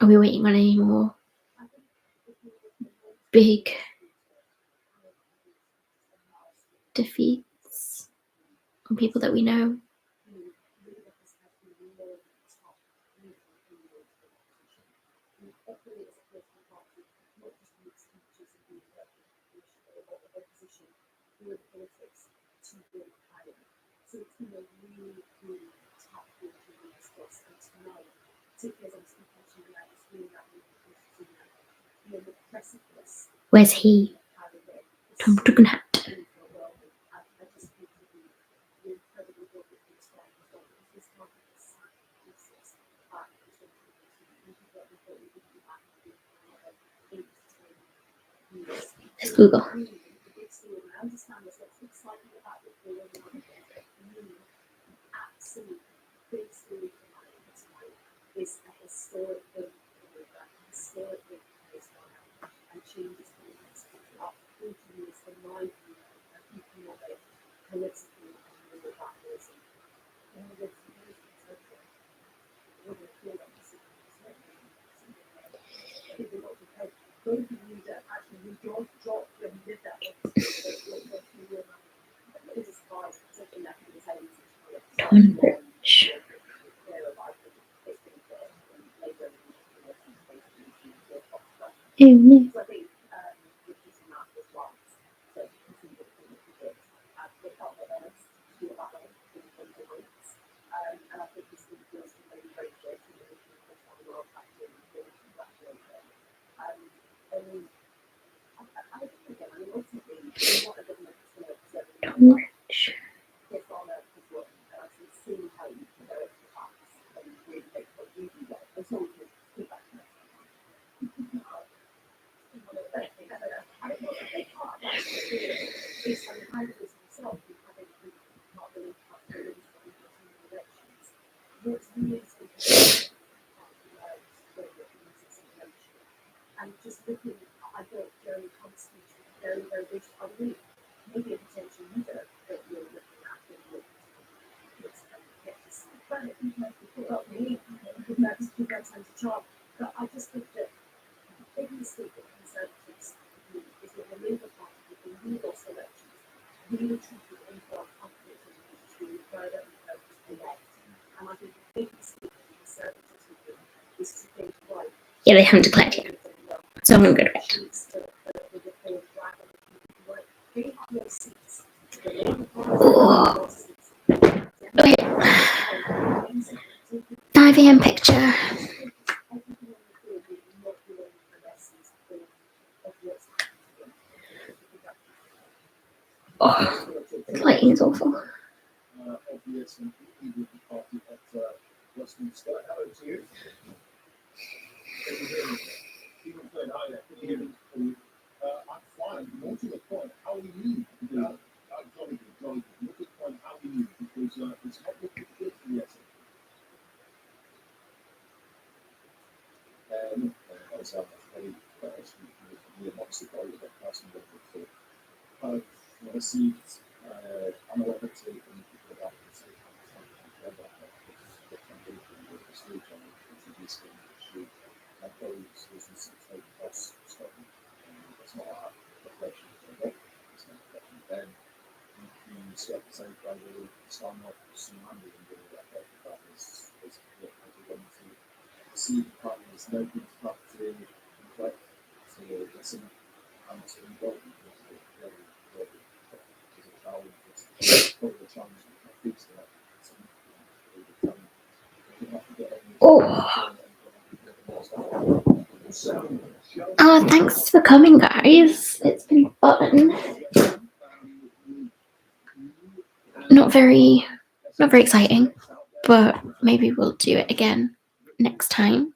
Are we waiting on any more big defeats on people that we know? Where's he? Tom Tugendhat. Let's Google. Tonbridge. Oh no. Tonbridge. Yeah, they haven't declared yet. So I'm gonna go to bed. Oh. Okay. 5 a.m. picture. Oh, the lighting is awful. Obvious and evil party at Westminster. Hello to you. Can you hear me? People say hi there. Can you hear me? I'm fine. More to the point, how are you? Jolly good, jolly good. More to the point, how are you? Because it's not looking good for the essay. As I very amongst the guys that person for I received unallocated and people that say my colleagues was in 6 plus Scotland. It's not a reflection of it, it's not a reflection of them. You set the same kind of sign off some money and do that. That is basically what I want to see the partners, no good stuff to reflect. So there's some involvement with the as a challenge. It's probably a challenge that fix that. Oh. Oh, thanks for coming, guys. It's been fun. Not very exciting, but maybe we'll do it again next time,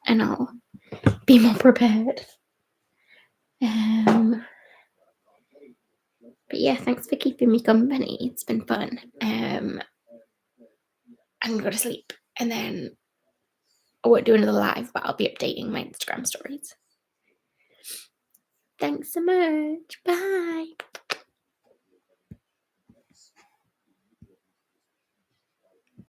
and I'll be more prepared. But yeah, thanks for keeping me company. It's been fun. I'm gonna go to sleep, and then I won't do another live, but I'll be updating my Instagram stories. Thanks so much. Bye.